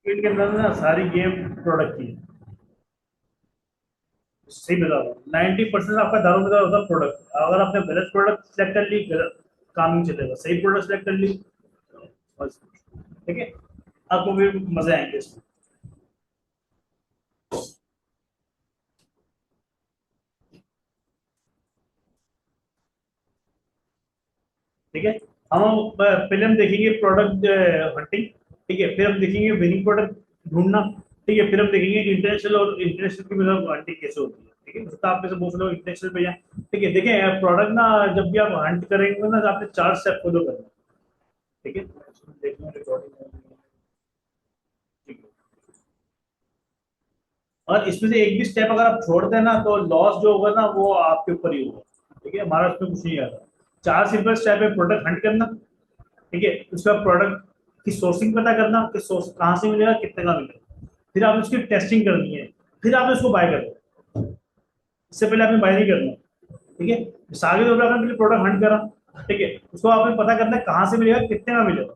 के अंदर ना सारी गेम प्रोडक्ट की है। सही बता रहा हूँ, 90% आपका दारोमदार होता है प्रोडक्ट। अगर आपने गलत प्रोडक्ट सेलेक्ट कर ली, गलत काम नहीं चलेगा। सही प्रोडक्ट सेलेक्ट कर ली बस, ठीक है, आपको भी मजे आएंगे इसमें। ठीक है, हम पहले हम देखेंगे प्रोडक्ट हंटिंग। ठीक है, फिर हम देखेंगे विनिंग प्रोडक्ट ढूंढना। ठीक है, फिर हम देखेंगे कि इंटरनेशनल और इंटरनेशनल की मतलब हंटिंग कैसे होती है। ठीक है, तो आप में से बहुत से लोग इंटरनेशनल पे जाए। ठीक है, देखें प्रोडक्ट ना, जब भी आप हंट करेंगे ना तो आपने 4 स्टेप फॉलो करना है। ठीक है, देखना रिकॉर्डिंग। ठीक है, और इसमें से एक भी स्टेप अगर आप छोड़ दें ना तो लॉस जो होगा ना वो आपके ऊपर ही होगा। ठीक है, हमारा उसमें कुछ नहीं आता। 4 सिंपल स्टेप है: प्रोडक्ट हंट करना, ठीक है, उसका प्रोडक्ट की सोर्सिंग पता करना कि सोर्स कहाँ से मिलेगा, कितने का मिलेगा। फिर आपने उसकी टेस्टिंग करनी है, फिर आपने उसको बाय करना है। इससे पहले आपने बाय नहीं करना। ठीक है, सागे दो आपने प्रोडक्ट हंट करा। ठीक है, उसको आपने पता करना है कहाँ से मिलेगा, कितने का मिलेगा।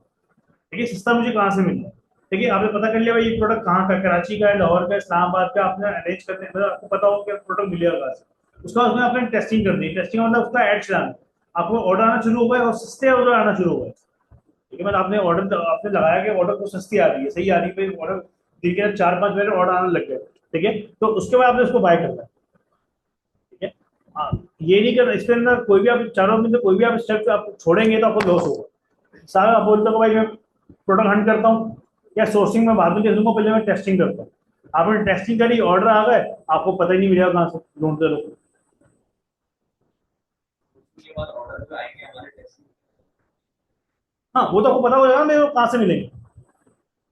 ठीक है, सस्ता मुझे कहाँ से मिल रहा है। ठीक है, आपने पता कर लिया भाई ये प्रोडक्ट कहाँ का है, कराची का है, लाहौर का है, इस्लामाबाद का। आपने अरेंज करने मतलब आपको पता हो कि प्रोडक्ट मिलेगा कहाँ से। उसका उसमें आपने टेस्टिंग कर दी। टेस्टिंग मतलब उसका एड चलाना। आपको ऑर्डर आना शुरू हो गए और सस्ते ऑर्डर आना शुरू हो गए। ठीक है, मतलब आपने ऑर्डर आपने लगाया कि ऑर्डर को सस्ती आ रही है, सही आ रही है, ऑर्डर ठीक है, 4-5 महीने ऑर्डर आने लग गए। ठीक है, तो उसके बाद आपने उसको बाय करना है। ठीक है, हाँ, ये नहीं करना इसके अंदर कोई भी आप चारों में से कोई भी आप स्टेप आप छोड़ेंगे तो आपको लॉस होगा। सारा आप बोलते हो भाई मैं प्रोडक्ट हंट करता हूँ या सोर्सिंग में बाद में देख लूंगा, पहले मैं टेस्टिंग करता हूँ। आपने टेस्टिंग करी, ऑर्डर आ गए, आपको पता ही नहीं मिलेगा कहाँ से ढूंढते रहो। हाँ, वो तो आपको पता हो जाएगा मेरे को कहाँ से मिलेंगे।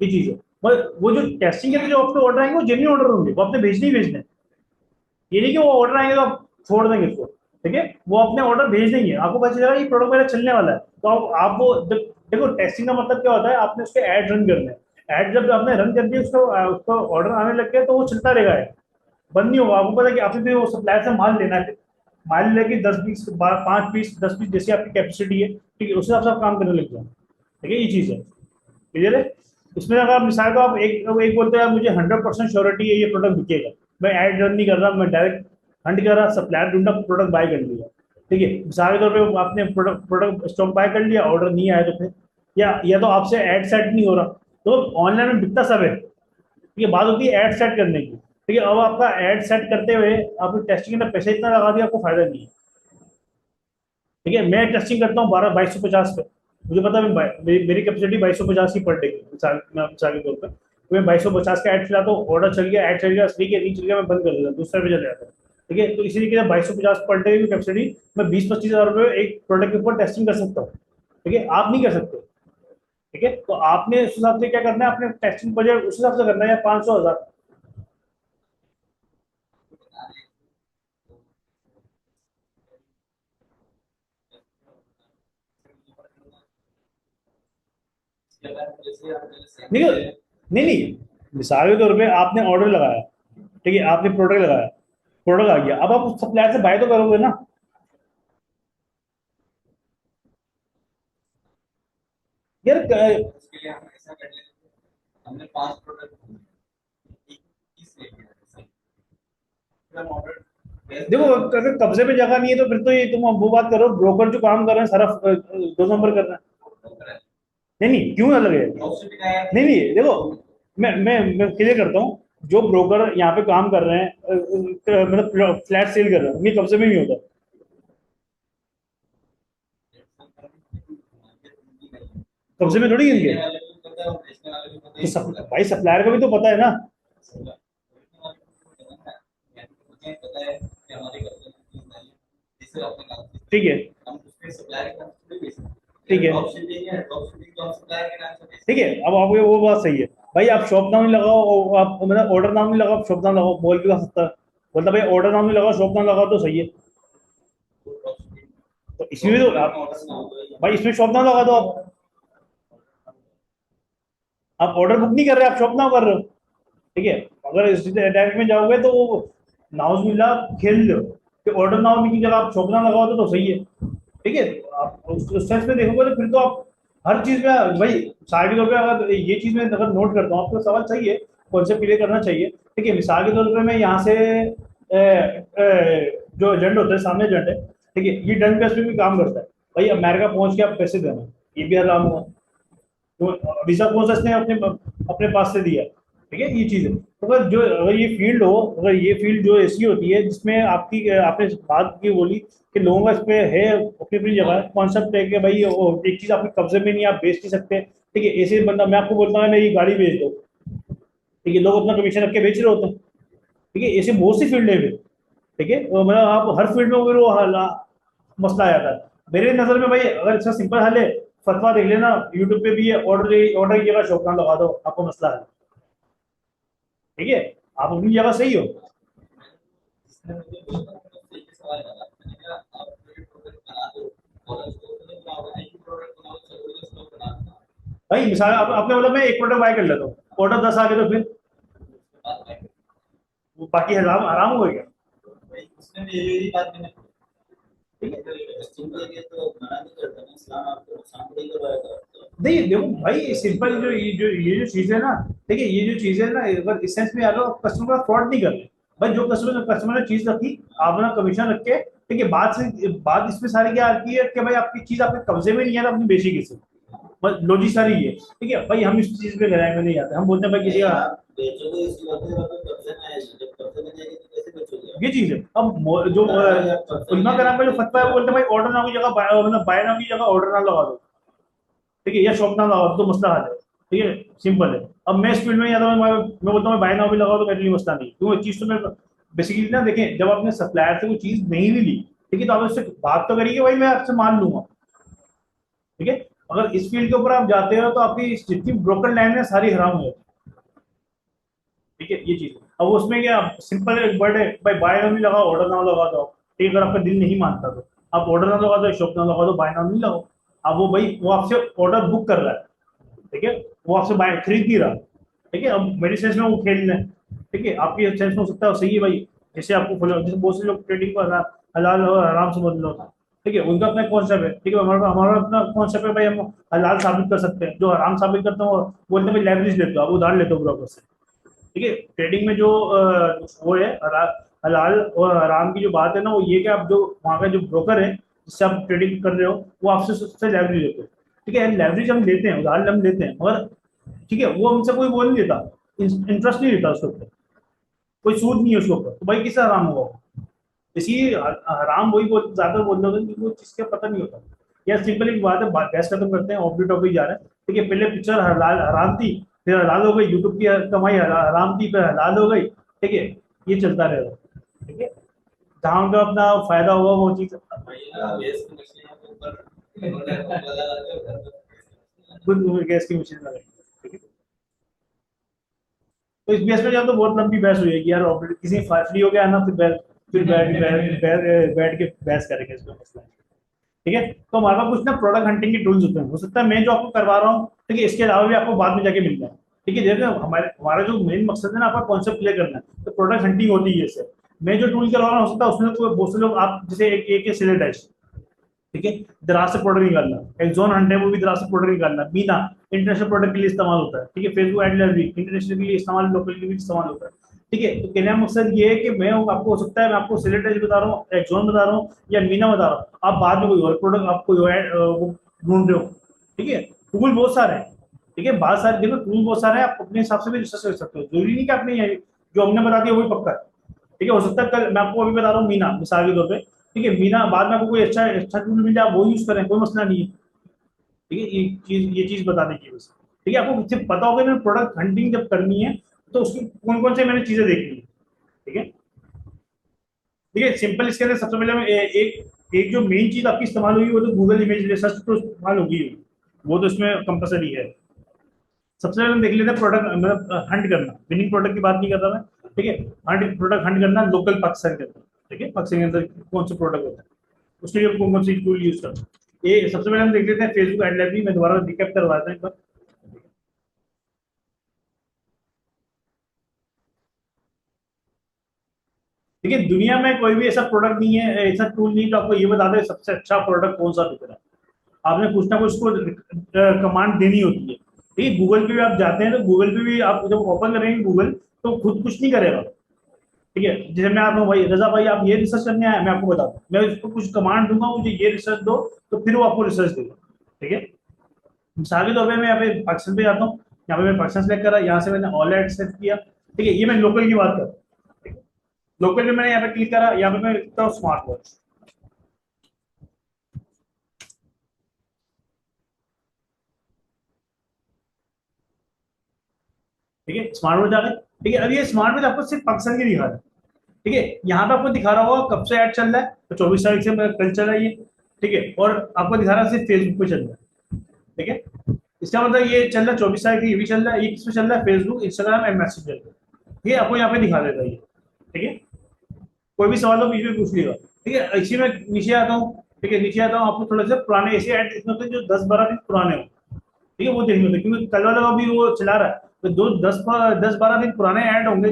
ये चीज है। पर वो जो टेस्टिंग के जो आपके ऑर्डर आएंगे वो जेन्युइन ऑर्डर होंगे, वो आपने भेजने ही भेजने हैं। ये नहीं कि वो ऑर्डर आएंगे तो आप छोड़ देंगे इसको। ठीक है, वो अपने ऑर्डर भेज देंगे, आपको पता चलेगा ये प्रोडक्ट मेरा चलने वाला है तो आप वो जब देखो टेस्टिंग का मतलब क्या होता है, आपने उसके ऐड रन करने हैं। ऐड जब आपने रन कर दिए उसको उसको ऑर्डर आने लग गए तो वो चलता रहेगा ऐड, बंद नहीं होगा। आपको पता है कि आपने भी वो सप्लायर से माल लेना है। माल लेके 10 पीस 5 पीस 10 पीस जैसी आपकी कैपेसिटी है, ठीक है, उस हिसाब से आप काम करने लग जाओ। ठीक है, ये चीज है, क्लियर है। इसमें अगर आप मिसाल को आप एक बोलते हैं मुझे 100% श्योरिटी है ये प्रोडक्ट बिकेगा, मैं ऐड रन नहीं कर रहा, मैं डायरेक्ट हंट कर रहा, सप्लायर ढूंढा, प्रोडक्ट बाय कर लिया। ठीक है, मिसाल के तौर पे आपने प्रोडक्ट प्रोडक्ट स्टॉक बाय कर लिया, ऑर्डर नहीं आया तो फिर या तो आपसे ऐड सेट नहीं हो रहा। तो ऑनलाइन में बिकता सब है। ठीक है, बात होती है ऐड सेट करने की। ठीक है, अब आपका ऐड सेट करते हुए आपने टेस्टिंग में पैसे इतना लगा दिया, आपको फायदा नहीं है। ठीक है, मैं टेस्टिंग करता हूँ 2250 पे। मुझे पता है मेरी कैपेसिटी 2250 की पर डे की, मिसाल के तौर पर। तो मैं 2250 का ऐड चलाता हूँ, ऑर्डर चल गया, ऐड चल गया, ठीक है, नहीं चल गया, मैं बंद कर देता हूँ, दूसरे पे चले जाता हूँ। ठीक है, तो इसी तरीके से 2250 पर डे की कैपेसिटी मैं 20-25 हज़ार रुपये एक प्रोडक्ट के ऊपर टेस्टिंग कर सकता हूँ। ठीक है, आप नहीं कर सकते। ठीक है, तो आपने उस हिसाब से क्या करना है, अपने टेस्टिंग बजट उस हिसाब से करना है, या 500 हज़ार। नहीं नहीं नहीं, मिसाल के तौर पे आपने ऑर्डर लगाया, ठीक है, आपने प्रोडक्ट लगाया, प्रोडक्ट आ गया, अब आप उस सप्लायर से बाय तो करोगे ना। यार देखो, अगर कब्जे में जगह नहीं है तो फिर तो ये तुम वो बात करो, ब्रोकर जो काम कर रहे हैं सारा 2 नंबर कर रहे हैं। नहीं नहीं, क्यों अलग है? नहीं नहीं, देखो, मैं क्लियर करता हूँ। जो ब्रोकर यहाँ पे काम कर रहे हैं मतलब फ्लैट सेल कर रहे हैं, उनके कब्जे में नहीं होता। कब्जे में थोड़ी इनके, तो भाई सप्लायर को भी तो पता है ना। ठीक है, ठीक है, ठीक है, अब आप वो बात सही है। भाई आप शॉप नाम नहीं लगाओ, आप मतलब ऑर्डर नाम नहीं लगाओ, शॉप नाम लगाओ, बोल भी कर सकता है। बोलता भाई ऑर्डर नाम नहीं लगाओ, शॉप नाम लगाओ तो सही है। तो इसमें भी तो भाई इसमें शॉप नाम लगा दो आप। आप ऑर्डर बुक नहीं कर रहे, आप शॉप नाम कर रहे हो। ठीक है, अगर इस डायरेक्ट में जाओगे तो वो नाउजुबिल्ला खेल लो कि ऑर्डर नाम की जगह आप शॉप नाम लगाओ तो सही है। ठीक है, आप उस सेंस में देखोगे तो फिर तो आप हर चीज में भाई मिसाल के तौर पे अगर ये चीज मैं अगर नोट करता हूँ, आपका सवाल सही है, कॉन्सेप्ट क्लियर करना चाहिए। ठीक है, मिसाल के तौर पे मैं यहाँ से जो एजेंट होता है, सामने एजेंट है, ठीक है, ये डन बेस पे भी काम करता है। भाई अमेरिका पहुंच के आप पैसे देना, ये भी हराम हुआ। तो वीजा प्रोसेस ने अपने अपने पास से दिया। ठीक है, ये चीज है। तो अगर ये फील्ड हो, अगर ये फील्ड जो ऐसी होती है जिसमें आपकी आपने बात की बोली कि लोगों का इस पे है अपनी अपनी जगह कॉन्सेप्ट है कि भाई एक चीज आपके कब्जे में नहीं, आप बेच नहीं सकते। ठीक है, ऐसे बंदा मैं आपको बोलता हूँ मेरी गाड़ी बेच दो, ठीक है, लोग अपना कमीशन रख के बेच रहे होते हैं। ठीक है, ऐसे बहुत सी फील्ड है फिर। ठीक है, मतलब आप हर फील्ड में फिर वो मसला आ जाता है। मेरे नजर में भाई अगर इसका सिंपल हल है, फतवा देख लेना, यूट्यूब पे भी है, ऑर्डर ऑर्डर की जगह शॉप नाम लगा दो, आपको मसला है। ठीक है, आप अपनी जगह सही हो। इसने मुझे बोला था मैंने एक सवाल डाला मैंने कहा आप प्रोडक्ट प्रोडक्ट बना दो और उसको उसने बोला होगा एक ही प्रोडक्ट बनाओ जबरदस्त स्टॉक बना देना भाई मिसाल आपने बोला मैं एक प्रोडक्ट बाय कर लेता हूँ, ऑर्डर 10 आ गए तो फिर उसके बाद मैं वो बाकी आराम आराम हो गया। भाई उसने भी यही बात मैंने ठीक है, कस्टमर के लिए तो मना नहीं करता ना इस्लाम आपको नुकसान नहीं करवाएगा तो नहीं देखो भाई सिंपल जो चीज है ना, ठीक है, ये जो चीज है ना, अगर इस सेंस में आ लो, कस्टमर का फ्रॉड नहीं कर रहे। भाई जो कस्टमर ने चीज रखी, आप अपना कमीशन रख के, ठीक है, बात इसमें सारी क्या आती है कि भाई आपकी चीज आपके कब्जे में नहीं है तो अपनी बेची किसी, बस लॉजिक सारी ये। ठीक है भाई, हम इस चीज पे लड़ाई में नहीं आते, हम बोलते हैं भाई किसी नहीं का आप बेचोगे इसी वक्त आपको कब्जे में आएगी जब कब्जे में जाएगी तो कैसे बेचोगे ये चीज है। अब जो अगर भाई आप कब्जे में उलमा नहीं कराम का जो बेचोगे फतवा है, वो बोलते हैं भाई ऑर्डर नाम की जगह मतलब बाय नाम की जगह ऑर्डर नाम लगा दो। ठीक है, या शॉप नाम लगा दो तो मसला हल है। ठीक है, सिंपल है। अब मैं इस फील्ड में या तो मैं बोलता हूँ बाय नाम भी लगाओ तो मेरे लिए मसला नहीं, क्योंकि चीज तो मैं बेसिकली ना, देखें, जब आपने सप्लायर से कोई चीज नहीं भी ली, ठीक है, तो आप उससे बात तो करिए भाई मैं आपसे मान लूंगा। ठीक है, अगर इस फील्ड के ऊपर आप जाते हो तो आपकी जितनी ब्रोकन लाइन है सारी हराम हो जाती है। ठीक है, ये चीज। अब उसमें क्या सिंपल एक वर्ड है भाई, बाय नाम नहीं लगाओ, ऑर्डर नाम लगा दो। ठीक है, अगर आपका दिल नहीं मानता तो आप ऑर्डर नाम लगा दो, शॉप नाम लगा दो, बाय नाम नहीं लगाओ। अब वो भाई वो आपसे ऑर्डर बुक कर रहा है, ठीक है, वो आपसे बाय खरीद नहीं रहा। ठीक है, अब मेरी सेंस में वो खेल रहे हैं। ठीक है, आपकी सेंस में हो सकता है सही है भाई, जैसे आपको फॉलो, जैसे बहुत से लोग ट्रेडिंग को हलाल और हराम से बदल होता है। ठीक है, उनका अपना कॉन्सेप्ट है। ठीक है, हमारा हमारा अपना कॉन्सेप्ट है भाई, हम हलाल साबित कर सकते हैं, जो हराम साबित करते हैं वो बोलते हैं भाई लेवरेज लेते हो, आप उधार लेते हो ब्रोकर से। ठीक है, ट्रेडिंग में जो वो है हलाल और हराम की जो बात है ना, वो ये कि आप जो वहाँ का जो ब्रोकर है जिससे आप ट्रेडिंग कर रहे हो, वो आपसे सबसे लेवरेज लेते हो। ठीक है, लेवरेज हम लेते हैं, उधार हम लेते हैं, मगर ठीक है, वो हमसे कोई वो नहीं लेता, इंटरेस्ट नहीं लेता उसके ऊपर, कोई सूद नहीं है उसके ऊपर, तो भाई किससे हराम होगा। इसी हराम वही बहुत ज्यादा बोल रहे हैं कि वो चीज का पता नहीं होता। या सिंपल एक बात है, बहस खत्म करते हैं, ऑफ द टॉपिक जा रहे हैं। ठीक है, पहले पिक्चर हलाल हराम थी, फिर हलाल हो गई, यूट्यूब की कमाई हराम थी, फिर हलाल हो गई। ठीक है, ये चलता रहेगा। ठीक है, जहाँ का अपना फायदा होगा वो चीज भाई ना गैस की मछलियों के ऊपर इन्होंने बोला लगा के घर में खुद गैस की मशीन लगाई। ठीक है, तो इस बहस में जाओ तो बहुत लंबी बहस हो जाएगी यार, ऑपरेटर किसी फ्री हो गया ना, फिर बैठ के बहस करेंगे इसमें मसला। ठीक है, तो हमारे पास कुछ ना प्रोडक्ट हंटिंग के टूल्स होते हैं, हो सकता है मैं जो आपको करवा रहा हूँ, ठीक है, इसके अलावा भी आपको बाद में जाके मिल जाए। ठीक है, देखो हमारे हमारा जो मेन मकसद है ना, आपका कॉन्सेप्ट क्लियर करना है, तो प्रोडक्ट हंटिंग होती है इससे। मैं जो टूल करवा रहा हूँ, हो सकता है उसमें कोई बहुत से लोग आप जैसे एक सिलेक्ट है, ठीक है, दराज से प्रोडक्ट निकालना, एक जोन हंट है वो भी दराज से प्रोडक्ट निकालना, मीना इंटरनेशनल प्रोडक्ट के लिए इस्तेमाल होता है। ठीक है, फेसबुक एड भी इंटरनेशनल के लिए इस्तेमाल, लोकल के लिए इस्तेमाल होता है। ठीक है, तो कहने का मकसद ये है कि मैं आपको, हो सकता है मैं आपको सिलेक्ट एज बता रहा हूँ, एक जोन बता रहा हूँ, या मीना बता रहा हूँ, आप बाद में कोई और प्रोडक्ट आप कोई वो ढूंढ रहे हो। ठीक है, टूल बहुत सारे हैं। ठीक है, बहुत सारे देखो टूल बहुत सारे हैं, आप अपने हिसाब से भी रिसर्च कर सकते हो, जरूरी नहीं कि आपने जो हमने बता दिया वही पक्का है। ठीक है, हो सकता है कल मैं आपको अभी बता रहा हूँ मीना मिसाल के तौर पे, ठीक है, मीना बाद में आपको कोई अच्छा अच्छा टूल मिल जाए, आप वो यूज करें, कोई मसला नहीं है। ठीक है, ये चीज बताने की बस। ठीक है, आपको सिर्फ पता होगा ना प्रोडक्ट हंटिंग जब करनी है तो उसकी कौन कौन से मैंने चीजें देखनी है। ठीक है, ठीक है, सिंपल इसके अंदर सबसे पहले एक एक जो मेन चीज आपकी इस्तेमाल होगी वो तो गूगल इमेज रिसर्च तो इस्तेमाल होगी, वो तो इसमें कंपलसरी है। सबसे पहले हम देख लेते हैं प्रोडक्ट, मतलब हंट करना, विनिंग प्रोडक्ट की बात नहीं कर रहा मैं। ठीक है, हंट प्रोडक्ट हंट करना लोकल पाकिस्तान के अंदर। ठीक है, पाकिस्तान के अंदर कौन से प्रोडक्ट होता है, उसके लिए कौन कौन सी टूल यूज करना है। ये सबसे पहले हम देख लेते हैं फेसबुक एड लाइब्रेरी, मैं दोबारा रिकैप करवाता हूं एक बार। ठीक है, दुनिया में कोई भी ऐसा प्रोडक्ट नहीं है, ऐसा टूल नहीं जो आपको ये बता दे सबसे अच्छा प्रोडक्ट कौन सा बिक रहा है। आपने कुछ ना कुछ उसको कमांड देनी होती है। ठीक है, गूगल पे भी आप जाते हैं तो गूगल पे भी आप जब ओपन करेंगे गूगल तो खुद कुछ नहीं करेगा। ठीक है, जैसे मैं आपको भाई रजा भाई आप ये रिसर्च करने आए, मैं आपको बताता हूँ, मैं उसको कुछ कमांड दूंगा मुझे ये रिसर्च दो, तो फिर वो आपको रिसर्च देगा। ठीक है, मिसाल के तौर पे मैं यहाँ पे पाकिस्तान पे जाता हूँ, यहाँ पे मैं पाकिस्तान सेलेक्ट करा, यहाँ से मैंने ऑल एड सेलेक्ट किया। ठीक है, ये मैं लोकल की बात कर रहा हूँ। लोकल में मैंने यहाँ पे क्लिक करा, यहाँ पे मैं लिखता हूँ स्मार्ट वॉच। ठीक है, स्मार्ट वॉच आ गए। ठीक है, अब ये स्मार्ट वॉच आपको सिर्फ पाकिस्तान की दिखा रहा है। ठीक है, यहाँ पे आपको दिखा रहा होगा कब से ऐड चल रहा है, तो 24 तारीख से कल चल रहा है ये। ठीक है, और आपको दिखा रहा है सिर्फ फेसबुक पे चल रहा है। ठीक है, इसका मतलब ये चल रहा है 24 तारीख ये भी चल रहा है, ये किस पे चल रहा है, फेसबुक इंस्टाग्राम एंड मैसेंजर पे। ये आपको यहाँ पे दिखा देता है ये। ठीक है, कोई भी सवाल हो बीच में पूछ लिएगा। ठीक है, इसी में नीचे आता हूँ। ठीक है, नीचे आता हूँ, आपको थोड़ा सा पुराने ऐसे ऐड देखने होते हैं जो 10-12 दिन पुराने हो। ठीक है, वो देखने होते हैं, क्योंकि कल वाला अभी वो चला रहा है, तो दो 10-12 दिन पुराने ऐड होंगे।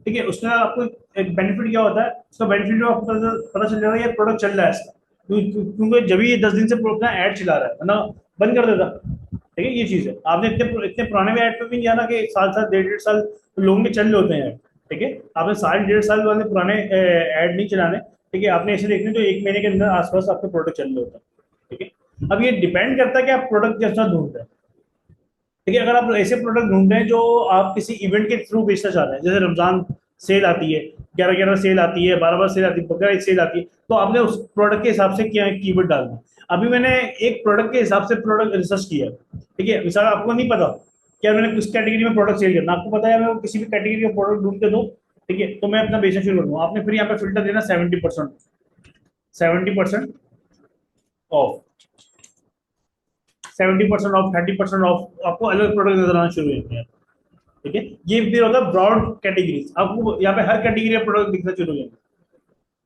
ठीक है, उसका आपको एक बेनिफिट क्या होता है, उसका बेनिफिट जो आपको पता चल जाएगा ये प्रोडक्ट चल रहा है इसका। क्योंकि जब ये 10 दिन से अपना ऐड चला रहा है, वरना बंद कर देता। ठीक है, ये चीज है, आपने इतने इतने पुराने में ऐड पे भी नहीं जाना कि साल साल 1.5 साल लोगों के चल रहे होते हैं। ठीक है, आपने साल 1.5 साल वाले पुराने ऐड नहीं चलाने। ठीक है, आपने ऐसे देखने तो 1 महीने के अंदर आसपास आपके प्रोडक्ट चल रहे होते हैं। ठीक है, अब ये डिपेंड करता है कि आप प्रोडक्ट कैसा ढूंढ रहे हैं। ठीक है, अगर आप ऐसे प्रोडक्ट ढूंढ रहे हैं जो आप किसी इवेंट के थ्रू बेचना चाह रहे हैं, जैसे रमजान सेल आती है, 11/11 सेल आती है, 12/12 सेल आती है, 15 सेल आती है, तो आपने उस प्रोडक्ट के हिसाब से क्या कीवर्ड डालना। अभी मैंने एक प्रोडक्ट के हिसाब से प्रोडक्ट रिसर्च किया। ठीक है, मिसाल आपको नहीं पता क्या मैंने किस कैटेगरी में प्रोडक्ट सेल करना, आपको पता है मैं किसी भी कैटेगरी का प्रोडक्ट ढूंढ के दो। ठीक है, तो मैं अपना बेचना शुरू करूंगा, आपने फिर यहाँ पे फिल्टर देना 70%, 70% ऑफ, 70% ऑफ, 30% ऑफ, आपको अलग प्रोडक्ट नजर आना शुरू होंगे। ठीक है, ये फिर होता है ब्रॉड कैटेगरीज, आपको यहाँ पे हर कैटेगरी का प्रोडक्ट दिखना शुरू हो जाएगा।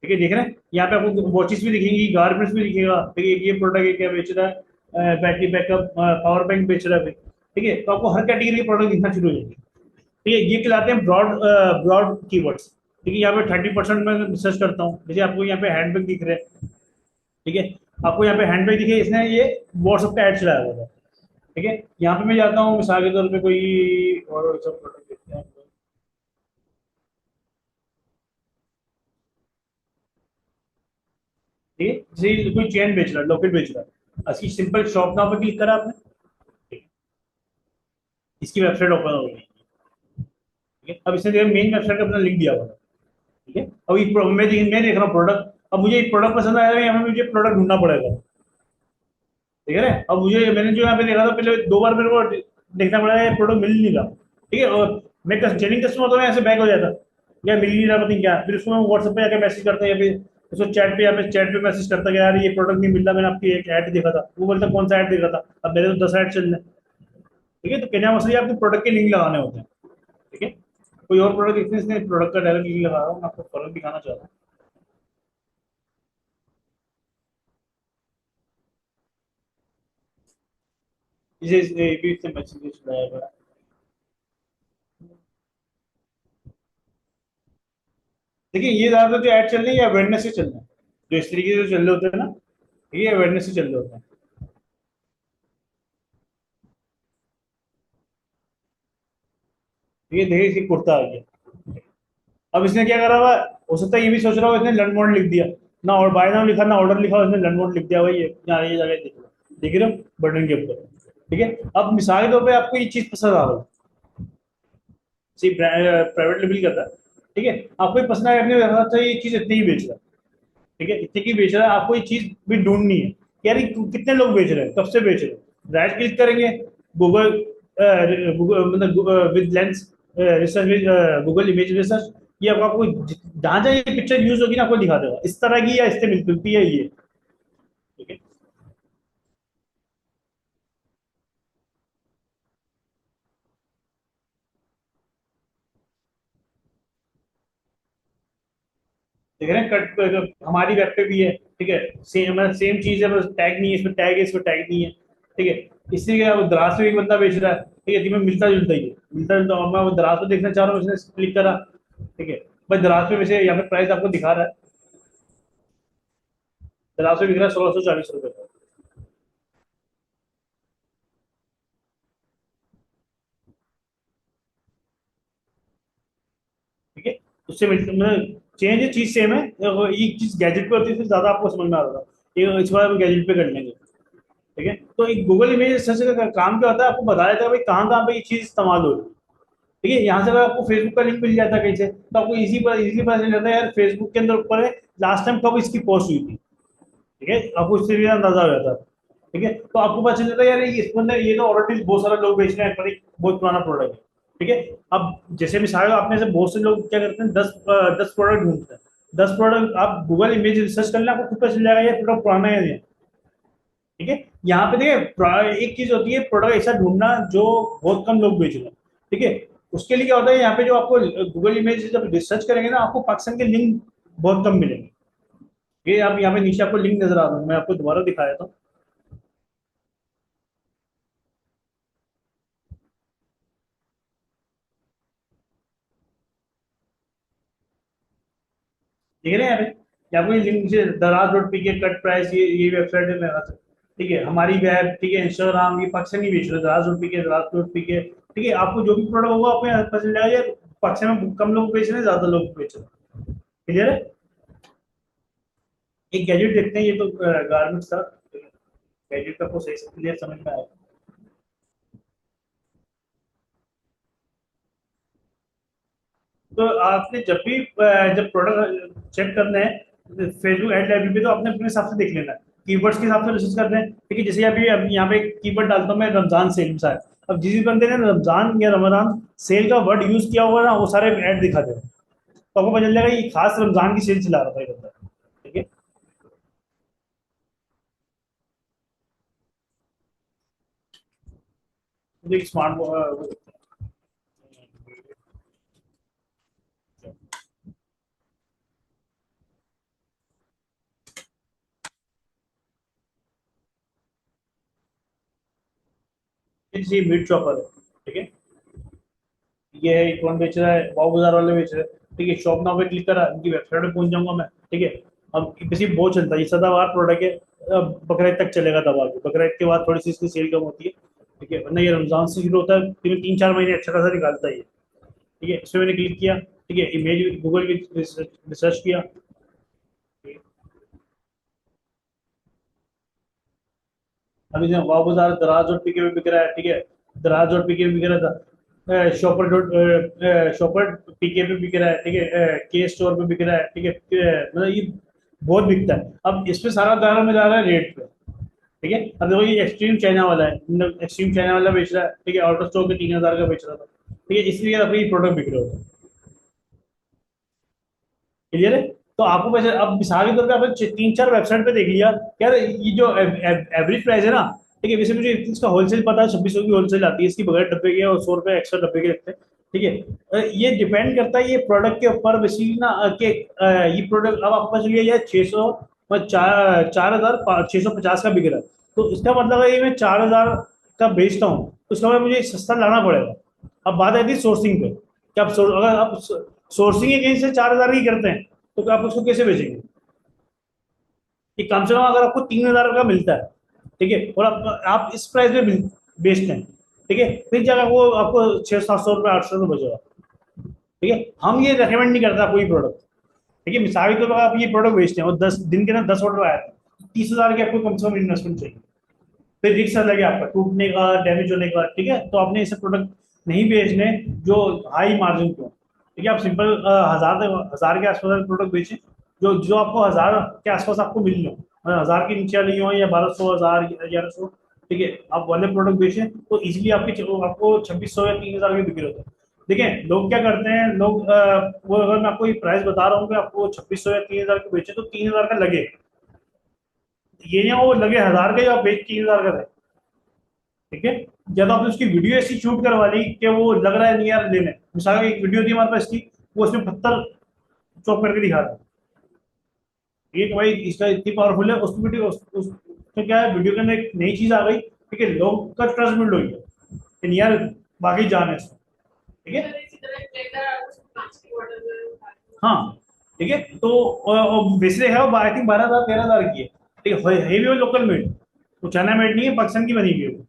ठीक है, देख रहे हैं, यहाँ पे आपको वॉचेस भी दिखेंगी, गारमेंट्स भी दिखेगा। ठीक है, ये प्रोडक्ट है क्या बेच रहा है, बैटरी बैकअप, पावर बैंक बेच रहा है। ठीक है, तो आपको हर कैटेगरी के प्रोडक्ट दिखना शुरू हो जाएंगे। ठीक है, ये कहलाते हैं ब्रॉड, ब्रॉड कीवर्ड्स। ठीक है, यहाँ पे 30% में रिसर्च करता हूँ, जैसे आपको यहाँ पे हैंडबैग दिख रहे हैं। ठीक है, आपको यहाँ पे हैंडबैग दिखे, इसने ये व्हाट्सएप का ऐड चलाया हुआ था। ठीक है, यहाँ पे मैं जाता हूँ मिसाल के तौर पे कोई और सब प्रोडक्ट देखते हैं। ठीक है, जैसे कोई चेन बेच रहा है, लॉकेट बेच रहा है, असली सिंपल शॉप नाउ पे क्लिक करा आपने। ठीक है, इसकी वेबसाइट ओपन हो गई। ठीक है, अब इसने देखा मेन वेबसाइट का अपना लिंक दिया हुआ है। ठीक है, अब ये मैं देख रहा हूँ प्रोडक्ट, अब मुझे एक प्रोडक्ट पसंद आया है, यहाँ पे मुझे प्रोडक्ट ढूंढना पड़ेगा। ठीक है ना, अब मुझे मैंने जो यहाँ पे देखा था पहले 2 बार मेरे को देखना पड़ा, ये प्रोडक्ट मिल नहीं रहा। ठीक है, और मैं जेन्युइन कस्टमर तो मैं ऐसे बैक हो जाता, यार मिल नहीं रहा, पता नहीं क्या, फिर उसको मैं व्हाट्सएप पे जाकर मैसेज करता, या फिर उसको चैट पे, या फिर चैट पे मैसेज करता कि यार ये प्रोडक्ट नहीं मिल रहा, मैंने आपकी एक ऐड देखा था। वो बोलता कौन सा ऐड देखा था, अब मेरे तो 10 ऐड चल रहे हैं। ठीक है, तो कहना मसला ये आपको प्रोडक्ट के लिंक लगाने होते हैं। ठीक है, कोई और प्रोडक्ट देखते हैं, इसने प्रोडक्ट का डायरेक्ट लिंक लगा रहा हूँ, मैं आपको फर्क दिखाना चाह रहा हूँ। ये भी इससे मैसेज छुड़ाया गया। देखिए, ये ज्यादातर जो ऐड चल रही है अवेयरनेस से चल रहा है, जो इस तरीके से चल रहे होते हैं ना, ये अवेयरनेस से चल रहे होते हैं। ये देखिए, इसकी कुर्ता आ गया। अब इसने क्या करा हुआ, हो सकता है ये भी सोच रहा हो इसने लंड मॉड लिख दिया, ना और बाय नाउ लिखा ना ऑर्डर लिखा, इसने लंड मॉड लिख दिया भाई, यहाँ ये जगह देख रहे हो बटन के ऊपर। ठीक है, अब मिसाल के तौर पे आपको ये चीज पसंद आ रहा है, सी प्राइवेट लेवल करता है। ठीक है, आपको ये पसंद आया, आपने देखा था ये चीज इतनी ही बेच रहा है। ठीक है, इतने की बेच रहा है, आपको ये चीज भी ढूंढनी है कि यार ये कितने लोग बेच रहे हैं, कब से बेच रहे हैं, राइट क्लिक करेंगे, गूगल, गूगल मतलब with lens research, with Google image research, ये आपको जहां जहां ये पिक्चर यूज होगी ना आपको दिखा देगा इस तरह की, या इससे मिलती है ये। ठीक है, देख रहे हैं, कट हमारी वेब पे भी है। ठीक है, सेम सेम चीज है, बस टैग नहीं है, इसमें टैग है, इसमें टैग नहीं है। ठीक है, इसी के दराज में एक बंदा बेच रहा है। ठीक है, जिसमें मिलता जुलता ही है, मिलता जुलता, और मैं वो दराज पे देखना चाह रहा हूँ, उसने क्लिक करा। ठीक है, बस दराज पे वैसे यहाँ पे प्राइस आपको दिखा रहा है, दराज पे दिख रहा है 1640 रुपए का। उससे मिलते मतलब चेंज है, चीज सेम है, एक चीज गैजेट पे होती है तो ज्यादा आपको समझ में आ रहा था, ये इस बार हम गैजेट पे कर लेंगे। ठीक है, तो एक गूगल इमेज सर्च का काम क्या होता है, आपको बताया था भाई कहाँ कहाँ पे ये चीज इस्तेमाल हो रही है। ठीक है, यहाँ से अगर आपको फेसबुक का लिंक मिल जाता है कहीं से, तो आपको इजी पता चल जाता है यार फेसबुक के अंदर ऊपर है लास्ट टाइम कब इसकी पोस्ट हुई थी। ठीक है, आपको इससे भी अंदाजा हो जाता है। ठीक है, तो आपको पता चल जाता है यार इसके अंदर ये तो ऑलरेडी बहुत सारे लोग बेच रहे हैं, पर एक बहुत पुराना प्रोडक्ट है। ठीक है, अब जैसे मिसाल आपने से बहुत से लोग क्या करते हैं, 10 प्रोडक्ट ढूंढते हैं, 10 प्रोडक्ट आप गूगल इमेज रिसर्च कर लें, आपको खुद पता चल जाएगा ये प्रोडक्ट पुराना है या नहीं। ठीक है, यहाँ पे देखिए एक चीज होती है प्रोडक्ट ऐसा ढूंढना जो बहुत कम लोग बेच रहे हैं। ठीक है, उसके लिए क्या होता है, यहाँ पे जो आपको गूगल इमेज से जब रिसर्च करेंगे ना, आपको पाकिस्तान के लिंक बहुत कम मिलेंगे। ये आप यहाँ पे नीचे आपको लिंक नजर आ रहा है, मैं आपको दोबारा दिखाया था। ठीक है ना, यहाँ पे लिंक नीचे दराज डॉट पी के कट प्राइस, ये वेबसाइट है मेरा। ठीक है, हमारी वेब, ठीक है, इंस्टाग्राम, ये पाकिस्तान ही बेच रहे हैं, दराज डॉट पी के, दराज डॉट पी के। ठीक है, आपको जो भी प्रोडक्ट होगा आपको यहाँ पता चल जाएगा ये पाकिस्तान में कम लोग बेच रहे हैं, ज्यादा लोग बेच रहे हैं। क्लियर है। एक गैजेट देखते हैं, ये तो गारमेंट्स था, गैजेट का आपको सही से क्लियर समझ में आया। तो आपने जब भी जब प्रोडक्ट चेक करना है फेसबुक एड लाइब्रेरी पे, तो आपने अपने हिसाब से देख लेना है, कीवर्ड्स के हिसाब से रिसर्च करना है। ठीक है, जैसे अभी यहाँ पे कीवर्ड डालता हूँ मैं, रमजान सेल मिसाल, अब जिस भी बंदे ने रमजान या रमजान सेल का वर्ड यूज किया होगा ना, वो सारे ऐड दिखा देगा, तो आपको पता चल जाएगा ये खास रमजान की सेल चला रहा था ये बंदा। ठीक है, तो एक स्मार्ट मीट चॉपर है। ठीक है, ये है कौन बेच रहा है, वाव बाजार वाले बेच रहे हैं। ठीक है, शॉप नाउ पे क्लिक करा, इनकी वेबसाइट पे पहुंच जाऊंगा मैं। ठीक है, अब किसी बहुत चलता है, ये सदाबहार प्रोडक्ट है, बकरीद तक चलेगा दबा के, बकरीद के बाद थोड़ी सी इसकी सेल कम होती है। ठीक है, वरना ये रमजान से शुरू होता है, फिर 3-4 महीने अच्छा खासा निकालता है ये। ठीक है, इसमें मैंने क्लिक किया। ठीक है, इमेज गूगल की रिसर्च किया। अभी जो वाव बाजार दराज और पीके में बिक रहा है। ठीक है, दराज और पीके में बिक रहा था, शॉपर डॉट शॉपर पीके पे बिक रहा है। ठीक है, के स्टोर पे बिक रहा है। ठीक है, मतलब ये बहुत बिकता है। अब इसमें सारा दाना में जा रहा है रेट पे। ठीक है, अब देखो ये एक्सट्रीम चाइना वाला है, एक्सट्रीम चाइना वाला बेच रहा है। ठीक है, आउट ऑफ स्टॉक के 3,000 का बेच रहा था। ठीक है, इसलिए अभी प्रोडक्ट बिक रहे होते हैं। क्लियर है, तो आपको वैसे अब मिसाल के तौर पे आपने 3-4 वेबसाइट पे देख लिया, यार ये जो एवरेज प्राइस है ना। ठीक है, वैसे मुझे इसका होलसेल पता है, 2600 की होलसेल आती है इसकी, बगैर डब्बे के, और 100 रुपए एक्स्ट्रा डब्बे के लगते हैं। ठीक है, ये डिपेंड करता है ये प्रोडक्ट के ऊपर बेसिकली ना, कि ये प्रोडक्ट अब आपको चलिए यार 600 4,650 का बिक रहा है, तो इसका मतलब है ये मैं 4,000 का बेचता हूँ, तो इसका मतलब मुझे सस्ता लाना पड़ेगा। अब बात आती है सोर्सिंग पे, कि आप अगर आप सोर्सिंग ही कहीं से 4,000 की करते हैं, तो आप उसको कैसे बेचेंगे। कि कम से कम अगर आपको 3,000 का मिलता है, ठीक है, और आप इस प्राइस में बेचते हैं, ठीक है, फिर जाकर वो आपको 600-700 रुपये 800 रुपये बचेगा। ठीक है, हम ये रेकमेंड नहीं करता कोई प्रोडक्ट। ठीक है, मिसाल के तौर पर आप ये प्रोडक्ट बेचते हैं और 10 दिन के अंदर 10 ऑर्डर आया था, 30,000 की आपको कम से कम इन्वेस्टमेंट चाहिए, फिर रिस्क अलग है आपका टूटने का, डैमेज होने का। ठीक है, तो आपने ऐसे प्रोडक्ट नहीं बेचने जो हाई मार्जिन के हो। ठीक है, आप सिंपल 1,000 के आसपास प्रोडक्ट बेचें, जो जो आपको 1,000 के आसपास आपको मिल लो, 1,000 के नीचे नहीं हो, या 1,200, 1,000, 1,100। ठीक है, आप वाले प्रोडक्ट बेचें तो इजीली आपको 2,600 या 3,000 के बिक्री होते हैं। देखें लोग क्या करते हैं, लोग वो अगर मैं आपको ये प्राइस बता रहा हूँ कि आपको 2,600 या 3,000 के बेचे, तो 3,000 का लगे, ये ना वो लगे 1,000 का, या आप बेच 3,000 का है। ठीक है, जब आपने उसकी वीडियो ऐसी शूट करवा ली कि वो लग रहा है नहीं यार लेने, मिसाल एक वीडियो थी हमारे पास की, वो उसमें पत्थर चॉप करके दिखा रहा है, एक भाई इसका इतनी पावरफुल है, उस वीडियो उसमें क्या है, वीडियो के अंदर एक नई चीज आ गई। ठीक है, लोग का ट्रस्ट बिल्ड हो गया कि नहीं यार बाकी जान है इसमें। ठीक है, हाँ, ठीक है, तो बेसिक है वो आई थिंक 12,000 13,000 की है। ठीक है भी वो लोकल मेड, वो चाइना मेड नहीं है, पाकिस्तान की बनी हुई है वो।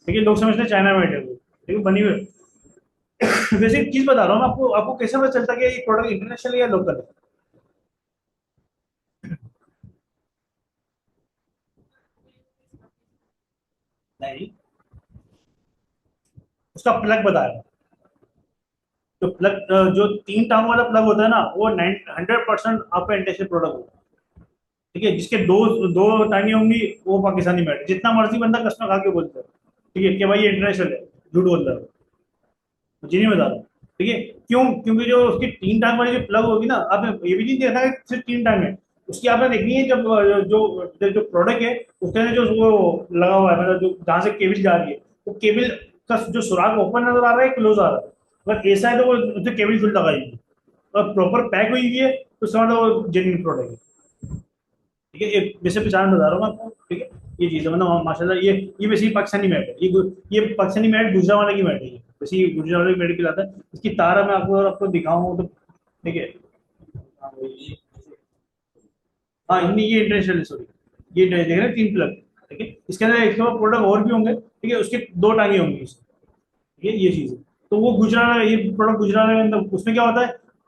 ठीक है, लोग समझते हैं चाइना मेड है वो, ठीक है, बनी हुई है। वैसे एक चीज बता रहा हूँ मैं आपको, आपको कैसे पता चलता है कि ये प्रोडक्ट इंटरनेशनल है या लोकल है? नहीं, उसका प्लग बताया। तो प्लग, जो तीन टांग वाला प्लग होता है ना, वो 100% आपका इंटरनेशनल प्रोडक्ट होगा। ठीक है, जिसके दो दो टांगे होंगी वो पाकिस्तानी मेड, जितना मर्जी बंदा कस्टमर खा के बोलता है, ठीक है, कि भाई ये इंटरनेशनल है, झूठ बोल रहा है, मुझे नहीं बता रहा। ठीक है, क्यों? क्योंकि जो उसकी तीन टांग वाली जो प्लग होगी ना, आपने ये भी नहीं देखा है कि सिर्फ तीन टांग है, उसकी आपने देखनी है जब जो जो प्रोडक्ट है उसके अंदर जो वो लगा हुआ है, मतलब जो जहाँ से केबल जा रही है, वो केबल का जो सुराख ओपन नजर आ रहा है, क्लोज आ रहा है। अगर ऐसा है तो वो उससे केबल खुल लगाएगी, और प्रॉपर पैक हुई हुई है तो समझ लो वो जेन्युइन प्रोडक्ट है। ठीक है, एक वैसे पहचान बता रहा हूँ मैं आपको। ठीक है, ये चीज है, मतलब माशाल्लाह, ये वैसे ही पाकिस्तानी मैट है, ये पाकिस्तानी मैट गुजरावाला की मैट है, ये वैसे ही गुजरावाला की मैट की लाता है। इसकी तार मैं आपको, अगर आपको दिखाऊं तो, ठीक है। हाँ, हाँ, नहीं ये इंटरनेशनल है, सॉरी, ये देख रहे हैं तीन प्लग। ठीक है, इसके अंदर एक प्रोडक्ट और भी होंगे, ठीक है, उसके दो टांगे होंगी इसकी। ठीक है, ये चीज है। तो वो गुजरात, ये प्रोडक्ट गुजरात के अंदर, उसमें क्या होता है,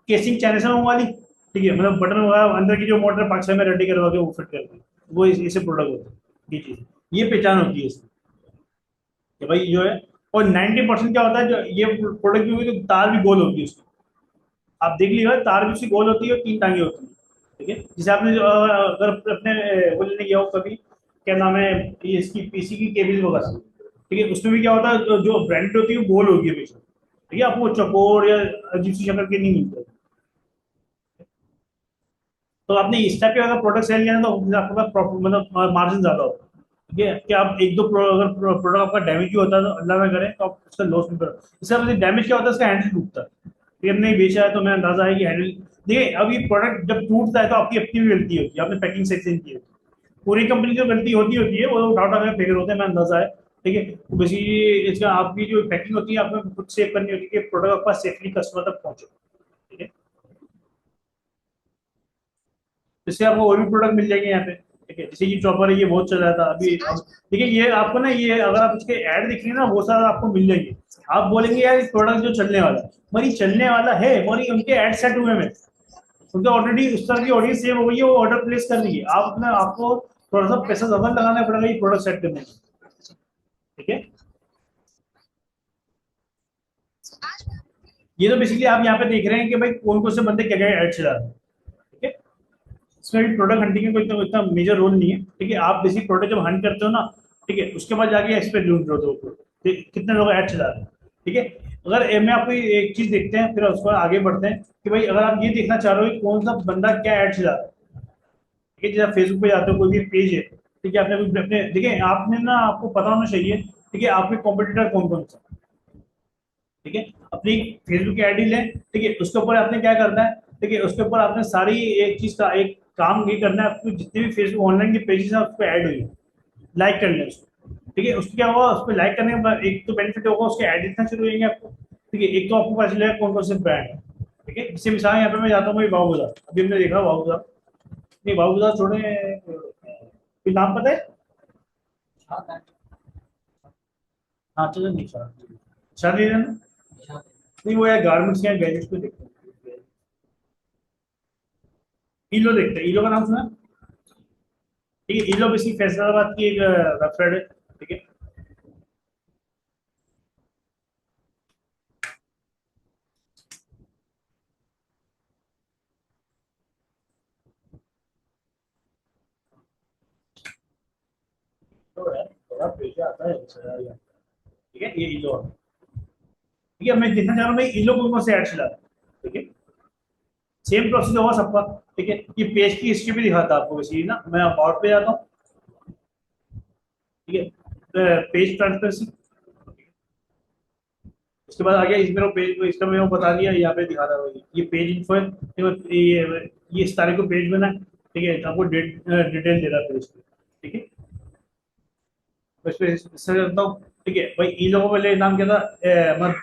केसिंग चाइना से मंगवा ली। ठीक है, मतलब बटन वगैरह अंदर की जो मोटर पाकिस्तान में रेडी करवा के वो फिट करती है, वो इसे प्रोडक्ट होता है। ये चीज, ये पहचान होती है इसकी, कि भाई जो है। और 90% क्या होता है, जो ये प्रोडक्ट भी होगी तो तार भी गोल होती है उसकी, आप देख लीजिएगा, तार भी उसकी गोल होती है और तीन टांगे होती है। ठीक है, जैसे आपने अगर अपने वो लेने गया हो कभी, क्या नाम है, ये इसकी पीसी की केबल वगैरह, ठीक है, उसमें भी क्या होता है, जो ब्रांड होती है वो गोल होती है हमेशा। ठीक है, आपको चौकोर या अजीब सी शक्ल के नहीं मिलते। तो आपने इस टाइप के अगर प्रोडक्ट सेल किया ना, तो आपके पास मतलब मार्जिन ज्यादा होगा। ठीक है, कि आप एक दो अगर प्रोडक्ट आपका डैमेज भी होता है तो अल्लाह ना करे तो आप उसका लॉस नहीं करो। इसका डैमेज क्या होता है, इसका हैंडल टूटता है। ये हमने बेचा है तो मैं अंदाजा है कि हैंडल, देखिए अब ये प्रोडक्ट जब टूटता है तो आपकी अपनी भी गलती होती है, आपने पैकिंग सेक्शन की होती है, पूरी कंपनी जो गलती होती है वो उठा उठा के फेंक होते हैं, मैं अंदाजा है। ठीक है, तो बेसिकली इसका आपकी जो पैकिंग होती है आपको खुद सेव करनी होती है कि प्रोडक्ट आपका सेफली कस्टमर तक पहुंचे। ठीक है, इससे आपको और भी प्रोडक्ट मिल जाएंगे यहाँ पे। ठीक है, जैसे ये चॉपर है, ये बहुत चल रहा था अभी ठीक है, ये आपको ना, ये अगर आप इसके ऐड देख रहे हैं ना, वो सारा आपको मिल जाएंगे। आप बोलेंगे यार प्रोडक्ट जो चलने वाला है, मरी चलने वाला है, मरी उनके ऐड सेट हुए में, क्योंकि ऑलरेडी उस तरह की ऑडियंस सेव हो गई है, वो ऑर्डर प्लेस कर रही है, आप अपना आपको थोड़ा सा पैसा ज्यादा लगाना पड़ेगा ये प्रोडक्ट सेट करने में। ठीक है, ये तो बेसिकली आप यहाँ पे देख रहे हैं कि भाई कौन कौन से बंदे क्या क्या ऐड चला रहे हैं। ठीक है, इसमें भी प्रोडक्ट हंटिंग में कोई इतना इतना मेजर रोल नहीं है। ठीक है, आप बेसिक प्रोडक्ट जब हंट करते हो ना, ठीक है, उसके बाद जाके एक्सपेक्ट ढूंढ रहे हो तो कितने लोग ऐड चला रहे हैं। ठीक है, अगर मैं आपको एक चीज देखते हैं फिर उसको आगे बढ़ते हैं, कि भाई अगर आप ये देखना चाह रहे हो कि कौन सा बंदा क्या ऐड चला रहा है। ठीक है, जैसे आप फेसबुक पे जाते हो, कोई भी पेज है, ठीक है, आपने अपने देखिए, आपने ना, आपको पता होना चाहिए, ठीक है, आपके कॉम्पिटिटर कौन कौन सा। ठीक है, अपनी फेसबुक की आईडी लें, ठीक है, उसके ऊपर आपने क्या करना है, ठीक है, उसके ऊपर आपने सारी एक चीज का एक काम ये करना है, आपको जितने भी फेसबुक ऑनलाइन के पेजेस हैं उस पर ऐड हुई लाइक कर लें उसको। ठीक है, उसको क्या होगा, उस पर लाइक करने के बाद एक तो बेनिफिट होगा, उसके ऐड दिखना शुरू हो जाएंगे आपको। ठीक है, एक तो आपको पता चलेगा कौन कौन से ब्रांड है। ठीक है, जैसे मिसाल यहाँ पे मैं जाता हूँ बाबू बाजार, अभी हमने देखा बाबू बाजार, नहीं बाबू बाजार छोड़े, कोई नाम पता है? हाँ चलो, नहीं शादी है ना, नहीं वो यार गारमेंट्स के गैजेट्स पे देखते हैं। ईलो देखते हैं, ईलो का नाम सुना? ठीक है, ईलो बेसिक फैसलाबाद की एक वेबसाइट है। ठीक है, तो यार थोड़ा पैसा आता है ठीक है, ये ईलो है। ठीक है, मैं देखना चाह रहा हूँ भाई ईलो कौन कौन से ऐड चला रहा है। ठीक है, सेम प्रोसेस होगा सबका। ठीक है, ये पेज की हिस्ट्री भी दिखाता है आपको वैसे ना, मैं अबाउट पे जाता हूँ। ठीक है, पेज ट्रांसपेरेंसी, उसके बाद आ गया इस मेरे पेज, इसका मैंने बता दिया, यहाँ पे दिखा रहा है ये पेज इन्फो है। ये इस तारीख को पेज बना है। ठीक है, आपको डिटेल दे रहा है पेज पे। ठीक है, बस पे इससे करता हूँ। ठीक है भाई, ई लोगों पहले नाम क्या था, मतलब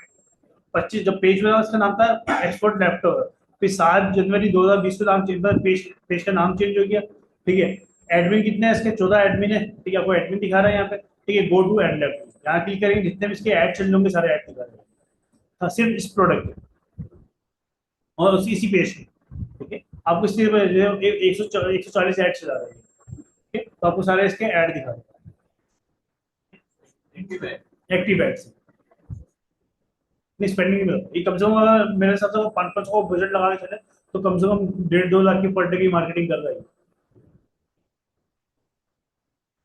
25 जब पेज बना उसका नाम था एक्सपोर्ट लैपटॉप। फिर 7 जनवरी 2020 को नाम चेंज, पेज पेज का नाम चेंज हो गया। ठीक है, एडमिन कितने हैं इसके, 14 एडमिन है। ठीक है, आपको एडमिन दिखा रहा है यहाँ पे। ठीक है, गो टू एड लैपटॉप, यहाँ क्लिक करेंगे, जितने भी इसके ऐड चल रहे होंगे सारे ऐड दिखा रहे हैं। हाँ सिर्फ इस प्रोडक्ट और उसी इसी पेज की, ठीक है। आपको सिर्फ 140 ऐड चला रहे हैं, ठीक है, तो आपको सारे इसके ऐड दिखा देगा एक्टिव है। Active ads. नहीं स्पेंडिंग नहीं मिलता ये, कम से कम मेरे हिसाब से वो 5-5 को बजट लगा के चले तो कम से कम 1.5-2 लाख की पर डे की मार्केटिंग कर रहा है।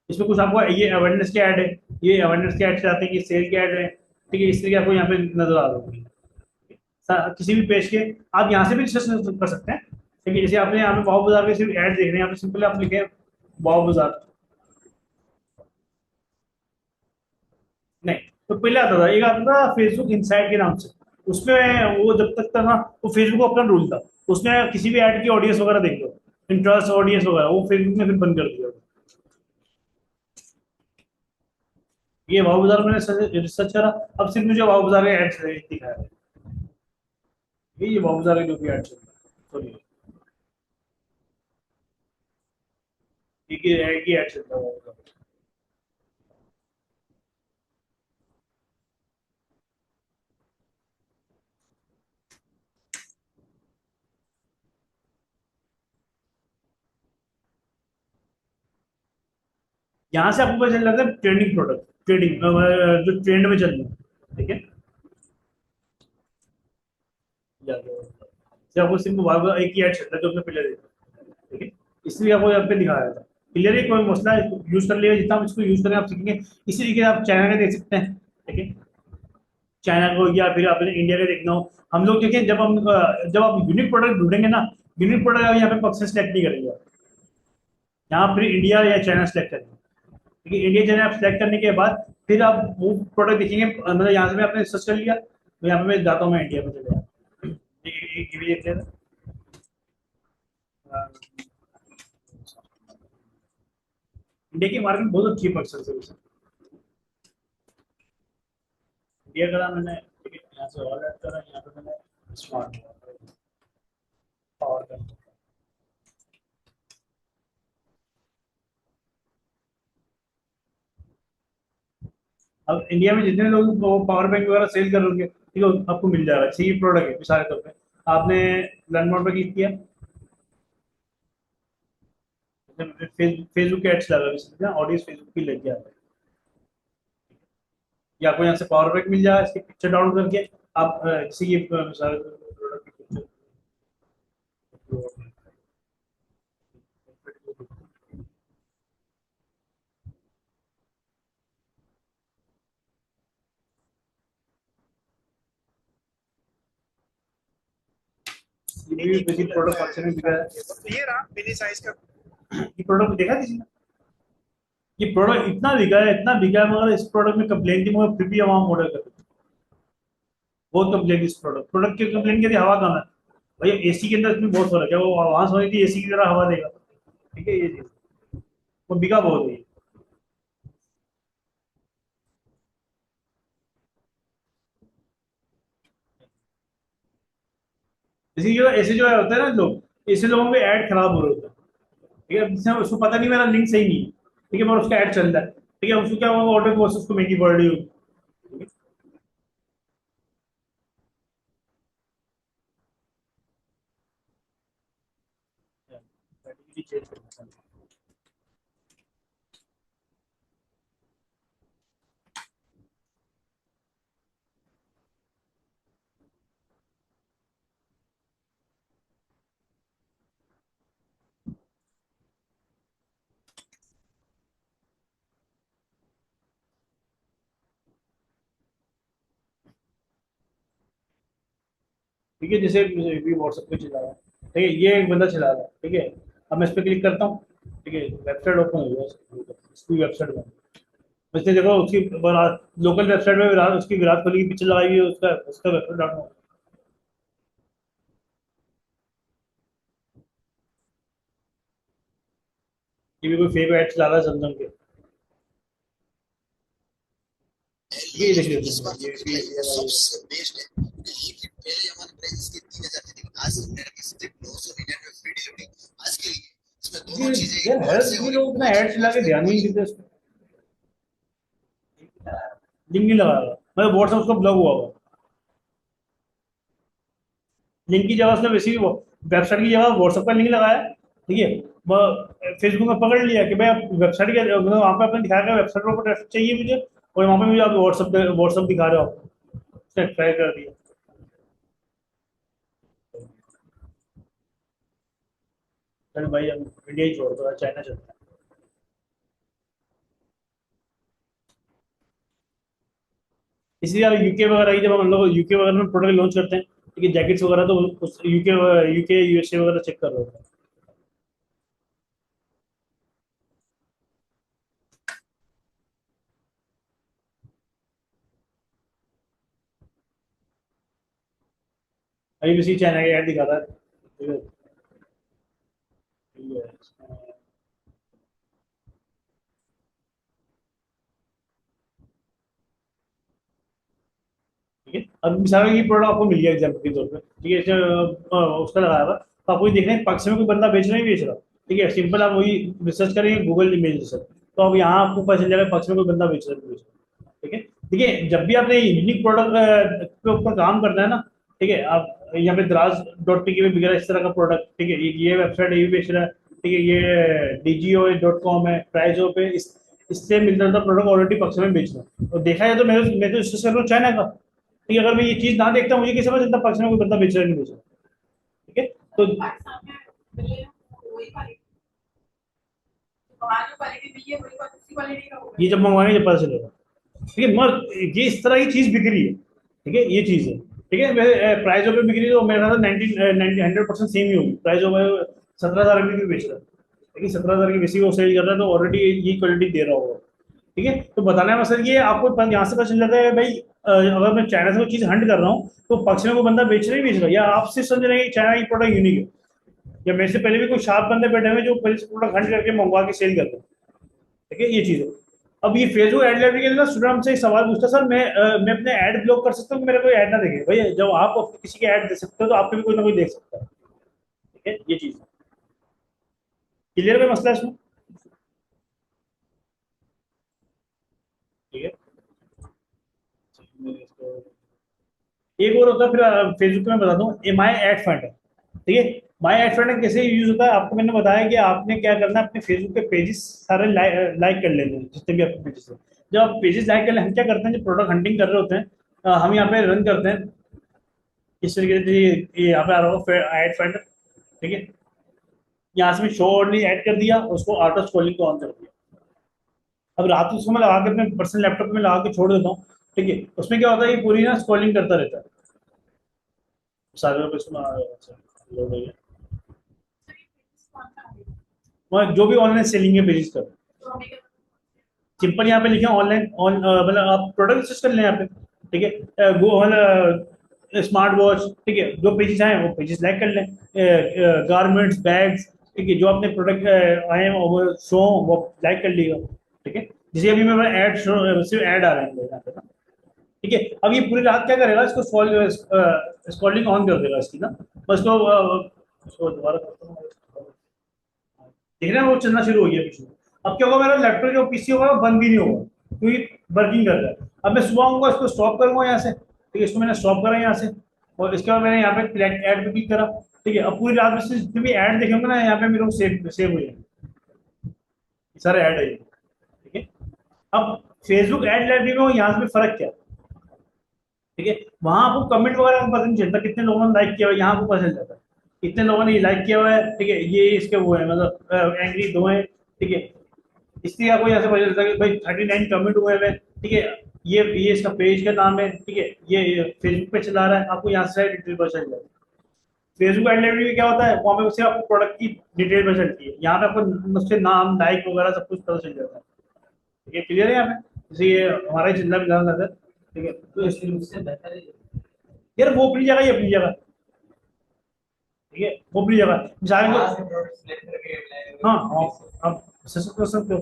इसमें कुछ आपको ये अवेयरनेस के ऐड है, ये अवेयरनेस के ऐड चलाते हैं, ये सेल के ऐड है, ठीक है, इसलिए आपको यहाँ पे नजर आ रहा है किसी भी पेज के। आप यहाँ से भी रिसर्च कर सकते हैं, ठीक है। जैसे आपने यहाँ पे वाव बाजार के सिर्फ ऐड देख रहे हैं, यहाँ पे सिंपल आप लिखे वाव बाजार, नहीं तो पहले आता था एक आता था फेसबुक इनसाइड के नाम से, उसमें वो जब तक था ना वो फेसबुक का अपना रूल था, उसने किसी भी ऐड की ऑडियंस वगैरह देख लो, इंटरेस्ट ऑडियंस वगैरह वो फेसबुक ने फिर बंद कर दिया। ये वाव बाजार मैंने रिसर्च करा, अब सिर्फ मुझे वाव बाजार के एड्स दिखा है, ये वाव बाजार के जो भी एड्स सॉरी एक ही ऐड चलता है। यहाँ से आपको पता चल जाता है ट्रेंडिंग प्रोडक्ट, ट्रेडिंग जो ट्रेंड में चल रही है, ठीक है। जब आपको सिर्फ एक ही ऐड चलता है जो आपने पहले देखा, ठीक है, इसलिए आपको यहाँ पे दिखाया था क्लियर है, कोई मसला यूज कर लिया, जितना आप इसको यूज करें आप सीखेंगे। इसी तरीके से आप चाइना का देख सकते हैं, ठीक है, चाइना को या फिर आपने इंडिया का देखना हो। हम लोग देखें जब आप यूनिक प्रोडक्ट ढूंढेंगे ना, यूनिक प्रोडक्ट आप यहाँ पे पक्ष सेलेक्ट नहीं करेंगे, यहाँ फिर इंडिया या चाइना सेलेक्ट करेंगे, ठीक है। इंडिया चाइना आप सेलेक्ट करने के बाद फिर आप वो प्रोडक्ट देखेंगे, मतलब यहाँ से मैं आपने सर्च कर लिया तो यहाँ पे मैं जाता हूँ, मैं इंडिया में चले जाता हूँ। ये भी देख लेना, इंडिया की मार्केट बहुत अच्छी है पर्सन से वैसे। इंडिया का मैंने, ठीक है, यहाँ से ऑर्डर करा, यहाँ पे मैंने स्मार्ट पावर बैंक। अब इंडिया में जितने लोग पावर बैंक वगैरह सेल कर रहे ठीक है, आपको मिल जाएगा, सही प्रोडक्ट है मिसाल के तौर पे आपने लैंडमार्क पे क्लिक किया, फेसबुक के एड्स लगा, ऑडियंस फेसबुक की लग गया, या आपको यहाँ से पावर बैंक मिल जाएगा, इसकी पिक्चर डाउनलोड करके आप किसी की मिसाल प्रोडक्ट की पिक्चर, ये भी बेसिक प्रोडक्ट फंक्शन में दिखा है। ये रहा मिनी साइज का। ये प्रोडक्ट देखा किसी ने, ये प्रोडक्ट इतना बिका है, इतना बिका है, मगर इस प्रोडक्ट में कंप्लेन थी, मगर फिर भी हम ऑर्डर कर, बहुत कंप्लेन इस प्रोडक्ट की कंप्लेन की थी, हवा कम है भैया, एसी के अंदर इसमें बहुत फर्क है, वो वहां समझ थी एसी की तरह हवा देगा, ठीक है, ये चीज वो बिका बहुत है। इसी जो ऐसे जो होता है ना लोग, ऐसे लोगों के ऐड खराब हो रहे होते हैं, ठीक है, जिससे उसको पता नहीं मेरा लिंक सही नहीं है, ठीक है, मगर उसका ऐड चल रहा है, ठीक है, उसको क्या होगा, ऑर्डर प्रोसेस उसको महंगी पड़ रही होगी, ठीक है। ठीक है, जैसे भी व्हाट्सएप पे चला रहा है, ठीक है, ये एक बंदा चला रहा है, ठीक है, अब मैं इस पर क्लिक करता हूँ, ठीक है, वेबसाइट ओपन हो गया, उसकी वेबसाइट में वैसे देखो उसकी लोकल वेबसाइट में विराट, उसकी विराट कोहली की पिक्चर लगाई हुई है, उसका उसका वेबसाइट डाउनलोड, ये भी कोई फेक ऐड चला रहा है सैमसंग के, ये देखिए इस बार ये सबसे सबसे बेस्ट है क्योंकि एक हिट पहले हमारे प्राइस इसके 3,000 थे, लेकिन आज हमने रखी सिर्फ 999 फ्री डिलीवरी आज के लिए। इसमें दोनों चीजें यार एक हर बार से किसी और लोग एक अपना ऐड चला के ध्यान ही नहीं देते उस लिंक नहीं लगा रहा, मतलब व्हाट्सएप उसका ब्लॉक हुआ हुआ, लिंक की जगह उसने वैसे वेबसाइट की जगह व्हाट्सएप का लिंक लगाया, ठीक है। फेसबुक में पकड़ लिया कि भाई आप वेबसाइट के मतलब वहाँ पे आपने दिखाया वेबसाइट पर ट्रैफिक चाहिए मुझे, और वहाँ पे मुझे आप व्हाट्सएप दिखा रहे हो आप, उसने ट्राई कर दिया। चल भाई हम इंडिया ही छोड़ दो, चाइना चलता है। इसलिए अब यूके वगैरह की जब हम लोग यूके वगैरह में प्रोडक्ट लॉन्च करते हैं, ठीक है, जैकेट्स वगैरह, तो उस यूके यूके यूएसए वगैरह चेक कर रहे होते हैं। अभी भी चाइना का ऐड दिखा रहा है, ठीक है। ठीक है। ठीक है, अब मिसाल की प्रोडक्ट आपको मिल गया एग्जाम्पल के तौर पे, ठीक है, उसका लगाया हुआ, तो आपको देख रहे हैं पक्ष में कोई बंदा बेच रहा है, नहीं बेच रहा, ठीक है, सिंपल आप वही रिसर्च करेंगे गूगल इमेज रिसर्च, तो अब यहाँ आपको पता चल जाएगा पक्ष में कोई बंदा बेच रहा है, नहीं बेच रहा। ठीक है, देखिए जब भी आपने यूनिक प्रोडक्ट के ऊपर काम करना है ना, ठीक है, आप यहाँ पे दराज डॉट पी के बिक रहा है इस तरह का प्रोडक्ट, ठीक है, ये वेबसाइट ये बेच रहा है, ठीक है, ये डीजीओ डॉट कॉम है, प्राइजो पे इससे मिलता जुलता प्रोडक्ट ऑलरेडी पक्ष में बेच रहा है, और देखा जाए तो मैं तो रिसर्च कर रहा हूँ चाइना का, ठीक है, अगर मैं ये चीज ना देखता मुझे कैसे पता चलता पक्ष में कोई बंदा बेच रहा है, नहीं बेच रहा। ठीक है, तो ये जब मंगवाएंगे जब पता चलेगा। ठीक है, मगर ये इस तरह की चीज बिक रही है, ठीक है, ये चीज है, ठीक है, वैसे प्राइस पे बिक रही है तो मेरे ख्याल से 100% सेम ही होगी, प्राइस में 17,000 की बेच रहा है, ठीक है, 17,000 की वैसे ही वो सेल कर रहा है, तो ऑलरेडी ये क्वालिटी दे रहा होगा। ठीक है, तो बताने का मकसद ये है, आपको यहाँ से पता चल जाता है भाई, अगर मैं चाइना से कोई चीज हंट कर रहा हूँ तो पक्ष में कोई बंदा बेच रहा ही बेच रहा है, या आप सिर्फ समझ रहे हैं कि चाइना की प्रोडक्ट यूनिक है, या मेरे से पहले भी कोई शार्प बंदे बैठे हुए हैं जो पहले से प्रोडक्ट हंट करके मंगवा के सेल करते हैं। ठीक है, ये चीज है। अब ये फेसबुक एड लाइब्रेरी के अंदर स्टूडेंट हमसे एक सवाल पूछता है, सर मैं अपने ऐड ब्लॉक कर सकता हूँ कि मेरा कोई ऐड ना देखे, भैया जब आप किसी के ऐड दे सकते हो तो आपको भी कोई ना कोई देख सकता है। ठीक है, ये चीज क्लियर है मसला इसमें। ठीक है, एक और होता है फिर फेसबुक में बता दूं, माई एड फंड है, ठीक है। माई एड फंड कैसे यूज होता है, आपको मैंने बताया कि आपने क्या करना है, अपने फेसबुक के पेजेस सारे लाइक कर लेते हैं, जितने भी आपके पेजेस हैं। जब आप पेजेस लाइक कर ले, हम क्या करते हैं, जब प्रोडक्ट हंटिंग कर रहे होते हैं, हम यहाँ पे रन करते हैं इस तरीके से, ये यहाँ पे आ रहा होगा एड फंड, ठीक है, यहाँ से मैं शो ओनली ऐड कर दिया, उसको ऑटो स्क्रॉलिंग को ऑन कर दिया। अब रात को उसको मैं लगा के अपने पर्सनल लैपटॉप में लगा के छोड़ देता हूँ, ठीक है, उसमें क्या होता है, ये पूरी ना स्क्रॉलिंग करता रहता है, सारे लोग इसमें लोड हो गया। जो भी ऑनलाइन सेलिंग है पेजेस कर, सिंपल यहाँ पे लिखे ऑनलाइन मतलब आप प्रोडक्ट रिसर्च कर लें यहाँ पे, ठीक है, स्मार्ट वॉच, ठीक है, जो पेजेस आए वो पेजेस लाइक कर लें, गारमेंट्स बैग्स, ठीक है, जो अपने प्रोडक्ट आए हैं वो शो वो लाइक कर लिएगा। ठीक है, जैसे अभी मैं ऐड सिर्फ ऐड आ रहे हैं यहाँ पे ना, ठीक है, अब ये पूरी रात क्या करेगा, इसको स्क्रॉलिंग ऑन कर देगा इसकी ना, बस तो उसको दोबारा करता हूँ। देख रहे हैं वो चलना शुरू हो गया पीछे। अब क्या होगा, मेरा लैपटॉप जो पीसी होगा वो बंद भी नहीं होगा क्योंकि वर्किंग कर रहा है। अब मैं सुबह आऊंगा, इसको स्टॉप करूंगा यहाँ से, ठीक है, इसको मैंने स्टॉप करा यहाँ से, और इसके बाद मैंने यहाँ पे सिलेक्ट ऐड पे क्लिक करा, ठीक है, अब पूरी रात में से जितने भी ऐड देखेंगे ना यहाँ पे मेरे को सेव सेव हो जाएंगे, सारे ऐड है। ठीक है, अब फेसबुक ऐड लाइब्रेरी में यहाँ से फर्क क्या है, ठीक है, वहां आपको कमेंट वगैरह का पता नहीं चलता, कितने लोगों ने लाइक किया हुआ है, यहाँ आपको पता चल जाता है कितने लोगों ने ये लाइक किया हुआ है, ठीक है, ये इसके वो है मतलब एंग्री दो है, ठीक है, इसलिए आपको यहाँ से पता चलता है कि भाई 39 कमेंट हुए हैं, ठीक है, ये इसका पेज का नाम है, ठीक है, ये फेसबुक पे चला रहा है, आपको यहाँ से डिटेल पता चल जाएगी। फेसबुक एड लाइब्रेरी में क्या होता है, वहाँ पे सिर्फ आपको प्रोडक्ट की डिटेल पता चलती है, यहाँ पे आपको उसके नाम लाइक वगैरह सब कुछ पता चल जाता है। ठीक है, क्लियर है यहाँ पे, जैसे ये हमारा ही जितना भी जाना जाता है। ठीक है, तो उससे बेहतर है। यार वो अपनी जगह ही अपनी जगह, ठीक है, वो अपनी जगह मिसाल वहाँ को, से प्रोडक्ट सेलेक्ट करके हाँ हाँ, आप सर्च कर सकते हो।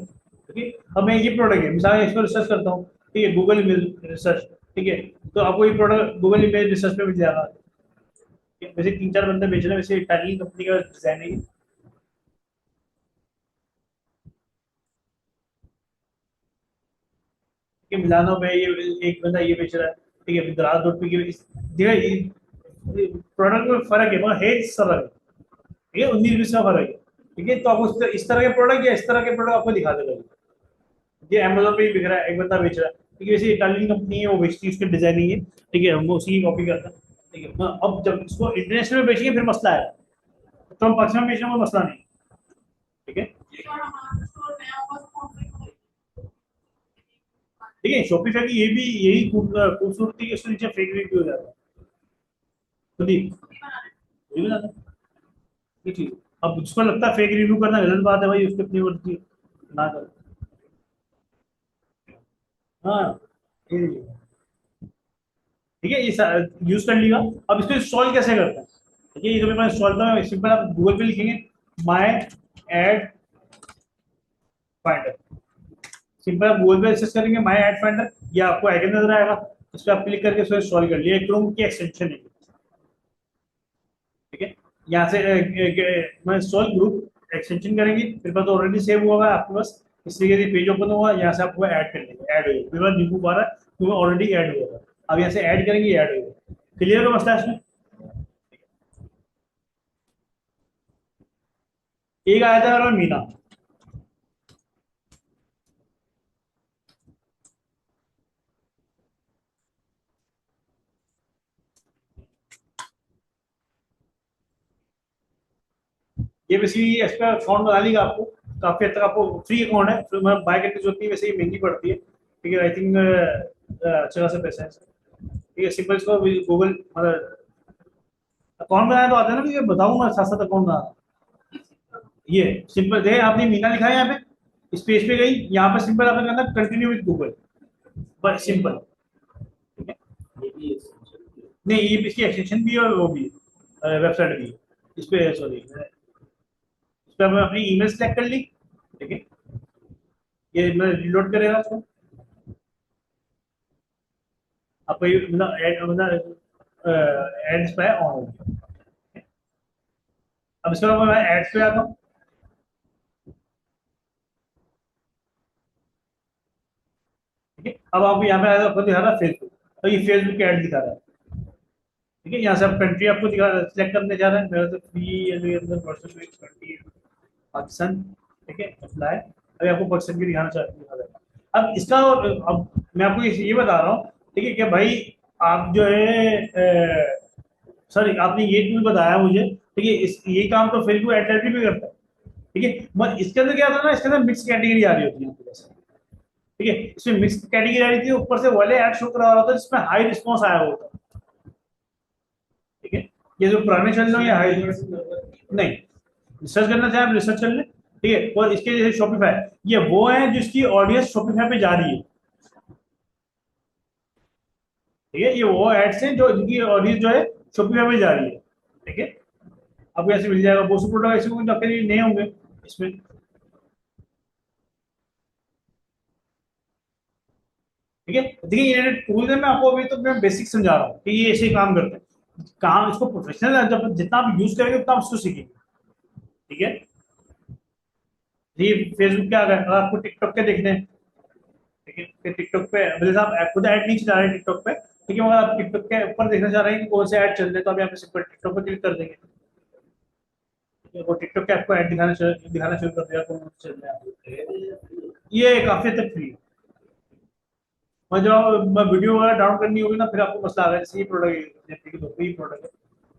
ठीक है, अब मैं ये प्रोडक्ट है मिसाल इसको रिसर्च करता हूँ, ठीक है, गूगल इमेज रिसर्च, ठीक है, तो आपको ये प्रोडक्ट गूगल इमेज रिसर्च पे मिल जाएगा। ठीक है, वैसे 3-4 बंदे बेच रहे हैं, वैसे इटालियन कंपनी का डिजाइन है ये। ठीक है, मिलानो में ये एक बंदा ये बेच रहा है, ठीक है, दराज डॉट पे प्रोडक्ट में फर्क है, मगर है इस तरह का, ठीक है, 19 रुपीज का फर्क है। ठीक है, तो आपको इस तरह के प्रोडक्ट या इस तरह के प्रोडक्ट आपको दिखा देगा। ये अमेजोन पे ही बिक रहा है, एक बंदा बेच रहा है, ठीक है, वैसे इटालियन कंपनी है, वो बेचती है, उसकी डिजाइनिंग है, ठीक है, हम उसी की कॉपी करते हैं। ठीक है, अब जब इसको इंटरनेशनल में बेचेंगे फिर मसला है, तो हम पाकिस्तान में बेचने में मसला नहीं। ठीक है, ठीक है, शॉपिफाई की ये भी यही खूबसूरती है, उसके नीचे फेक रिव्यू हो जाता है। तो ये भी जाता है, ये चीज। अब जिसको लगता है फेक रिव्यू करना गलत बात है भाई, उसकी अपनी मर्जी, ना कर। हाँ, ये ठीक है, ये यूज कर लिया। अब इसको इंस्टॉल कैसे करते हैं? ठीक है, ये तो मेरे पास इंस्टॉल था, सिंपल आप गूगल पे लिखेंगे माई एड फाइंडर, सिंपल आप गूगल पे सर्च करेंगे माई एड फाइंडर, ये आपको आइकन नजर आएगा, उस पर आप क्लिक करके इसको इंस्टॉल कर लिया, क्रोम की एक्सटेंशन है। ठीक है, यहाँ से मैं इंस्टॉल ग्रुप एक्सटेंशन करेंगे, मेरे पास ऑलरेडी सेव हुआ है आपके पास, इस तरीके से पेज ओपन होगा, यहाँ से आपको ऐड कर लेंगे, ऐड हो जाएगा, मेरे पास रिमूव आ रहा है क्योंकि ऑलरेडी ऐड हुआ है। अब यहाँ से ऐड करेंगे, ऐड हो जाएगा। क्लियर का मसला है इसमें? एक आया था मेरा मीना, ये बेसिकली इस पर अकाउंट बना लेगा आपको, काफी हद तक आपको फ्री अकाउंट है, तो मैं बाय करने की जरूरत नहीं, वैसे ही महंगी पड़ती है। ठीक है, आई थिंक अच्छा खासा पैसा है इसका। ठीक है, सिंपल इसको गूगल मतलब अकाउंट बनाया तो आता है ना, कि बताऊंगा साथ साथ अकाउंट बनाना। ये सिंपल है, आपने मीना लिखा है यहाँ पे, इस पेज पे गई, यहाँ पे सिंपल आपने करना कंटिन्यू विद गूगल, बस सिंपल। ठीक है, ये भी essential है। नहीं ये इसकी एक्सटेंशन भी है और वो भी वेबसाइट भी है। इस पे सॉरी, इस पे हमने अपनी ईमेल सेलेक्ट कर ली। ठीक है, ये मैं रिलोड करेगा उसको, आपको ये मतलब एड्स पे ऑन हो गया। अब इसके बाद मैं एड्स पे आता हूँ। ठीक है, अब आपको यहाँ पे आएगा, आपको दिखा रहा है फेसबुक, तो ये फेसबुक के ऐड दिखा रहा है। ठीक है, यहाँ से आप कंट्री आपको दिखा सिलेक्ट करने जा रहे हैं, मेरा तो फ्री कंट्री पाकिस्तान। ठीक है, अप्लाई, अभी आपको पाकिस्तान की दिखा रहा है। अब इसका अब मैं आपको ये बता रहा हूँ, ठीक है, कि भाई आप जो है सर आपने ये टूल बताया मुझे, ठीक है, इस ये काम तो फेसबुक एड भी करता है। ठीक है, मगर इसके अंदर क्या था ना, इसके अंदर मिक्स कैटेगरी आ रही होती है आपके पास। ठीक है, इसमें मिक्स कैटेगरी आ रही थी, ऊपर से वाले ऐड शो करा रहा था जिसमें हाई रिस्पॉन्स आया होता। ठीक है, ये जो पुराने चल रहे हैं हाई नहीं, रिसर्च करना चाहे आप रिसर्च कर ले। ठीक है, और इसके जैसे शॉपिफाई, ये वो है जिसकी ऑडियंस शॉपिफाई पे जा रही है। ठीक है, ये वो एड्स हैं जो जिनकी ऑडियंस जो है शॉपिफाई पे जा रही है। ठीक है, आपको ऐसे मिल जाएगा, बहुत से प्रोडक्ट ऐसे होंगे जो आपके लिए नए होंगे इसमें। ठीक है, देखिए ये टूल है, मैं आपको अभी तो मैं बेसिक समझा रहा हूँ कि ये ऐसे ही काम करते हैं, काम इसको प्रोफेशनल जब जितना आप यूज करेंगे उतना आप उसको सीखेंगे। ठीक है, ये फेसबुक क्या है, अगर आपको टिकटॉक के देखने हैं, ठीक है, कि टिकटॉक पे जैसे आप खुद ऐड नहीं चला रहे टिकटॉक पे, ठीक है, मगर आप टिकटॉक के ऊपर देखना चाह रहे हैं कि कौन से ऐड चल रहे हैं, तो आप यहाँ पे सिंपल टिकटॉक पर क्लिक कर देंगे। ठीक है, वो टिकटॉक के आपको ऐड दिखाना शुरू कर देगा, कौन से चल रहे हैं। ये काफी हद तक फ्री है। मैं जब मैं वीडियो वगैरह डाउन करनी होगी ना, फिर आपको मसला आ गया, जैसे ये प्रोडक्ट है, ठीक है, ये प्रोडक्ट है,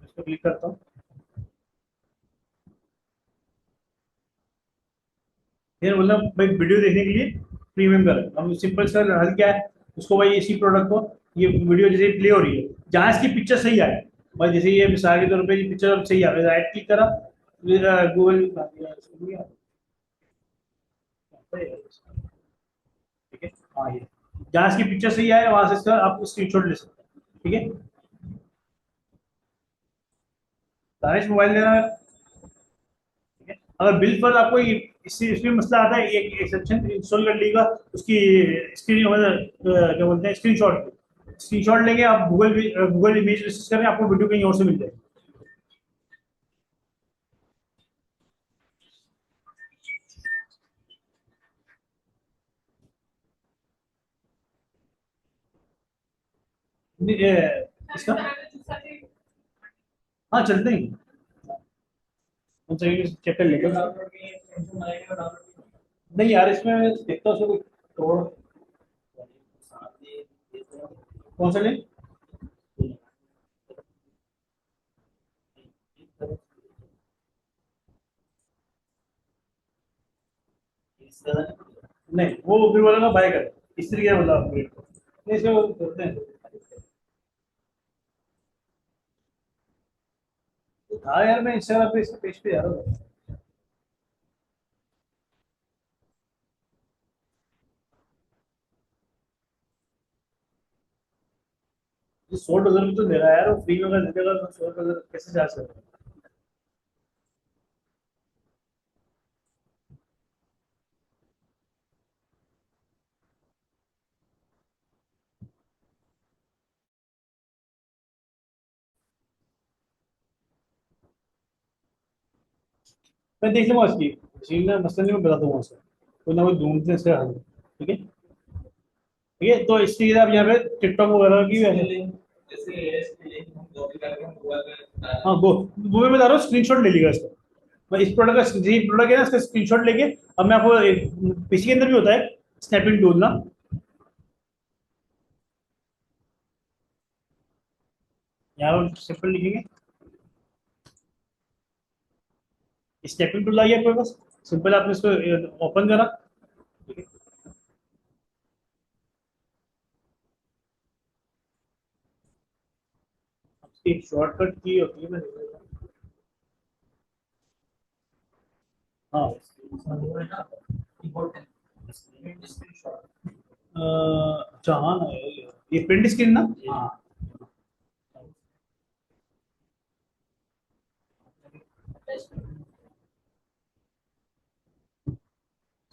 इसको क्लिक करता हूँ, फिर मतलब भाई वीडियो देखने के लिए प्रीमियम कर, हम सिंपल सर हल क्या है, उसको भाई इसी प्रोडक्ट को, ये वीडियो जैसे प्ले हो रही है, जहाँ इसकी पिक्चर सही आए, भाई जैसे ये मिसाल के तौर पे ये पिक्चर सही आ रही है, राइट क्लिक करा, गूगल, ठीक है, हाँ ये जहाँ इसकी पिक्चर सही आए वहां से इसका आप स्क्रीनशॉट ले सकते हैं। ठीक है, दानिश मोबाइल लेना है। ठीक है, अगर बिल पर आपको इससे इसमें मसला आता है, एक एक्सेप्शन इंस्टॉल कर लीजिएगा, उसकी स्क्रीन मतलब क्या बोलते हैं स्क्रीनशॉट लेंगे आप, गूगल इमेज रिसर्च करें, आपको वीडियो कहीं और से मिल जाएगी। इसका हाँ चलते हैं, हम सही चेक कर लेंगे। डाउनलोड किए टेंशन आएगा डाउनलोड नहीं यार, इसमें देखता हूँ उसको तोड़। कौन सा लें? नहीं वो फिर बोलेगा बाय कर, इस तरीके से बोला अपग्रेड को। नहीं इसमें वो करते हैं। हाँ यार, मैं इंस्टाग्राम पे इसके पेज पे जा रहा हूँ। $100 भी तो दे रहा है यार, वो फ्री में अगर दे देगा तो $100 कैसे जा सकते हैं? मैं देख लूंगा उसकी चीज ना, मसला नहीं, मैं बता दूंगा उसको, कोई ना कोई ढूंढते हैं इसका हल। ठीक है, ठीक है, तो इसकी आप यहाँ पे टिकटॉक वगैरह की वैसे। जैसे इसके लिंक हम कॉपी करके हम गूगल पे हाँ वो मैं बता रहा हूँ, स्क्रीनशॉट ले लीजिएगा इसका। मैं इस प्रोडक्ट का, जी प्रोडक्ट है ना, इसका स्क्रीनशॉट लेके, अब मैं आपको पीसी के अंदर भी होता है स्नैपिंग टूल ना, यहाँ सिंपल लिखेंगे, स्नैपिंग टूल आ गया आपके पास। सिंपल आपने इसको ओपन करा। ठीक है, एक शॉर्टकट की होती है, मैं देख लेता हूँ। हाँ स्क्रीनशॉट अच्छा हाँ ना, ये प्रिंट स्क्रीन ना। हाँ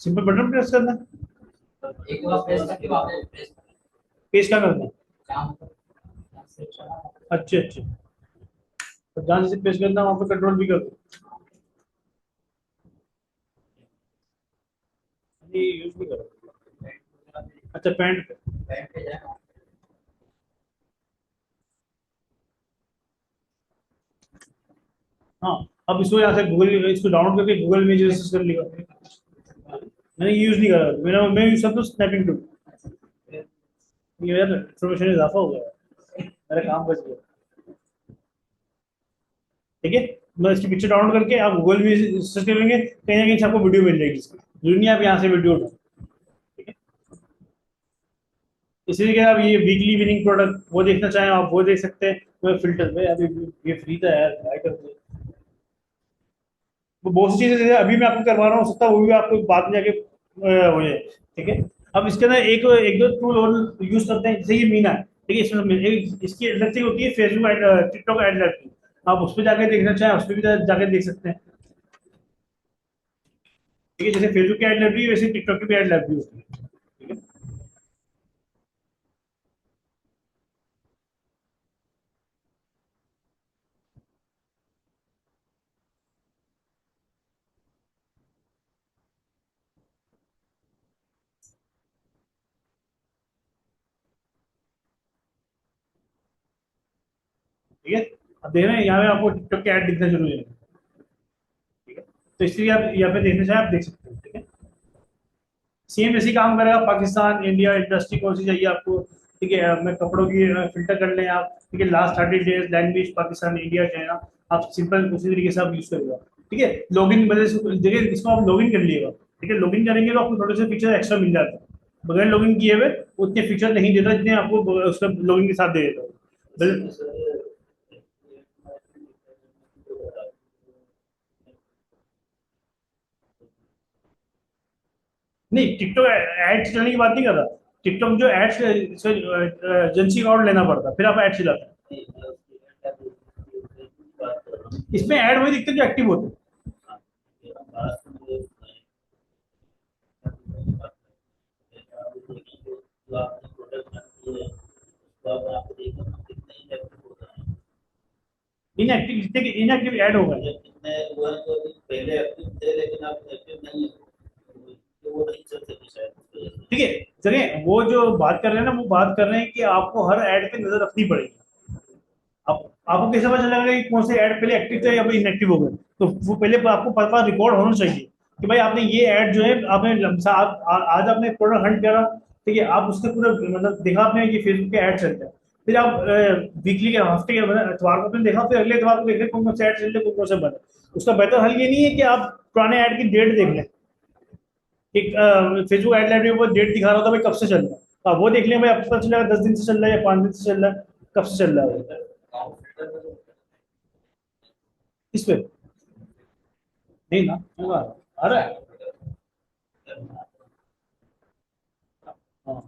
सिंपल बटन प्रेस करना है। एक बार प्रेस करके वापस प्रेस पेज क्या करना है? काम अच्छे अच्छे, तो जहाँ से पेश करना है वहाँ पे कंट्रोल भी कर दो। ये यूज भी करो। अच्छा पैंट पे। बैठ पे जाए हाँ, अब इसको यहाँ से गूगल, इसको डाउनलोड करके गूगल में रजिस्टर कर लिया। मैंने यूज नहीं करा, मेरा मैं यूज करता हूँ स्नैपिंग टूल। ये यार इन्फॉर्मेशन इजाफा हो गया, मेरा काम बच गया। ठीक है, मैं इसकी पिक्चर डाउनलोड करके आप गूगल में सर्च करेंगे, कहीं ना कहीं से आपको वीडियो मिल जाएगी इसकी, जरूरी नहीं आप यहाँ से वीडियो उठाओ। ठीक है, इसी के आप ये वीकली विनिंग प्रोडक्ट वो देखना चाहें आप वो देख सकते हैं। मैं फिल्टर में अभी, ये फ्री था यार, ट्राई करते हैं। वो बहुत सी चीजें जैसे अभी मैं आपको करवा रहा हूँ, हो सकता है वो भी आपको बाद में जाके हो जाए। ठीक है, अब इसके अंदर एक एक दो टूल और यूज करते हैं, जैसे ये मीना है। ठीक है, इसमें इसकी अलग से होती है फेसबुक एड, टिकटॉक एड लगती है। आप उस पर जाके देखना चाहें उस पर भी जाके देख सकते हैं। ठीक है, जैसे फेसबुक की एड लग रही है वैसे टिकटॉक की भी एड लग रही है उसमें। ठीक है, ठीक है, अब देख रहे हैं यहाँ पे आपको टिकटॉक की एड दिखना जरूरी है। ठीक है, तो इसलिए आप यहाँ पे देखना चाहें आप देख सकते हैं। ठीक है, सेम ऐसे ही काम करेगा पाकिस्तान इंडिया इंडस्ट्री कौन सी चाहिए आपको। ठीक है, मैं कपड़ों की फिल्टर कर लें आप। ठीक है, last 30 days language Pakistan India China, आप सिंपल उसी तरीके से आप यूज करेगा। ठीक है, लॉगिन जगह इसको आप लॉगिन कर लिएगा। ठीक है, लॉगिन करेंगे तो आपको थोड़े से फीचर एक्स्ट्रा मिल जाते हैं, बगैर लॉगिन किए हुए उतने फीचर नहीं देता जितने आपको उसका लॉगिन के साथ दे देता है। नहीं, टिकटॉक एड चलाने की बात नहीं कर रहा। टिकटॉक जो एड्स एजेंसी अकाउंट लेना पड़ता फिर आप एड चलाते हैं। इसमें ऐड वही दिखते हैं जो एक्टिव होते हैं। इनएक्टिव जितने इनएक्टिव ऐड होगा। ठीक है, चलिए वो जो बात कर रहे हैं ना, वो बात कर रहे हैं कि आपको हर ऐड पे नजर रखनी पड़ेगी। आपको कैसे पता चलेगा कि कौन से ऐड पहले एक्टिव थे या फिर इनएक्टिव हो गए? तो वो पहले आपको पता रिकॉर्ड होना चाहिए कि भाई आपने ये ऐड जो है आपने आज आपने प्रोडक्ट हंट करा, ठीक है, आप उसके पूरे मतलब देखा आपने ये फेसबुक के ऐड चलते हैं, फिर आप वीकली के हफ्ते के मतलब इतवार को आपने देखा, फिर अगले इतवार को देख कौन कौन से ऐड चलते कौन कौन से बने। उसका बेहतर हल ये नहीं है कि आप पुराने ऐड की डेट देख लें। एक फेसबुक ऐड लाइब्रेरी पर डेट दिखा रहा था भाई कब से चल रहा है, आप वो देख लें भाई, आपको पता चलेगा 10 दिन से चल रहा है या 5 दिन से चल रहा है, कब से चल रहा है वो। इस पे नहीं ना होगा, आ रहा है। हाँ,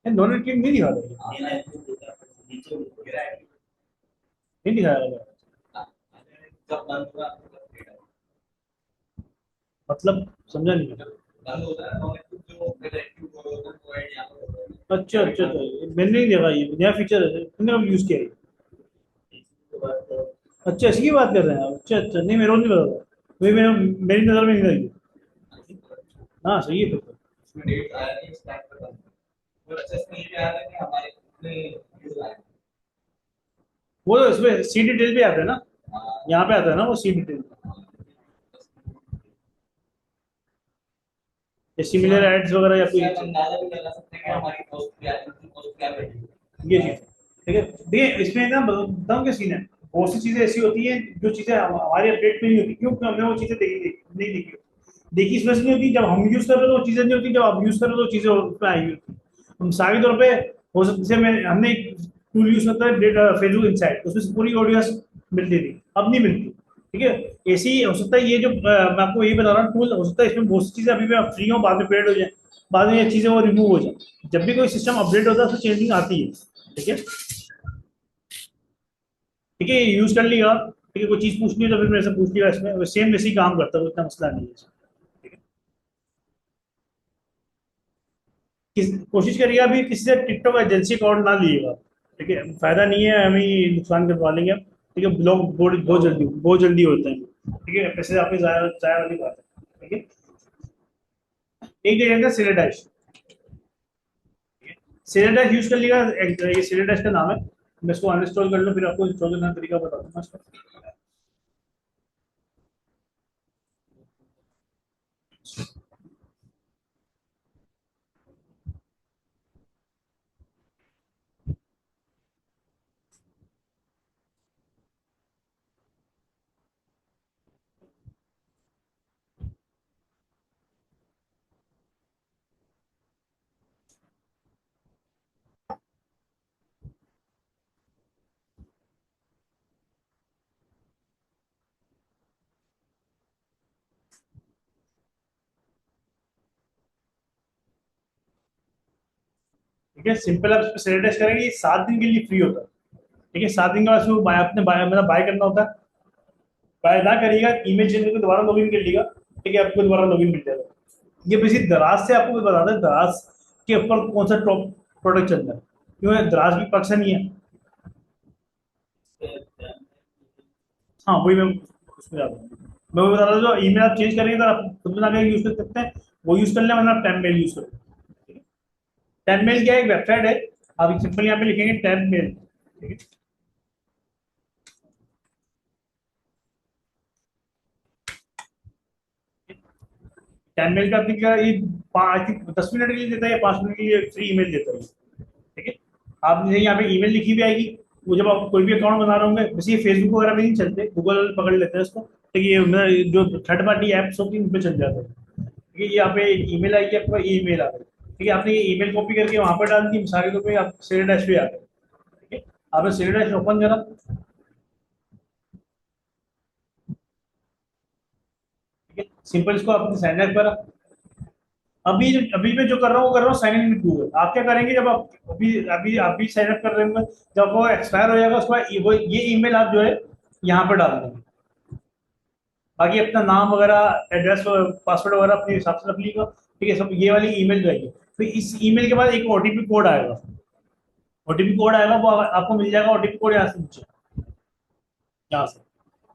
दोनों टीम नहीं दिखा रही, नहीं दिखा रहा जब बंद हुआ मतलब समझा नहीं। बंद होता है तो जो एक्टिव होता है वो ऐड यहाँ पर होता है। अच्छा अच्छा अच्छा, मैंने नहीं देखा, ये नया फीचर है, तुमने कब यूज किया है? अच्छा इसकी बात कर रहे हैं आप? अच्छा अच्छा, नहीं मेरे को नहीं पता था, मेरी नजर में नहीं लगी। हाँ सही है फिर तो। उसमें डेट आया नहीं इस टाइम पर वो अच्छा इसमें ये आया था कि हमारे कितने व्यूज आए। वो तो इसमें सी डिटेल भी आता है ना, हाँ, यहाँ पे आता है ना वो सी डिटेल, सिमिलर एड्स वगैरह या इससे कोई आप अंदाजा भी लगा सकते हैं कि हमारी कॉस्ट क्या बढ़ेगी। ये चीज, ठीक है। देखिए इसमें ना बताऊँ क्या सीन है, बहुत सी चीजें ऐसी होती हैं जो चीजें हमारे अपडेट में नहीं होती, क्यों? क्योंकि हमने वो चीजें देखी नहीं देखी देखी इस वजह से नहीं होती, जब हम यूज कर रहे हो तो वो चीजें नहीं होती, जब आप यूज कर रहे हो तो चीजें उसमें आई होती। हम साबित तौर पे हो सकती है, मैं हमने एक टूल यूज करता है फेसबुक इनसाइट, उसमें से पूरी ऑडियंस मिलती थी, अब नहीं मिलती, ठीक है। ऐसे ही हो सकता है ये जो मैं आपको यही बता रहा हूँ टूल, हो सकता है इसमें बहुत सी चीजें अभी मैं फ्री हूँ, बाद में पेड हो जाए, बाद में ये चीजें वो रिमूव हो जाए। जब भी कोई सिस्टम अपडेट होता है तो चेंजिंग आती है, ठीक है। ठीक है, यूज कर लिया, ठीक है, कोई चीज पूछनी है तो फिर मेरे से पूछ लिया, इसमें सेम वैसे ही काम करता है, तो इतना मसला नहीं है इसमें, ठीक है। कोशिश करिएगा अभी किसी से टिकटॉक एजेंसी अकाउंट ना लीजिएगा, ठीक है, फायदा नहीं है, हमें ही नुकसान करवा लेंगे, ठीक है। ब्लॉग बहुत जल्दी होते हैं, ठीक है, पैसे आपके जाया जाया वाली बात है, ठीक है। एक जगह का सिलेडैश, सिलेडैश यूज कर लिएगा, ये सिलेडैश का नाम है, मैं इसको अनइंस्टॉल कर लूँ फिर आपको इंस्टॉल करने का तरीका बता दूंगा इसका। ठीक है, सिंपल आप इसमें सिलेडैश करेंगे, ये 7 दिन के लिए फ्री होता है, ठीक है। 7 दिन के बाद उसको बाय अपने बाय मतलब बाय करना होता है, बाय ना करिएगा, ईमेल चेंज करके दोबारा लॉगिन कर लीजिएगा, ठीक है, आपको दोबारा लॉगिन मिल जाएगा। ये बेसिक दराज से आपको भी बताता है दराज के ऊपर कौन सा टॉप प्रोडक्ट चल रहा है, क्यों है दराज भी पक्ष नहीं है। हाँ वही मैं उसमें जाता हूँ, मैं वो बता रहा था, जो ईमेल आप चेंज करेंगे तो आप खुद बना के यूज कर सकते हैं, वो यूज कर लें, वरना आप टैब मेल यूज करें। टैब मेल क्या है, एक वेबसाइट है, आप सिंपल यहाँ पे लिखेंगे टैब मेल, ठीक है। टैब मेल का आपकी क्या ये आई थिंक 10 मिनट के लिए देता है या 5 मिनट के लिए फ्री ईमेल देता है, ठीक है। आप यहाँ पे ईमेल लिखी भी आएगी, वो जब आप कोई भी अकाउंट बना रहे होंगे, वैसे ये फेसबुक वगैरह पे नहीं चलते, गूगल पकड़ लेते हैं इसको, ठीक है, ये जो थर्ड पार्टी एप्स होती है उन पे चल जाते हैं, ठीक है। यहाँ पे ईमेल आएगी, आपका ईमेल आ गई, ठीक है, आपने ये ईमेल कॉपी करके वहां पर डाल दी, सारे को पे आप सेल डैश पे आ गए, ठीक है। आपने सेल डैश ओपन करा, ठीक है, सिंपल इसको आपने साइन अप करा। अभी मैं जो कर रहा हूँ वो कर रहा हूँ साइन इन विद गूगल। आप क्या करेंगे, जब आप अभी अभी आप भी साइन अप कर रहे होंगे, जब वो एक्सपायर हो जाएगा उसके बाद वो ये ईमेल आप जो है यहाँ पर डाल देंगे, बाकी अपना नाम वगैरह एड्रेस पासवर्ड वगैरह अपने हिसाब से रख लीजिएगा, ठीक है। सब ये वाली ईमेल जाएगी, फिर इस ईमेल के बाद एक ओटीपी कोड आएगा, ओटीपी कोड आएगा, वो आपको मिल जाएगा, ओटीपी कोड यहाँ से नीचे, यहाँ से,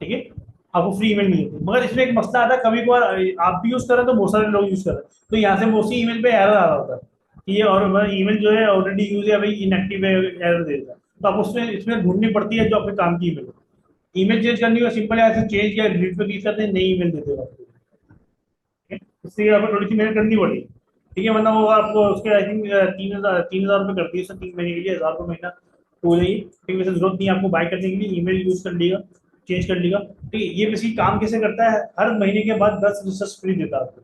ठीक है, आपको फ्री ईमेल मिलेगी। मगर इसमें एक मसला आता है, कभी कभार आप भी यूज कर रहे हैं तो बहुत सारे लोग यूज कर रहे हैं, तो यहाँ से उसी ईमेल पे एरर आ रहा होता है कि ये और ईमेल जो है ऑलरेडी यूज है, भाई इनएक्टिव है, एरर दे देता है। तो आपको उसमें इसमें ढूंढनी पड़ती है जो आपके काम की ईमेल। ईमेल चेंज करनी हो सिंपल ऐसे चेंज या डिलीट पे क्लिक करते हैं, नई ईमेल देते हो आपको, ठीक है? इसलिए आपको थोड़ी सी मेहनत करनी पड़ेगी, ठीक है, वरना वो आपको उसके आई थिंक 3,000 रुपये करती है सर, 3 महीने के लिए 1,000 रुपये महीना तो हो जाएगी, ठीक है? वैसे जरूरत नहीं है आपको बाय करने के लिए, ईमेल यूज कर लेगा, चेंज कर लेगा, ठीक है? ये बेसिकली काम कैसे करता है, हर महीने के बाद 10 रिसर्च फ्री देता है आपको।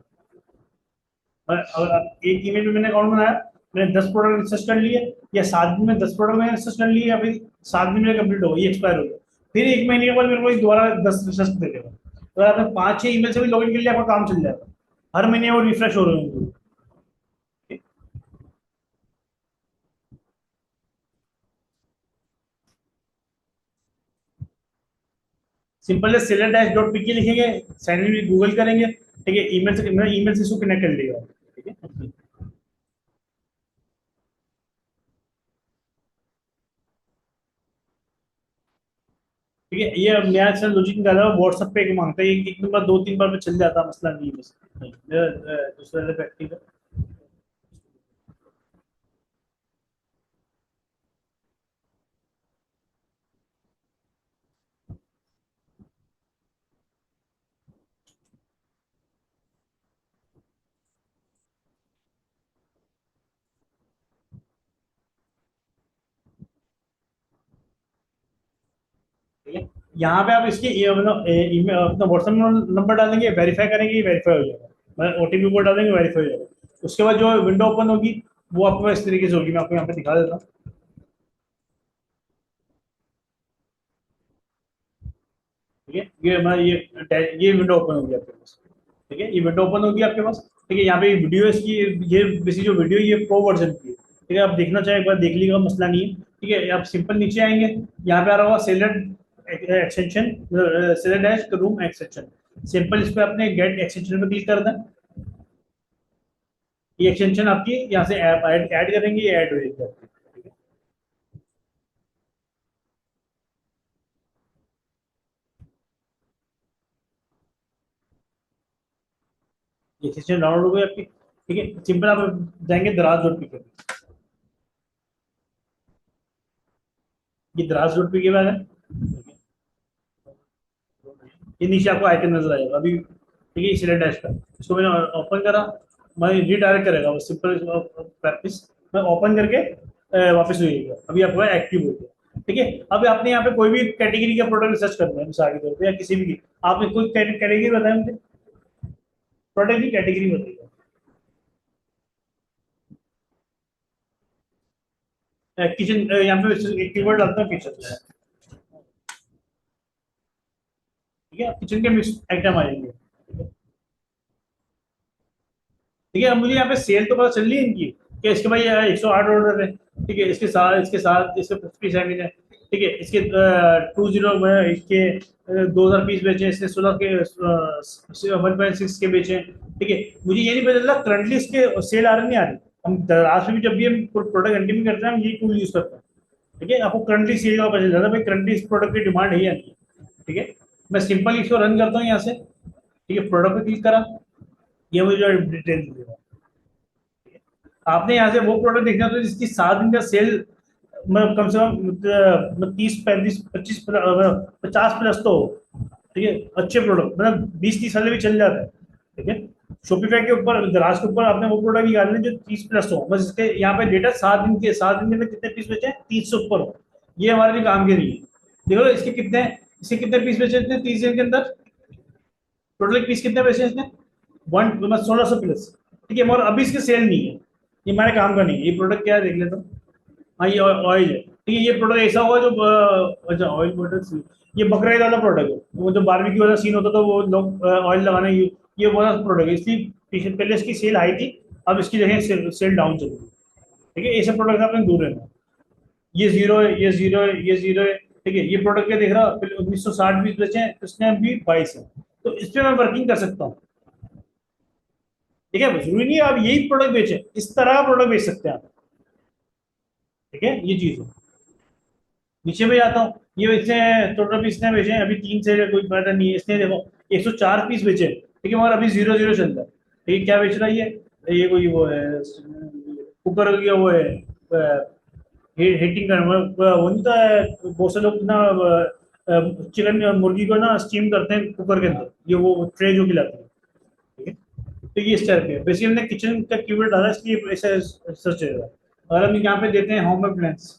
अगर आप एक ईमेल में मैंने अकाउंट बनाया, मैंने 10 प्रोडक्ट रिसर्च कर लिए, या 7 दिन में 10 प्रोडक्ट मैंने रिसर्च कर लिए, या फिर 7 दिन में कंप्लीट हो गई, एक्सपायर हो गया, फिर 1 महीने के बाद मेरे को दोबारा 10 रिसर्च दे देगा। तो आपने 5-6 ईमेल से भी लॉगिन कर लिया, आपका काम चल जाएगा, हर महीने वो रिफ्रेश हो रहे होंगे। सिंपल है, सेलर डैश डॉट पी के लिखेंगे, साइन इन गूगल करेंगे, ठीक है? ईमेल से मेरा ईमेल से इसको कनेक्ट कर लेगा, ठीक है? ठीक है, ये अब नया सर लॉजिक निकाला व्हाट्सएप पे एक मांगता है, एक नंबर 2-3 बार में चल जाता, मसला नहीं है बस। मेरा दूसरा वाला प्रैक्टिस है। ठीक है, यहाँ पे आप इसकी मतलब ईमेल अपना व्हाट्सएप नंबर डालेंगे, वेरीफाई करेंगे, वेरीफाई हो जाएगा, मतलब ओटीपी कोड डालेंगे, वेरीफाई हो जाएगा। उसके बाद जो विंडो ओपन होगी वो आपको इस तरीके से होगी, मैं आपको यहाँ पे दिखा देता हूँ, ठीक है? ये हमारा ये विंडो ओपन होगी आपके पास, ठीक है? ये विंडो ओपन होगी आपके पास, ठीक है? यहाँ पे वीडियो इसकी, ये बेसिक जो वीडियो ये प्रो वर्जन की है, ठीक है? आप देखना चाहे एक बार देख लीजिएगा, मसला नहीं है, ठीक है? आप सिंपल नीचे आएंगे, यहाँ पे आ रहा होगा seller extension, seller dash room extension, simple इस पे अपने गेट एक्सटेंशन पे क्लिक कर दें। ये एक्सटेंशन आपकी यहाँ से ऐप ऐड करेंगे, ये ऐड हो जाएगी आपकी, ठीक है? ये एक्सटेंशन डाउनलोड हो गई आपकी, ठीक है? सिंपल आप जाएंगे दराज डॉट पी, ये दराज डॉट पी के बाद है, ये नीचे आपको आइकन नजर आएगा अभी, ठीक है? इसी डैश का इसको मैंने ओपन करा, मैं रीडायरेक्ट करेगा बस, सिंपल प्रैक्टिस मैं ओपन करके वापस हो जाएगा, अभी आपका एक्टिव हो गया, ठीक है? अब आपने यहाँ पे कोई भी कैटेगरी का प्रोडक्ट रिसर्च करना है मिसाल के तौर पे, या किसी भी आपने कोई कैटेगरी बताया मुझे, प्रोडक्ट की कैटेगरी बताइए, किचन, यहाँ पे एक कीवर्ड डालता हूँ किचन, ठीक है? किचन के मिक्स आइटम आ जाएंगे, ठीक है? अब मुझे यहाँ पे सेल तो पता चल रही है इनकी कि इसके भाई 108 ऑर्डर है, ठीक है? इसके 57 है, ठीक है? इसके 20 इसके 2,000 पीस बेचे, इसने 16 के 1.6 के बेचे, ठीक है? मुझे ये नहीं पता चल रहा करंटली इसके सेल आ रही नहीं आ रही। हम दराज में भी जब भी हम प्रोडक्ट एंट्री करते हैं हम यही टूल यूज करते हैं, ठीक है? आपको करंटली सेल का पता चल जाता है भाई करंटली इस प्रोडक्ट की डिमांड है या नहीं, ठीक है? मैं सिंपल इसको रन करता हूँ यहाँ से, ठीक है? प्रोडक्ट पे क्लिक करा, ये मुझे डिटेल देगा, आपने यहाँ से वो प्रोडक्ट देखना तो जिसकी 7 दिन का सेल मतलब कम से कम 30-35-50 प्लस तो हो, ठीक है? अच्छे प्रोडक्ट मतलब 20-30 वाले भी चल जाते हैं, ठीक है? शॉपिफाई के ऊपर दराज के ऊपर आपने वो प्रोडक्ट निकालने जो 30 प्लस हो, बस इसके यहाँ पे डेटा 7 दिन के अंदर कितने पीस बेचे हैं, 30 से ऊपर हो, ये हमारे लिए काम के नहीं है। देखो इसके कितने पीस बेचे थे 30 दिन के अंदर, टोटल पीस कितने बेचे इसने, 1600 प्लस, ठीक है? मगर अभी इसकी सेल नहीं है, ये हमारे काम का नहीं है। ये प्रोडक्ट क्या है देख लेता हूँ, हाँ ये ऑयल है, ठीक है? ये प्रोडक्ट ऐसा होगा जो अच्छा ऑयल प्रोडक्ट, ये बकरा ईद वाला प्रोडक्ट है, वो जो बारबेक्यू वाला सीन होता था वो लोग ऑयल लगाना, ये वाला प्रोडक्ट है, इसलिए पहले इसकी सेल हाई थी, अब इसकी जगह सेल डाउन चल रही है, ठीक है? ऐसे प्रोडक्ट आपने दूर रहना। ये जीरो है, ये जीरो है, ये जीरो है, ठीक है? ये प्रोडक्ट क्या देख रहा है, 1960 भी बेचे हैं, इसने अभी 22 है, तो इस पे मैं वर्किंग कर सकता हूँ, ठीक है? जरूरी नहीं है आप यही प्रोडक्ट बेचें, इस तरह का प्रोडक्ट बेच सकते हैं आप, ठीक है? ये चीज है। नीचे में जाता हूँ, ये बेचे हैं टोटल पीस ने बेचे हैं अभी 3 से कोई फायदा नहीं है, इसने देखो 104 पीस बेचे, ठीक है? मगर अभी 0-0 चल रहा है, ठीक है? क्या बेच रहा है ये कोई वो है कुकर हो गया, वो है हीटिंग करना वो नहीं था, बहुत से लोग ना चिकन मुर्गी को ना स्टीम करते हैं कुकर के अंदर, ये वो ट्रे जो खिलाते हैं, ठीक है। तो ये इस टाइप के बेसिकली हमने किचन का कीवर्ड डाला इसलिए ऐसा सर्च रहेगा। और हम यहाँ पे देते हैं होम अप्लायंस,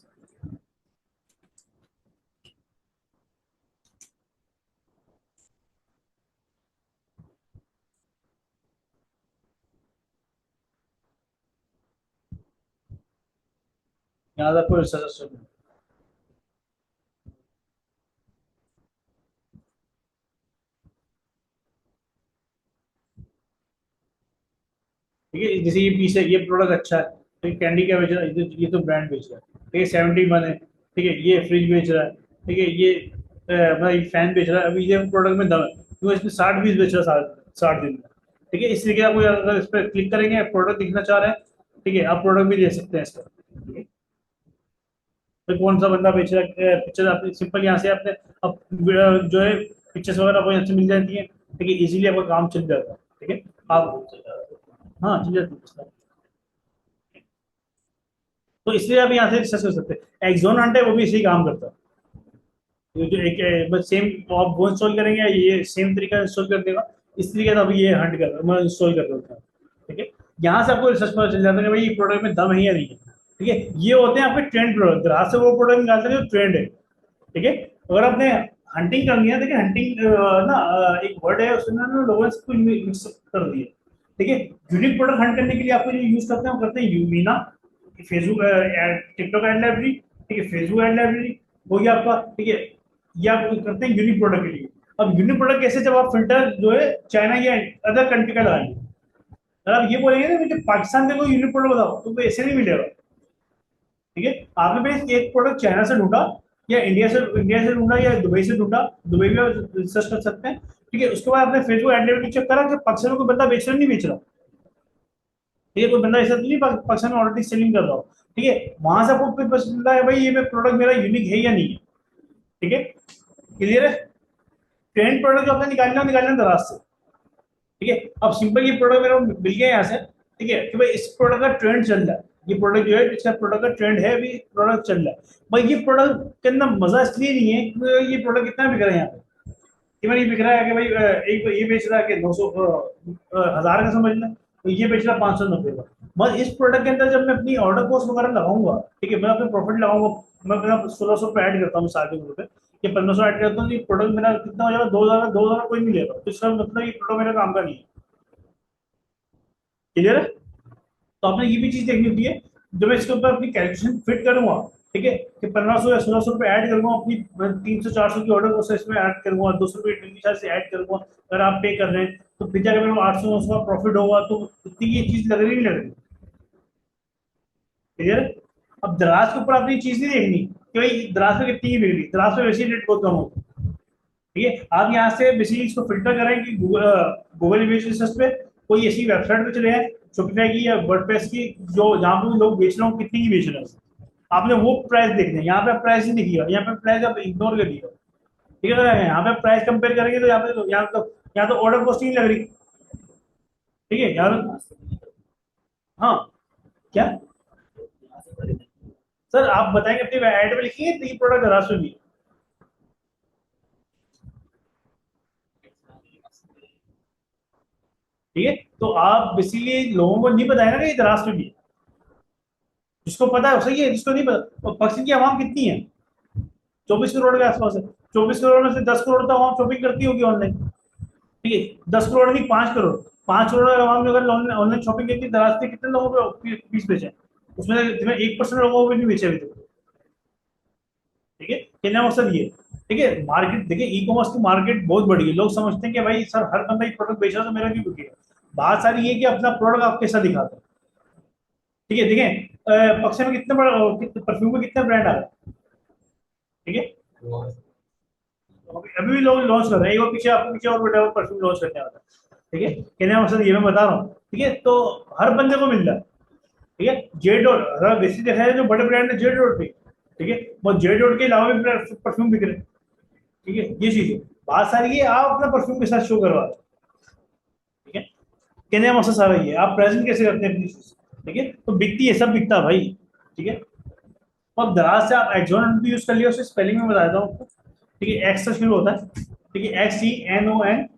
यहाँ तक कोई सजेशन नहीं। ठीक है, जैसे ये पीस है, ये प्रोडक्ट अच्छा है, तो ये कैंडी क्या बेच रहा है, ये तो ब्रांड बेच रहा है, ठीक है, 71 है, ठीक है, ये फ्रिज बेच रहा है, ठीक है, ये भाई फैन बेच रहा है, अभी ये प्रोडक्ट में दम है, तो इसमें 60 पीस बेच रहा है 60 दिन में, ठीक है। इसलिए क्या, कोई अगर इस पर क्लिक करेंगे, प्रोडक्ट दिखना चाह रहे हैं, ठीक है, आप प्रोडक्ट भी ले सकते हैं इसका, ठीक है। तो कौन सा बंदा बेच रहा है पिक्चर, आप सिंपल यहाँ से आपने अब जो है पिक्चर्स वगैरह आपको यहाँ से मिल जाती है, ठीक है, इजीली आपका काम चल जाता है, ठीक है। आप हाँ चल जाती है, तो इसलिए आप यहाँ से रिसर्च कर सकते हैं। एक्सोन हंट है वो भी इसी काम करता है, ये जो एक बस सेम आप वो इंस्टॉल करेंगे, ये सेम तरीका इंस्टॉल कर देगा, इस तरीके से अभी ये हंट कर मैं इंस्टॉल कर देता हूँ, ठीक है। यहाँ से आपको रिसर्च पता चल जाता है कि भाई ये प्रोडक्ट में दम है या नहीं है, ठीक है। ये होते हैं आपके ट्रेंड प्रोडक्ट, ग्राहक से वो प्रोडक्ट निकालते हैं जो ट्रेंड है, ठीक है। अगर आपने हंटिंग करनी है, देखिए हंटिंग ना एक वर्ड है, उसमें ना लोगों ने इसको मिक्स कर दिया, ठीक है। यूनिक प्रोडक्ट हंट करने के लिए आपको जो यूज करते हैं, वो करते हैं यूमीना, फेसबुक टिकटॉक एड लाइब्रेरी, ठीक है, फेसबुक एड लाइब्रेरी हो गया आपका, ठीक है। ये आप करते हैं यूनिक प्रोडक्ट के लिए। अब यूनिक प्रोडक्ट कैसे, जब आप फिल्टर जो है चाइना या अदर कंट्री का लगाएंगे, अगर आप ये बोलेंगे ना मुझे पाकिस्तान का कोई यूनिक प्रोडक्ट बताओ, तो वो ऐसे नहीं मिलेगा, ठीक है। आपने भाई एक प्रोडक्ट चाइना से ढूंढा या इंडिया से ढूंढा या दुबई से ढूंढा, दुबई में रिसर्च कर सकते हैं, ठीक है। उसके बाद आपने फेसबुक एड चेक करा कि पाकिस्तान में कोई बंदा बेच रहा नहीं बेच रहा, ठीक है, कोई बंदा ऐसा तो नहीं पाकिस्तान में ऑलरेडी सेलिंग कर रहा हो, ठीक है। वहां से आपको फिर पता चलता है भाई ये प्रोडक्ट मेरा यूनिक है या नहीं है, ठीक है। क्लियर है, ट्रेंड प्रोडक्ट जो आपने निकालना दराज से, ठीक है। अब सिंपल ये प्रोडक्ट मेरा मिल गया यहाँ से, ठीक है, कि भाई इस प्रोडक्ट का ट्रेंड चल रहा है, ये प्रोडक्ट जो है इसका प्रोडक्ट का ट्रेंड है, अभी प्रोडक्ट चल रहा है, भाई ये प्रोडक्ट के अंदर मजा इसलिए नहीं है कि ये प्रोडक्ट कितना बिक रहा है यहाँ पे, कि भाई ये बिक रहा है कि भाई एक ये बेच रहा है कि 200 हजार का समझ लें, तो ये बेच रहा है 590 का। बस इस प्रोडक्ट के अंदर जब मैं अपनी ऑर्डर कॉस्ट वगैरह लगाऊंगा, ठीक है, मैं अपने प्रॉफिट लगाऊंगा, मैं अपना 1600 ऐड करता हूँ साढ़े पे, ये 1500 ऐड करता हूँ, ये प्रोडक्ट मेरा कितना हो जाएगा, 2000 कोई नहीं लेगा, तो इसका मतलब ये प्रोडक्ट मेरा काम का नहीं है। क्लियर है, तो आपने ये भी चीज देखनी होती है, जब मैं इसके ऊपर अपनी कैलकुलेशन फिट करूंगा, ठीक है, कि 1500 या 1600 ऐड करूंगा अपनी 300 400 की ऑर्डर को इसमें ऐड करूंगा, 200 डिलीवरी चार्ज से ऐड करूंगा, अगर आप पे कर रहे हैं, तो फिर जाकर मेरे को 800 900 का प्रॉफिट होगा, तो इतनी ये चीज लग रही नहीं लग रही। क्लियर है, अब दराज के ऊपर आपने ये चीज नहीं देखनी कि भाई दराज में कितनी की बिक रही, दराज में वैसे रेट बहुत कम होता है, ठीक है। आप यहाँ से बेसिकली इसको फिल्टर करें कि गूगल इमेज रिसर्च पे कोई ऐसी वेबसाइट पे चले हैं शॉपिफाई की या वर्डप्रेस की, जो जहाँ पे लोग बेच रहे हो कितनी की बेच रहे हैं, आपने वो प्राइस देखना है। यहाँ पे प्राइस नहीं दिखेगा, यहाँ पे प्राइस आप इग्नोर करिएगा, ठीक है ना। यहाँ पे प्राइस कंपेयर करेंगे तो यहाँ तो ऑर्डर कॉस्ट नहीं लग रही, ठीक है यार। हाँ, क्या सर आप बताएंगे अपनी ऐड में लिखिए तो ये प्रोडक्ट राशि भी, ठीक है। तो आप बेसिकली लोगों को नहीं बताएगा कि ये राशि भी, जिसको पता है सही है, जिसको नहीं पता, और पक्ष की आवाम कितनी है, 24 करोड़ के आसपास है, 24 करोड़ में से 10 करोड़ तो आवाम शॉपिंग करती होगी ऑनलाइन, ठीक है। 10 करोड़ नहीं, 5 करोड़, 5 करोड़ आवाम अगर ऑनलाइन शॉपिंग करती है, दराज से कितने लोगों को पीस बेचे, उसमें 1% लोगों को भी नहीं बेचे अभी तक, ठीक है। कहने का मकसद ये, ठीक है, मार्केट देखिए, ई कॉमर्स की मार्केट बहुत बड़ी है, लोग समझते हैं कि भाई सर हर बंदा एक प्रोडक्ट बेच रहा है तो मेरा क्यों बिकेगा। बात सारी ये कि अपना प्रोडक्ट आप कैसा दिखाते हैं, ठीक है। देखें पक्ष में कितने परफ्यूम में कितने ब्रांड आ रहे हैं, ठीक है, अभी भी लोग लॉन्च कर रहे हैं, एक और पीछे आपको पीछे और बड़ा परफ्यूम लॉन्च करने वाला है, ठीक है। कहने का मकसद ये मैं बता रहा हूँ, ठीक है, तो हर बंदे को मिल रहा है, ठीक है। जे डॉट अगर बेसिक देखा है, जो बड़े ब्रांड है जे डॉट पे, ठीक है, वो जे डॉट के अलावा भी परफ्यूम बिक रहे हैं, ठीक है। ये चीज है, बात सारी है आप अपना परफ्यूम के साथ शो करवा रहे हैं, ठीक है। कहने का मकसद सारा ये है, आप प्रेजेंट कैसे करते हैं अपनी चीज, ठीक है, तो बिकती है, सब बिकता है भाई, ठीक है। अब दराज से आप एक्सोन भी यूज कर लिया, उससे स्पेलिंग में बता देता हूँ आपको। ठीक है, एक्स से शुरू होता है, ठीक है, XENONHUNT,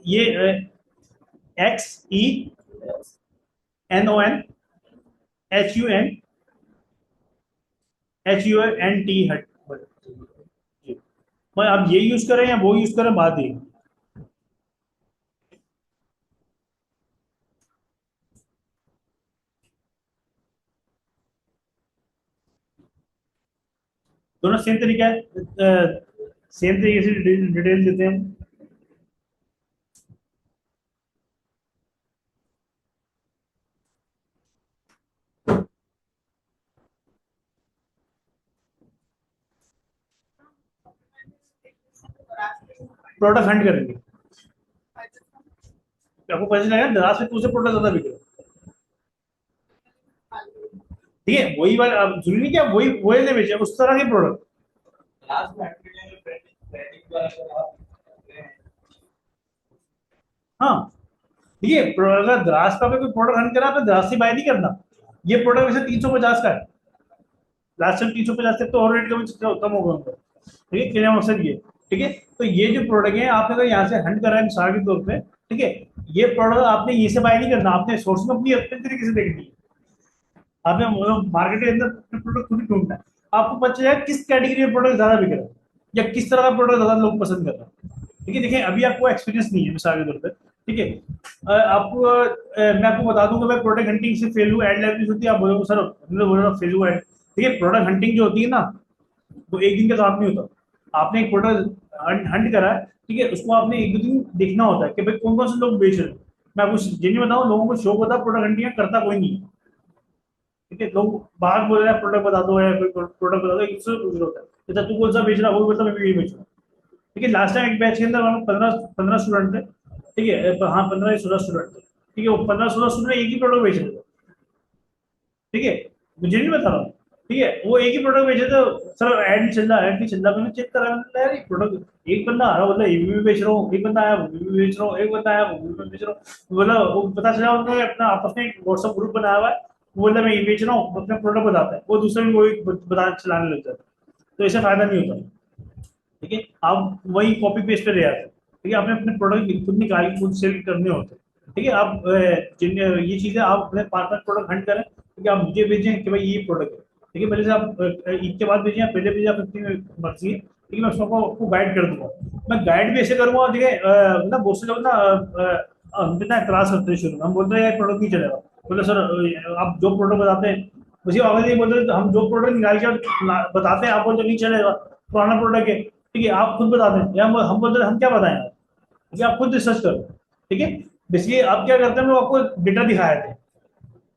ये XENONHUNT हट। मैं आप ये यूज करें या वो यूज करें बात ही। दोनों सेम तरीका है, सेम तरीके से डिटेल देते हैं। प्रोडक्ट हंट करेंगे, आपको पता चलेगा दराज में दूसरे प्रोडक्ट ज्यादा बिक रहे हैं। ठीक है, वही वाला, अब जरूरी नहीं क्या वही वही ले बेचे उस तरह के प्रोडक्ट। लास्ट में एक्चुअली ब्रांडिंग वाला अगर आप करते हैं, हाँ, ठीक है, अगर द्रास का कोई प्रोडक्ट रन करा तो द्रास से बाय नहीं करना। ये प्रोडक्ट वैसे 350 का है, लास्ट टाइम 350 तक तो और रेट कम होगा उनका। ठीक है, कहने का मकसद ये। ठीक है, तो ये जो प्रोडक्ट है आपने अगर यहाँ से हंट करा है मिसाल के तौर पे, ठीक है, ये प्रोडक्ट आपने ये से बाय नहीं करना, आपने सोर्सिंग अपनी अपने तरीके से देखनी है। आपने मार्केट के अंदर प्रोडक्ट खुद ही ढूंढना है, आपको पता चलेगा किस कैटेगरी में प्रोडक्ट ज्यादा बिक रहा है या किस तरह का प्रोडक्ट ज्यादा लोग पसंद कर रहे हैं। ठीक है, देखिए अभी आपको एक्सपीरियंस नहीं है मिसाल के तौर पर, ठीक है, आपको मैं आपको बता दूं कि मैं प्रोडक्ट हंटिंग से फेल हुआ एड लाइब्रेरी होती है, आप बोलोगे सर हमने बोला फेल हुआ एड। ठीक है, प्रोडक्ट हंटिंग जो होती है ना, वो एक दिन का काम नहीं होता। आपने एक प्रोडक्ट हंट करा है, ठीक है, उसको आपने एक दो दिन देखना होता है कि भाई कौन कौन से लोग बेच रहे हैं। मैं आपको जेन्युइन बताऊं, लोगों को शौक होता है, प्रोडक्ट हंटिंग करता कोई नहीं है। ठीक है, लोग बाहर बोल रहे हैं प्रोडक्ट बता दो, या कोई प्रोडक्ट बता दो, इससे कुछ होता है, जैसा तू कौन सा बेच रहा है वो बोलता मैं भी यही बेच रहा हूँ। ठीक है, लास्ट टाइम एक बैच के अंदर हमारे 15 स्टूडेंट थे। ठीक है, हाँ 15 या 16 स्टूडेंट थे। ठीक है, वो 15 16 स्टूडेंट एक ही प्रोडक्ट बेच रहे थे। ठीक है, मुझे नहीं बता रहा हूँ। ठीक है, वो एक ही प्रोडक्ट बेचे थे। सर ऐड नहीं चल रहा, ऐड नहीं चल रहा, मैंने चेक करा, मैंने यार ये प्रोडक्ट एक बंदा आ रहा बोला ये भी बेच रहा हूँ, एक बंदा आया वो भी बेच रहा हूँ, एक बंदा आया वो भी बेच रहा हूँ, बोला वो पता चला उन्होंने अपना आपस में एक व्हाट्सएप ग्रुप बनाया हुआ है, वो बोला मैं ये बेच रहा हूँ, अपना प्रोडक्ट बताता है, वो दूसरे भी वही बता चलाने लग जाता है। तो इससे फायदा नहीं होता। ठीक है, आप वही कॉपी पेस्ट पे ले आते हैं। ठीक है, आपने अपने प्रोडक्ट खुद निकाल के खुद सेल करने होते हैं। ठीक है, आप ये चीजें आप अपने पार्ट पार्ट प्रोडक्ट हंट करें, ठीक है, आप मुझे भेजें कि भाई ये प्रोडक्ट है। ठीक है, पहले से आप ईद के बाद भेजें या पहले भेजें, आप अपनी मर्जी है। ठीक है, मैं उसको आपको गाइड कर दूंगा। मैं गाइड भी ऐसे करूंगा, ठीक है, ना बहुत से लोग ना हमसे ना एतराज करते हैं शुरू में, हम बोलते हैं यार प्रोडक्ट नहीं चलेगा। बोले सर आप जो प्रोडक्ट बताते हैं, मुझे आगे ये बोलते हैं हम जो प्रोडक्ट निकाल के बताते हैं आप बोलते नहीं चलेगा, पुराना प्रोडक्ट है। ठीक है, आप खुद बता दें या हम बोलते हैं हम क्या बताएं आप, ठीक है, आप खुद रिसर्च करो। ठीक है, बेसिकली आप क्या करते हैं, मैं आपको डेटा दिखाए थे,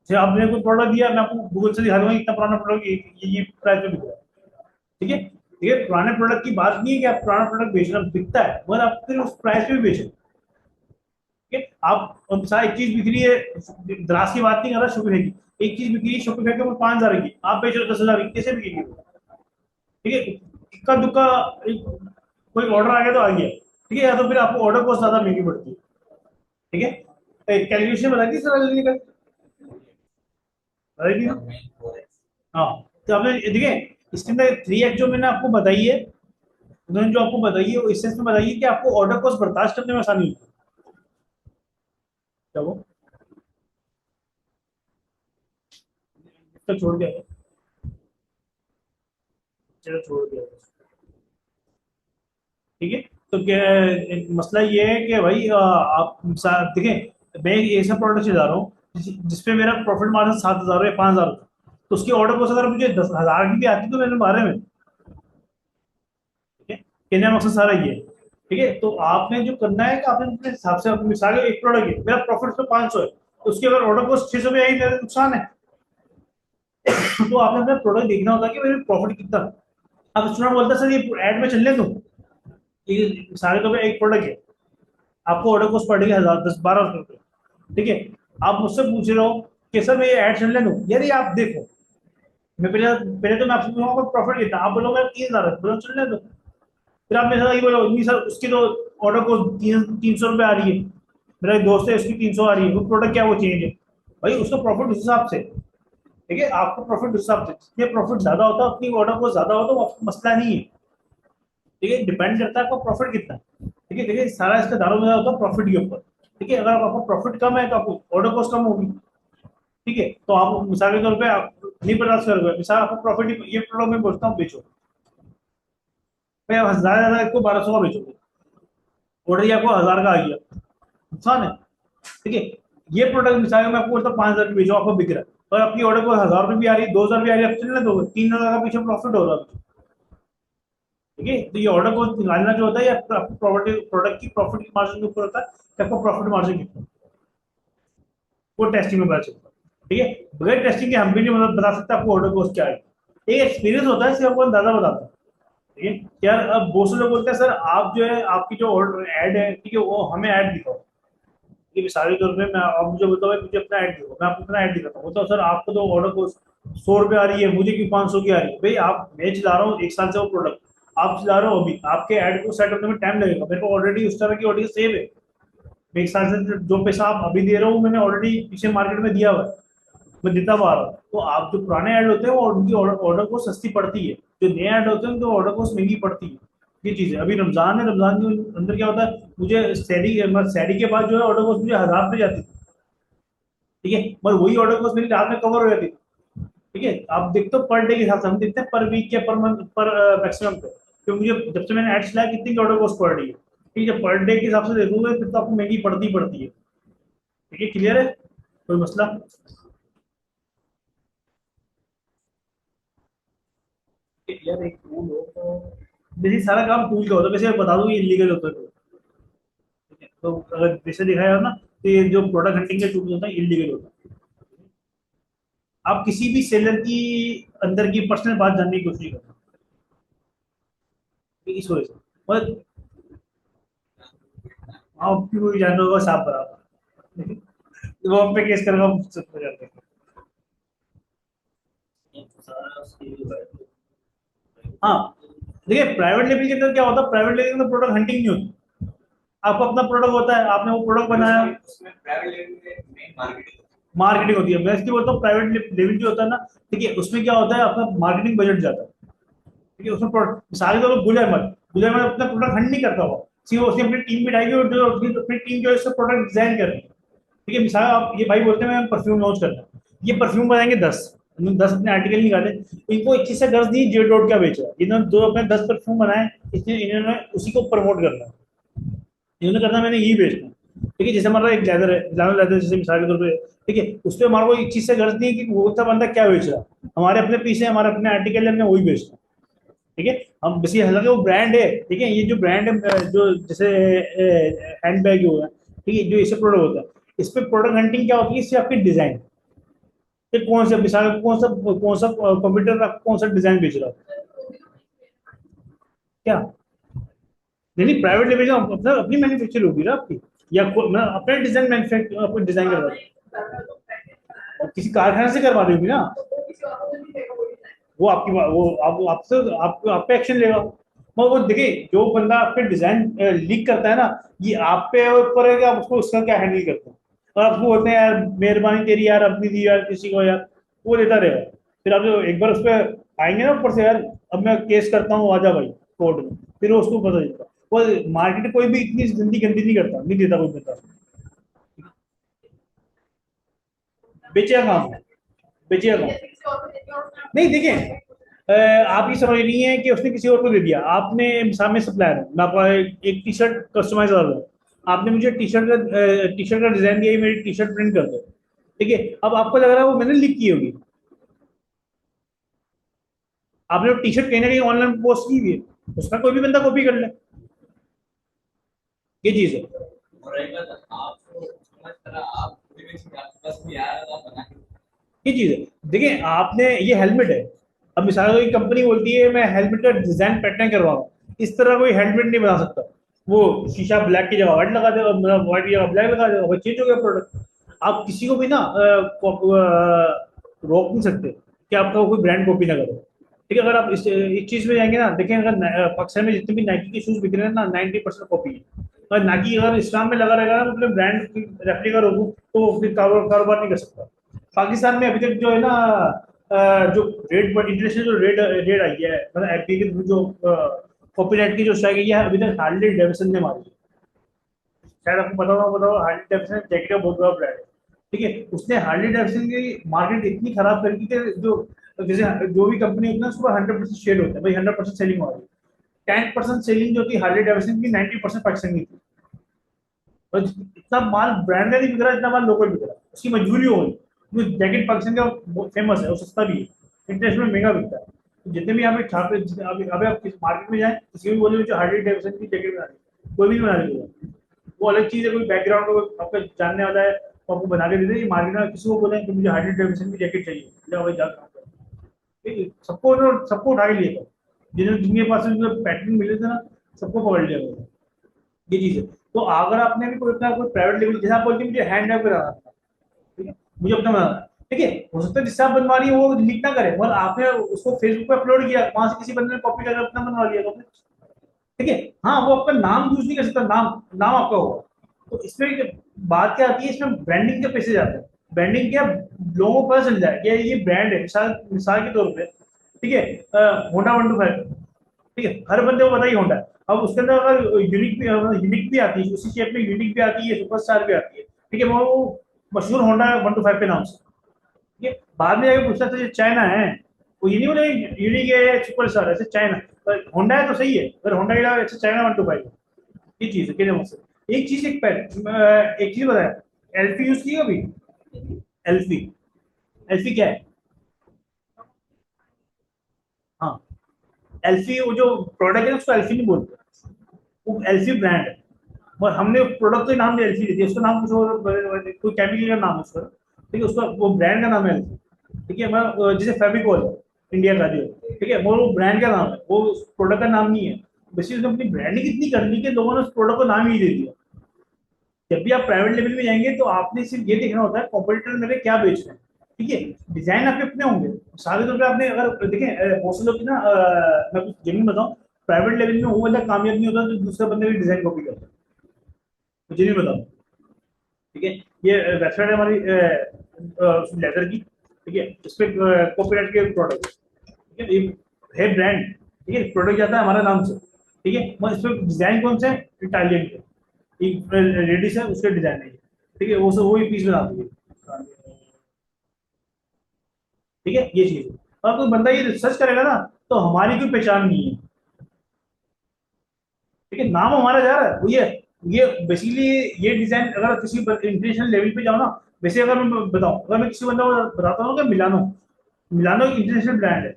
जैसे आपने कोई प्रोडक्ट दिया, मैं आपको गूगल से दिखा दूंगा इतना पुराना प्रोडक्ट ये प्राइस पे बिक रहा है। ठीक है, ठीक है, पुराने प्रोडक्ट की बात नहीं है कि आप पुराना प्रोडक्ट बेचना बिकता है, मगर आप फिर उस प्राइस पे भी बेचें। ठीक है, आप सारी एक चीज बिक रही है, द्रास की बात नहीं कर रहा, शोपिफाई की एक चीज बिक रही है, शोपिफाई के ऊपर 5,000 की, आप बेच रहे हो 10,000 की, कैसे बिकेगी? ठीक है, इक्का दुक्का कोई ऑर्डर आ गया तो आ गया। ठीक है, या तो फिर आपको ऑर्डर कॉस्ट ज्यादा महंगी पड़ती है। ठीक है, कैलकुलेशन बताई थी सर जल्दी कर, बताई थी ना? और मेन फोर एक्स हाँ, तो आपने देखिए इसके अंदर 3x जो मैंने आपको बताई है, उन्होंने जो आपको बताई है वो इस सेंस में बताइए कि आपको ऑर्डर कॉस्ट बर्दाश्त करने में आसानी होती है। क्या वो तो छोड़ दिया, चलो छोड़ दिया। ठीक है, तो क्या मसला ये है कि भाई आप देखें, मैं एक ऐसा प्रोडक्ट से जा रहा हूँ जिसपे मेरा प्रॉफिट मार्जिन 7,000 या 5,000, तो उसकी ऑर्डर कॉस्ट अगर मुझे 10,000 की भी आती तो मेरे बारे में। ठीक है, कहने का मकसद सारा ये है। ठीक है, तो आपने जो करना है कि आपने अपने हिसाब से, मिसाल एक प्रोडक्ट है मेरा प्रॉफिट उसमें 500 है, तो उसकी अगर ऑर्डर कॉस्ट 600 में आई मेरा नुकसान है। तो आपने अपना प्रोडक्ट देखना होता है कि मेरे प्रॉफिट कितना है। अब स्टूडेंट बोलता है सर ये ऐड में चलने दो, ये सारे तो एक प्रोडक्ट है, आपको ऑर्डर कॉस्ट पड़ेगी 1,000 10 12 रुपए। ठीक है, आप मुझसे पूछ रहे हो कि सर मैं ये ऐड चलने दूं, यार ये आप देखो, मैं पहले पहले तो मैं आपसे पूछूंगा प्रॉफिट कितना, आप बोलोगे 3,000 बोलो चलने दो। फिर आप मेरे साथ ये बोलो नहीं सर उसकी तो ऑर्डर कॉस्ट 300 रुपये आ रही है, मेरा एक दोस्त है उसकी 300 आ रही है, वो प्रोडक्ट क्या वो चेंज है, भाई उसका प्रॉफिट उस हिसाब से। ठीक है, आपको प्रॉफिट उस हिसाब से, जितने प्रॉफिट ज्यादा होता है उतनी ऑर्डर को ज्यादा होता है, वो आपको मसला नहीं है। ठीक है, डिपेंड करता है आपका प्रॉफिट कितना है। ठीक है, देखिए सारा इसका दारोमदार होता है प्रॉफिट के ऊपर। ठीक है, अगर आपका प्रॉफिट कम है तो आपको ऑर्डर कॉस्ट कम होगी। ठीक है, तो आप मिसाल के तौर पे आप नहीं पचास कर, मिसाल आपको प्रॉफिट ये प्रोडक्ट में बोलता हूँ बेचो, भाई आप हजार हजार इसको 1200 का बेचोगे, ऑर्डर ही आपको 1000 का आ गया, नुकसान है। ठीक है, ये प्रोडक्ट मिसाल में आपको बोलता 5000 की बेचो, आपको बिक रहा है और आपकी ऑर्डर को 1000 रुपये भी आ रही है, 2000 भी आ रही है, आप चलने दोगे, 3000 का पीछे प्रॉफिट हो रहा है। ठीक है, तो ये ऑर्डर को निकालना जो होता है ये आपको प्रॉपर्टी प्रोडक्ट की प्रॉफिट मार्जिन के ऊपर होता है कि आपको प्रॉफिट मार्जिन कितना है, वो टेस्टिंग में पता चलता है। ठीक है, बगैर टेस्टिंग के हम भी नहीं मतलब बता सकते आपको ऑर्डर कॉस्ट क्या है। एक एक्सपीरियंस होता है, इससे आपको अंदाजा बताता है। ठीक है, यार अब बहुत से लोग बोलते हैं सर आप जो है आपकी जो ऑर्डर ऐड है, ठीक है, वो हमें ऐड दिखाओ। ये मिसाल के तौर पे मैं आप मुझे बोलता हूँ मुझे अपना ऐड दिखाओ, मैं आपको अपना ऐड दिखाता हूँ, तो सर आपको तो ऑर्डर कॉस्ट 100 रुपये आ रही है, मुझे क्यों 500 की आ रही है? भाई आप, मैं चला रहा हूँ 1 साल से वो प्रोडक्ट, आप चला रहे हो अभी, आपके ऐड को सेट होने में टाइम लगेगा, मेरे को ऑलरेडी उस तरह की ऑडियंस सेव है। मैं 1 साल से जो पैसा आप अभी दे रहा हूँ मैंने ऑलरेडी पीछे मार्केट में दिया हुआ है, मैं देता हुआ आ रहा हूँ। तो आप जो पुराने ऐड होते हैं वो उनकी ऑर्डर को सस्ती पड़ती है, जो नए ऐड होते हैं उनकी ऑर्डर को महंगी पड़ती है। ये चीज है। अभी रमजान है, रमजान के अंदर क्या होता है, मुझे सैरी के बाद जो है ऑर्डर कॉस्ट मुझे 1000 पे जाती थी। ठीक है, मगर वही ऑर्डर कॉस्ट मेरी रात में कवर हो जाती थी। ठीक है, आप देखते हो पर डे के हिसाब से, हम देखते हैं पर वीक या पर मंथ पर मैक्सिमम पे, तो मुझे जब से मैंने एड्स लाया कितनी ऑर्डर कॉस्ट पड़ रही है। ठीक है, पर डे के हिसाब से देखोगे फिर तो आपको महंगी पड़ती पड़ती है। ठीक है, क्लियर है, कोई मसला? यार एक टूल हो तो देखिए, सारा काम टूल का होता है, वैसे मैं बता दूं ये इलीगल होता है तो। ठीक है, तो अगर जैसे दिखाया हो ना, तो ये जो प्रोडक्ट हंटिंग के टूल होता है इलीगल होता है। आप किसी भी सेलर की अंदर की पर्सनल बात जानने की कोशिश करते हैं इस वजह से, और आपकी कोई जानना होगा साफ बराबर, वो हम पे केस करेगा, हम सब पे करते हैं। हाँ, देखिए प्राइवेट लेवल के अंदर क्या होता है, प्राइवेट लेवल के अंदर प्रोडक्ट हंटिंग नहीं होती। आपको अपना प्रोडक्ट होता है, आपने वो प्रोडक्ट बनाया, उसमें प्राइवेट लेवल में मेन मार्केटिंग। मार्केटिंग होती है। मैं इसकी बोलता हूँ प्राइवेट लेवल जो होता है ना, ठीक है, उसमें क्या होता है आपका मार्केटिंग बजट जाता है। ठीक है, उसमें प्रोडक्ट मिसाल के तौर पर गुजर मत अपना प्रोडक्ट हंट नहीं करता हुआ, सिर्फ उसने अपनी टीम बिठाई हुई और जो अपनी टीम जो है उससे प्रोडक्ट डिजाइन कर रही है। ठीक है, मिसाल आप ये भाई बोलते हैं मैं परफ्यूम लॉन्च करना है, ये परफ्यूम बनाएंगे 10, इन्होंने 10 अपने आर्टिकल निकाले, इनको 21 से 10 दी, जे डॉट क्या बेच रहा है, इन्होंने दो अपने 10 परफ्यूम बनाए, इसलिए इन्होंने उसी को प्रमोट करना है, इन्होंने करना मैंने यही बेचना है। ठीक है, जैसे हमारा एक लेदर है, लेदर जैसे मिसाल के तौर पे, ठीक है, उस पर हमारे को एक चीज से गर्ज नहीं है कि वो सा बंदा क्या बेच रहा है, हमारे अपने पीस है, हमारे अपने आर्टिकल है, हमने वही बेचना है। ठीक है, हम बस ये हालांकि वो ब्रांड है, ठीक है, ये जो ब्रांड है जो जैसे हैंड बैग हुआ है, ठीक है, जो इससे प्रोडक्ट होता है, इस पे प्रोडक्ट हंटिंग क्या होती है, इससे आपकी डिजाइन, कि कौन सा मिसाल कौन सा कंप्यूटर आपको कौन सा डिजाइन बेच रहा है क्या। नहीं, प्राइवेट लेवल अपना अपनी मैन्युफैक्चर होगी ना आपकी, या मैं अपने डिजाइन मैन्युफैक्चर आपको डिजाइन करवा दूं, किसी कारखाने से करवा देगी ना, वो आपकी वो आप आपसे आप पे एक्शन लेगा। मगर वो देखिए जो बंदा आपके डिजाइन लीक करता है ना, ये आप पे ऊपर है कि आप उसको उसका क्या हैंडल करते हैं, और आपको बोलते हैं यार मेहरबानी तेरी यार, अपनी दी यार किसी को यार, वो देता रहेगा। फिर आप जो एक बार उस पर आएंगे ना ऊपर से, यार अब मैं केस करता हूँ, आजा भाई कोर्ट में, फिर वो उसको पता चलता। वो मार्केट कोई भी इतनी गंदी गंदी नहीं करता, नहीं देता कोई बंदा, बेचेगा काम, बेचेगा काम। नहीं देखिए, आप ये समझ रही हैं कि उसने किसी और को दे दिया, आपने सामने सप्लायर है, मैं आपको एक टी शर्ट कस्टमाइज कर रहा हूँ, आपने मुझे टी शर्ट का डिजाइन दिया, मेरी टी शर्ट प्रिंट कर दो। ठीक है, अब आपको लग रहा है वो मैंने लिख की होगी, आपने टी शर्ट कहीं ना कहीं ऑनलाइन पोस्ट की हुई है, उसका कोई भी बंदा कॉपी कर ले, ये चीज है। और रहेगा तो आप समझ कर आप पूरी में आपके पास भी आया था बना के। ये चीज है, देखिए आपने ये हेलमेट है, अब मिसाल कोई कंपनी बोलती है मैं हेलमेट का डिजाइन पैटर्न करवा रहा हूँ, इस तरह कोई हेलमेट नहीं बना सकता, वो शीशा ब्लैक की जगह व्हाइट लगा देगा, मतलब व्हाइट की जगह ब्लैक लगा देगा, वो चेंज हो गया प्रोडक्ट। आप किसी को भी ना रोक नहीं सकते कि आपका कोई ब्रांड कॉपी ना करे। ठीक है, अगर आप इस चीज में जाएंगे ना, देखें अगर पाकिस्तान में जितने भी नाइकी के शूज बिक रहे हैं ना, 90% कॉपी है। और नाइकी अगर इस्लाम में लगा रहेगा ना, मतलब ब्रांड रेप्लिका रोकू तो वो फिर कारोबार नहीं कर सकता। पाकिस्तान में अभी तक जो है ना जो रेट इंटरनेशनल जो रेट रेट आई है, मतलब एफबी के थ्रू जो कॉपीराइट की जो स्ट्राइक आई है, अभी तक हार्ले डेविडसन ने मारी है। शायद आपको पता होगा, बताओ, हार्ले डेविडसन जैकेट का बहुत बड़ा ब्रांड है। ठीक है, उसने हार्ले डेविडसन की मार्केट इतनी खराब कर दी कि जो जैसे जो भी कंपनी होती है ना, उसको 100% शेयर होता है भाई, 100% सेलिंग हो रही है। 10% सेलिंग जो थी हार्ले डेविडसन की, 90% पाकिस्तान की थी। और इतना माल ब्रांड का नहीं बिक रहा, इतना माल लोकल बिक रहा, उसकी मजबूरी हो गई, क्योंकि जैकेट पाकिस्तान का फेमस है और सस्ता भी है, इंटरनेशनल में महंगा बिकता है। तो जितने भी यहाँ पे छापे, अभी अभी आप किस मार्केट में जाए, किसी भी बोले जो हार्ले डेविडसन की जैकेट बना रही, कोई भी नहीं बना रही, वो अलग चीज है। कोई बैकग्राउंड को आपका जानने वाला है तो आपको बना के दे दे। ये मार्केट में किसी को बोले कि मुझे हार्ले डेविडसन की जैकेट चाहिए, जाओ भाई जाओ काम करो। ठीक है, सबको उठा के लिए, जिनके पास पैटर्न मिले थे ना, सबको पकड़ लिया गया। ये चीज है। तो अगर आपने भी कोई अपना कोई प्राइवेट लेवल, जैसे आप बोलते हैं मुझे हैंड बैग कराना था, ठीक है, मुझे अपना बनाना है, ठीक है, हो सकता है जिससे आप बनवा रही है वो लीक ना करे, मगर आपने उसको फेसबुक पे अपलोड किया, वहां से किसी बंदे ने कॉपी करके अपना बनवा लिया, तो ठीक है, हाँ वो आपका नाम यूज नहीं कर सकता, नाम नाम आपका होगा। तो इसमें बात क्या आती है, इसमें ब्रांडिंग के पैसे जाते हैं। ब्रांडिंग क्या, लोगों को पता चल जाए कि ये ब्रांड है, मिसाल मिसाल के तौर पे, ठीक है, होंडा 125, ठीक है, हर बंदे को पता ही होंडा है। अब उसके अंदर अगर यूनिक भी आती है, उसी शेप में यूनिक भी आती है, सुपरस्टार भी आती है, ठीक है, वो मशहूर होंडा 125 के नाम से, ठीक है। बाद में जाके पूछता था ये चाइना है, वो ये नहीं बोले यूनिक है सुपरस्टार, ऐसे चाइना, पर होंडा है तो सही है, अगर होंडा के अलावा ऐसे चाइना 125, ये चीज है क्या मकसद। एक चीज, एक चीज बताया, एल्फी यूज की कभी? एल्फी, एल्फी क्या है? हाँ, एल्फी वो जो प्रोडक्ट है ना, उसको एल्फी नहीं बोलते, वो एल्फी ब्रांड है। और हमने प्रोडक्ट का नाम एल्फी दे दिया, उसका नाम कुछ और, कोई केमिकल का नाम है उसका, ठीक है, उसका वो ब्रांड का नाम है एल्फी, ठीक है। मैं जैसे फेविकॉल है इंडिया का जो, ठीक है, वो ब्रांड का नाम है, वो प्रोडक्ट का नाम नहीं है। बेसिकली उसने अपनी ब्रांडिंग इतनी कर ली कि लोगों ने उस प्रोडक्ट को नाम ही दे दिया। जब भी आप प्राइवेट लेवल में जाएंगे तो आपने सिर्फ ये देखना होता है कॉम्पिटिटर मेरे क्या बेच रहे हैं, ठीक है, डिजाइन आपके अपने होंगे। सारे तौर पे आपने अगर देखें, बहुत से लोग ना, मैं कुछ जेन्युइन बताऊं, प्राइवेट लेवल में वो बंदा कामयाब नहीं होता जो दूसरे बंदे की डिजाइन कॉपी करता है, तो जेन्युइन बताऊं, ठीक है। ये वेबसाइट है हमारी लेदर की, ठीक है, इस पे कॉपीराइट के प्रोडक्ट, ठीक है, ये है ब्रांड, ठीक है, प्रोडक्ट जाता है हमारा नाम से, ठीक है, मगर इस पे डिजाइन कौन सा है, इटालियन के, एक लेडीज है उसके डिजाइन है, ठीक है, वो सब वही पीस बनाती है, ठीक है, ये चीज है। और कोई बंदा ये रिसर्च करेगा ना, तो हमारी कोई पहचान नहीं है, ठीक है, नाम हमारा जा रहा है वो ये बेसिकली, ये डिजाइन अगर किसी इंटरनेशनल लेवल पे जाओ ना, वैसे अगर मैं बताऊं, अगर मैं किसी बंदा को बताता हूँ कि मिलानो, मिलानो एक इंटरनेशनल ब्रांड है,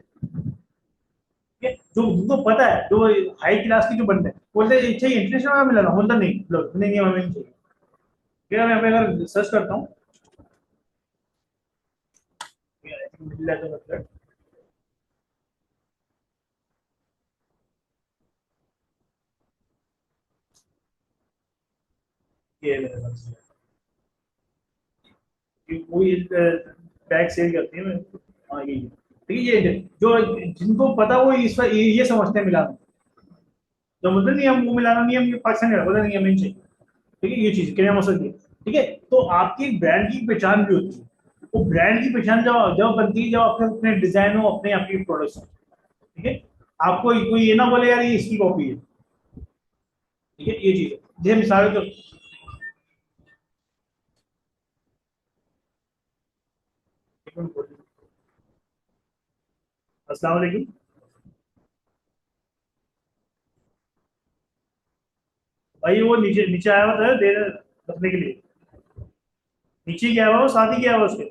ठीक है, जो जिनको पता है, जो हाई क्लास की जो बंदे हैं, बोलते हैं चाहिए इंटरनेशनल में मिलाना, बोलता नहीं, लो नहीं नहीं हमें नहीं चाहिए। फिर मैं यहाँ पे अगर सर्च करता हूँ, मिल जाए तो मतलब, ये मेरे पास कोई टैग सेल करती है मैं, हाँ ये, ठीक है, ये जो जिनको पता वो इस पर ये समझते हैं मिलाना, जो मतलब नहीं हम वो मिलाना नहीं, हम ये पाकिस्तान का पता नहीं हमें नहीं चाहिए, ठीक है, ये चीज क्या मसला है, ठीक है। तो आपकी एक ब्रांड की पहचान भी होती है, वो ब्रांड की पहचान जब जब बनती है, जब आपके अपने डिजाइन हो, अपने आपकी प्रोडक्ट्स हो, ठीक है, आपको कोई ये ना बोले यार ये इसकी कॉपी है, ठीक है, ये चीज है। जैसे मिसाल के तौर, अस्सलाम वालेकुम भाई, वो नीचे नीचे आया हुआ था देर रखने के लिए, नीचे गया हुआ वो, साथ ही गया हुआ उसके।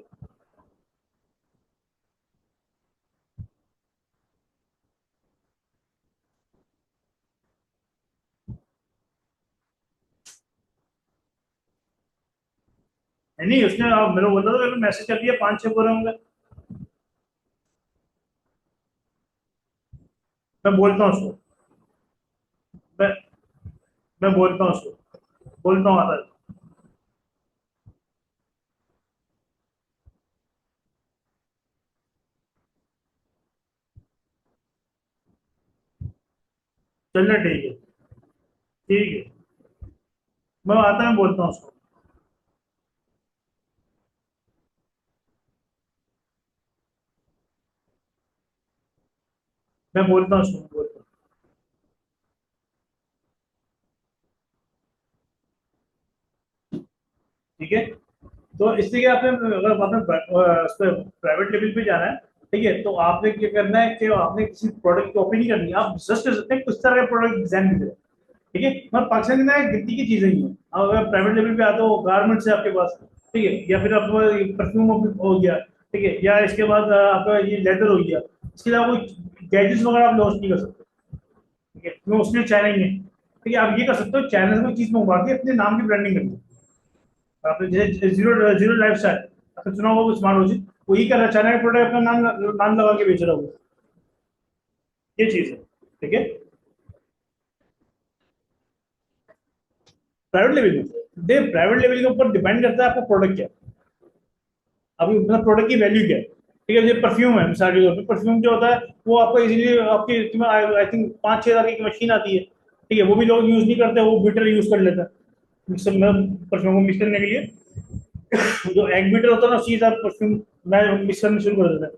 नहीं नहीं, उसने मेरे को बोला था, मैसेज कर दिया, 5-6 पूरे होंगे। मैं बोलता हूँ उसको, मैं मैं बोलता हूँ उसको, बोलता हूँ आता है। चलना ठीक है, ठीक है, मैं आता हूँ, बोलता हूँ उसको। मैं बोलता हूँ उसको, बोलता हूँ। ठीक है, तो इसलिए आपने अगर आपने उस पर प्राइवेट लेवल पे जाना है, ठीक है, तो आपने क्या करना है कि आपने किसी प्रोडक्ट की कॉपी नहीं करनी है, आप रिसर्च कर सकते हैं कुछ तरह का प्रोडक्ट डिजाइन कर, ठीक है। मतलब पाकिस्तान में गिनती की चीजें ही हैं। अब अगर प्राइवेट लेवल पे आते हो, गारमेंट्स है आपके पास, ठीक है, या फिर आपका परफ्यूम हो गया, ठीक है, या इसके बाद आपका ये लेदर हो गया, इसके अलावा कोई गैजेट्स वगैरह आप लॉन्च नहीं कर सकते, ठीक है, क्योंकि उसमें चाइना ही है, ठीक है। आप ये कर सकते हो, चाइना से कोई चीज मंगवा के अपने नाम की ब्रांडिंग करनी है। आपने जैसे जीरो जीरो लाइफ स्टाइल आपने सुना होगा, स्मार्ट वॉच, वही कर रहा है, चाइना के प्रोडक्ट अपना नाम लगा के बेच रहा होगा, ये चीज है, ठीक है। प्राइवेट लेवल में दे, प्राइवेट लेवल के ऊपर डिपेंड करता है आपका प्रोडक्ट क्या है, अभी मतलब प्रोडक्ट की वैल्यू क्या है, ठीक है। जैसे परफ्यूम है, मिसाल के तौर पर परफ्यूम जो होता है वो आपको इजीली आपकी आई थिंक 5-6 हज़ार की मशीन आती है, ठीक है, वो भी लोग यूज नहीं करते, वो बीटर यूज कर लेते हैं मिक्सर में परफ्यूम को मिक्स करने के लिए। जो एग बीटर होता है ना, उसी के साथ परफ्यूम में मिक्स करना शुरू कर देता है,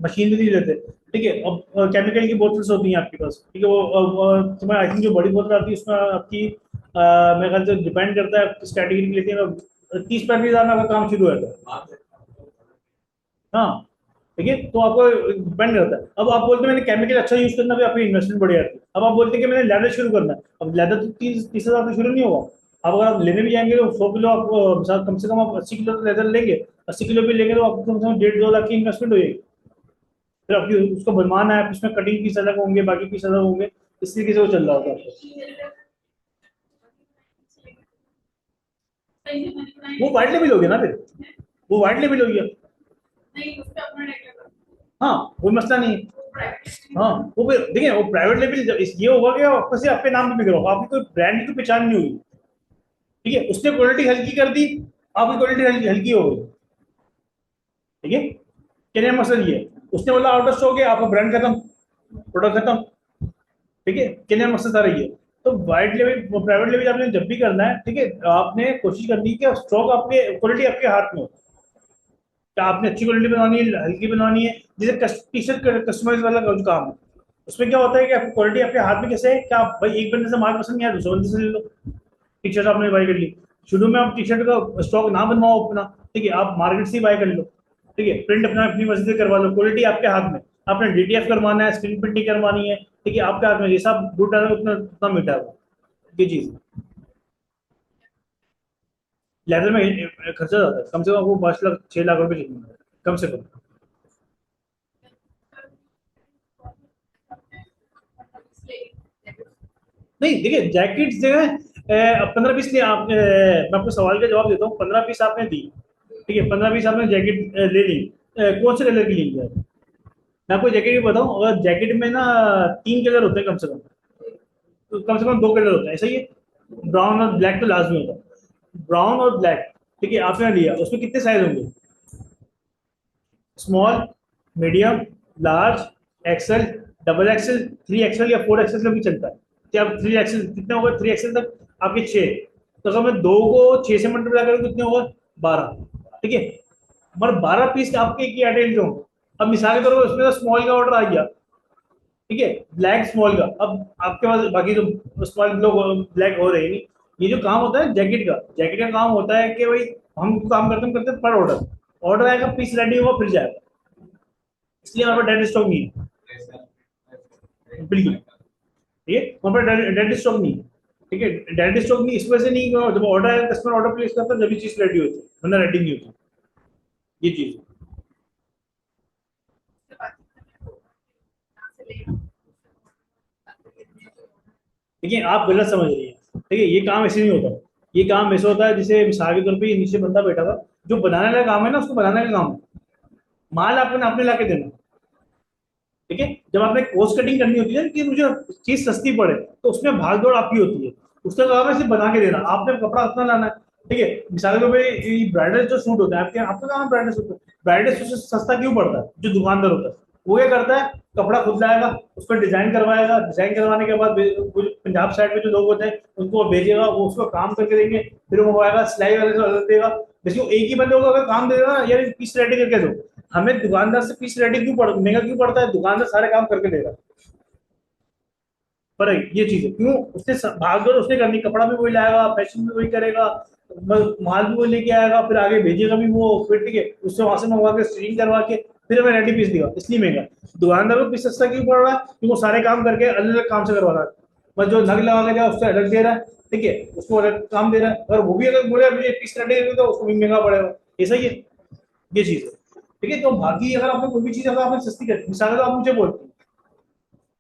मशीन भी नहीं लेते, ठीक है। अब केमिकल की बोतल्स होती हैं आपके पास, ठीक है, वो तुम्हें आई थिंक जो बड़ी बोतल आती है उसमें आपकी मेरे ख्याल से डिपेंड करता है किस कैटेगरी की लेती है, 30-35 हज़ार में आपका काम शुरू होता है। हाँ, ठीक है, तो आपको डिपेंड करता है। अब आप बोलते हैं मैंने केमिकल अच्छा यूज करना, भी आपकी इन्वेस्टमेंट बढ़ जाती है। अब आप बोलते हैं कि मैंने लेदर शुरू करना है, अब लेदर तो 30-30 हज़ार से शुरू नहीं होगा। अब अगर आप लेने भी जाएंगे तो 100 किलो आप कम से कम आप 80 किलो लेदर लेंगे, 80 किलो भी लेंगे तो आपको कम से कम 1.5-2 लाख की इन्वेस्टमेंट हो जाएगी। फिर आपकी उसको बनवाना है, उसमें कटिंग पीस अलग होंगे, बाकी पीस अलग होंगे, इस तरीके से वो चल रहा होगा आपको। वो वाइड लेवल हो गया ना, फिर वो वाइड लेवल हो गया। हाँ, कोई मसला नहीं है। हाँ, वो फिर देखिए, वो प्राइवेट लेवल ये होगा कि आपको से आपके नाम पे बिक रहा होगा, आपकी कोई ब्रांड की पहचान नहीं होगी, ठीक है। उसने क्वालिटी हल्की कर दी, आपकी क्वालिटी हल्की हो गई, ठीक है। कहने का मकसद ये है, उसने बोला आउट ऑफ स्टॉक है, आपका ब्रांड खत्म, प्रोडक्ट खत्म, ठीक है। कहने का मकसद सारा ये है। तो वाइड लेवल प्राइवेट लेवल आपने जब भी करना है, ठीक है, आपने कोशिश करनी है कि स्टॉक आपके क्वालिटी आपके हाथ में हो। क्या आपने अच्छी क्वालिटी बनवानी है, हल्की बनवानी है, जैसे टी शर्ट कस्टमाइज वाला जो काम है, उसमें क्या होता है कि आपकी क्वालिटी आपके हाथ में कैसे है, क्या आप भाई एक बंदे से माल पसंद नहीं आया दूसरे बंदे से ले लो, टी शर्ट आपने बाई कर ली, शुरू में आप टी शर्ट का स्टॉक ना बनवाओ अपना, ठीक है, आप मार्केट से ही बाय कर लो, ठीक है, प्रिंट अपना अपनी मर्जी से करवा लो, क्वालिटी आपके हाथ में, आपने डीटीएफ करवाना है, स्क्रीन प्रिंटिंग करवानी है, ठीक है, आपके हाथ में, जैसा आप गुड डालो उतना उतना मीठा है ये चीज। लेदर में खर्चा ज्यादा है, कम से कम वो 5 लाख 6 लाख रुपए चाहिए कम से कम। नहीं देखिए, जैकेट जो है 15-20 की आप मैं आपको सवाल का जवाब देता हूँ, 15 पीस आपने दी, ठीक है, 15 पीस आपने जैकेट ले ली, कौन से कलर की लेंगे आप? मैं आपको जैकेट भी बताऊं, अगर जैकेट में ना 3 कलर होते हैं कम से कम, तो कम से कम 2 कलर होते हैं, ऐसा ही है, ब्राउन और ब्लैक तो लाजमी होता है, ब्राउन और ब्लैक, ठीक है, आपने लिया, उसमें कितने साइज होंगे? Small, medium, large, XL, double XL, 3 XL या 4 एक्सेल का भी चलता है। क्या आप 3 एक्सेल कितने होगा, 3 एक्सेल तक आपके 6, तो अगर मैं 2 को 6 से मल्टीप्लाई करूँ कितने होगा, 12, ठीक है। मतलब 12 पीस आपके एक ही आइटम के होंगे। अब मिसाल के तौर पर उसमें तो स्मॉल का ऑर्डर आ गया, ठीक है, ब्लैक स्मॉल का, अब आपके पास बाकी जो स्मॉल लोग ब्लैक हो रहे हैं नहीं। ये जो काम होता है जैकेट का काम होता है कि भाई हम काम करते हैं पर ऑर्डर, ऑर्डर आएगा, पीस रेडी होगा, फिर जाएगा, इसलिए हमारे पास डेड स्टॉक नहीं है, बिल्कुल, ठीक है, हमारे पास डेड स्टॉक नहीं है, ठीक है, डेड स्टॉक नहीं इस वजह से नहीं, जब ऑर्डर आएगा, कस्टमर ऑर्डर प्लेस करता है, जब भी चीज रेडी होती है, वरना रेडी नहीं होती, ये चीज। देखिए, आप गलत समझ रही हैं, ठीक है, ये काम ऐसे नहीं होता, ये काम ऐसे होता है जैसे मिसाल के तौर पे ये नीचे बंदा बैठा था, जो बनाने का काम है ना, उसको बनाने का काम है, माल आपने आपने ला के देना, ठीक है। जब आपने कॉस्ट कटिंग करनी होती है कि मुझे चीज सस्ती पड़े, तो उसमें भाग दौड़ आपकी होती है, उसका काम है सिर्फ बना के देना, आपने कपड़ा अपना लाना है, ठीक है। मिसाल के तौर पे ब्राइडल जो सूट होता है आपके, आपका काम है ब्राइडल सूट, ब्राइडल सूट सस्ता क्यों पड़ता है? जो दुकानदार होता है वो क्या करता है, कपड़ा खुद लाएगा, उस पर डिजाइन करवाएगा, डिजाइन करवाने के बाद वो जो पंजाब साइड में जो लोग होते हैं उनको वो भेजेगा, वो उसको काम करके देंगे, फिर वो आएगा सिलाई वाले से ऑर्डर देगा। जैसे वो एक ही बंदे को अगर काम दे देगा ना, यार पीस रेडी करके दो, हमें दुकानदार से पीस रेडी क्यों महंगा क्यों पड़ता है? दुकानदार सारे काम करके देगा, पर ये चीज है, क्यों उसने भागदौड़ उसने करनी, कपड़ा भी वही लाएगा, फैशन भी वही करेगा, माल भी वही लेके आएगा, फिर आगे भेजेगा भी वो, फिर ठीक है उससे वहां से मंगवा के स्टिचिंग करवा के फिर हमें रेडी पीस दिया, इसलिए महंगा। दुकानदार को पीस सस्ता क्यों पड़ रहा है, क्योंकि वो सारे काम करके अलग अलग काम से करवा रहा है, बस जो नग लगा के जाए उससे अलग दे रहा है, ठीक है उसको अलग काम दे रहा है, अगर वो भी अगर बोले मुझे पीस रेडी तो उसको भी महंगा पड़ेगा, ऐसा ही है ये चीज है। ठीक है, तो बाकी अगर आपने कोई भी चीज अगर आपने सस्ती कर मिसाल तो आप मुझे बोलते हैं,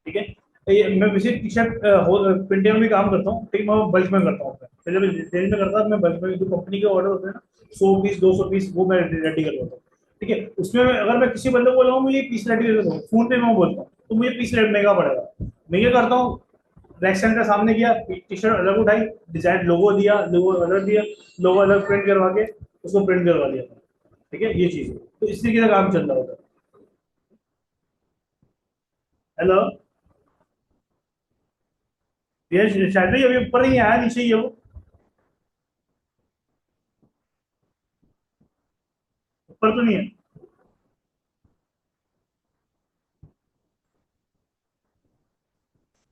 ठीक है, तो ये मैं वैसे टी शर्ट प्रिंटिंग में भी काम करता हूँ, ठीक है, मैं बल्क में करता हूँ, पहले मैं रिटेल में करता था, मैं बल्क में जो कंपनी के ऑर्डर होते हैं ना 100 पीस 200 पीस वो मैं रेडी करवाता हूँ, ठीक है, उसमें अगर मैं किसी बंदे को बोल रहा हूँ मुझे पीस रेडी कर दो, फोन पे मैं बोलता हूँ तो मुझे पीस रेट महंगा पड़ेगा, मैं ये करता हूँ रैक सेंटर सामने किया, टी शर्ट अलग उठाई, डिजाइन लोगो दिया, लोगो अलग दिया, लोगो अलग प्रिंट करवा के उसको प्रिंट करवा दिया, ठीक है ये चीज है, तो इस तरीके से काम चल रहा होता है। हेलो, ये शायद भाई अभी ऊपर नहीं आया, नीचे ही है वो, ऊपर तो नहीं है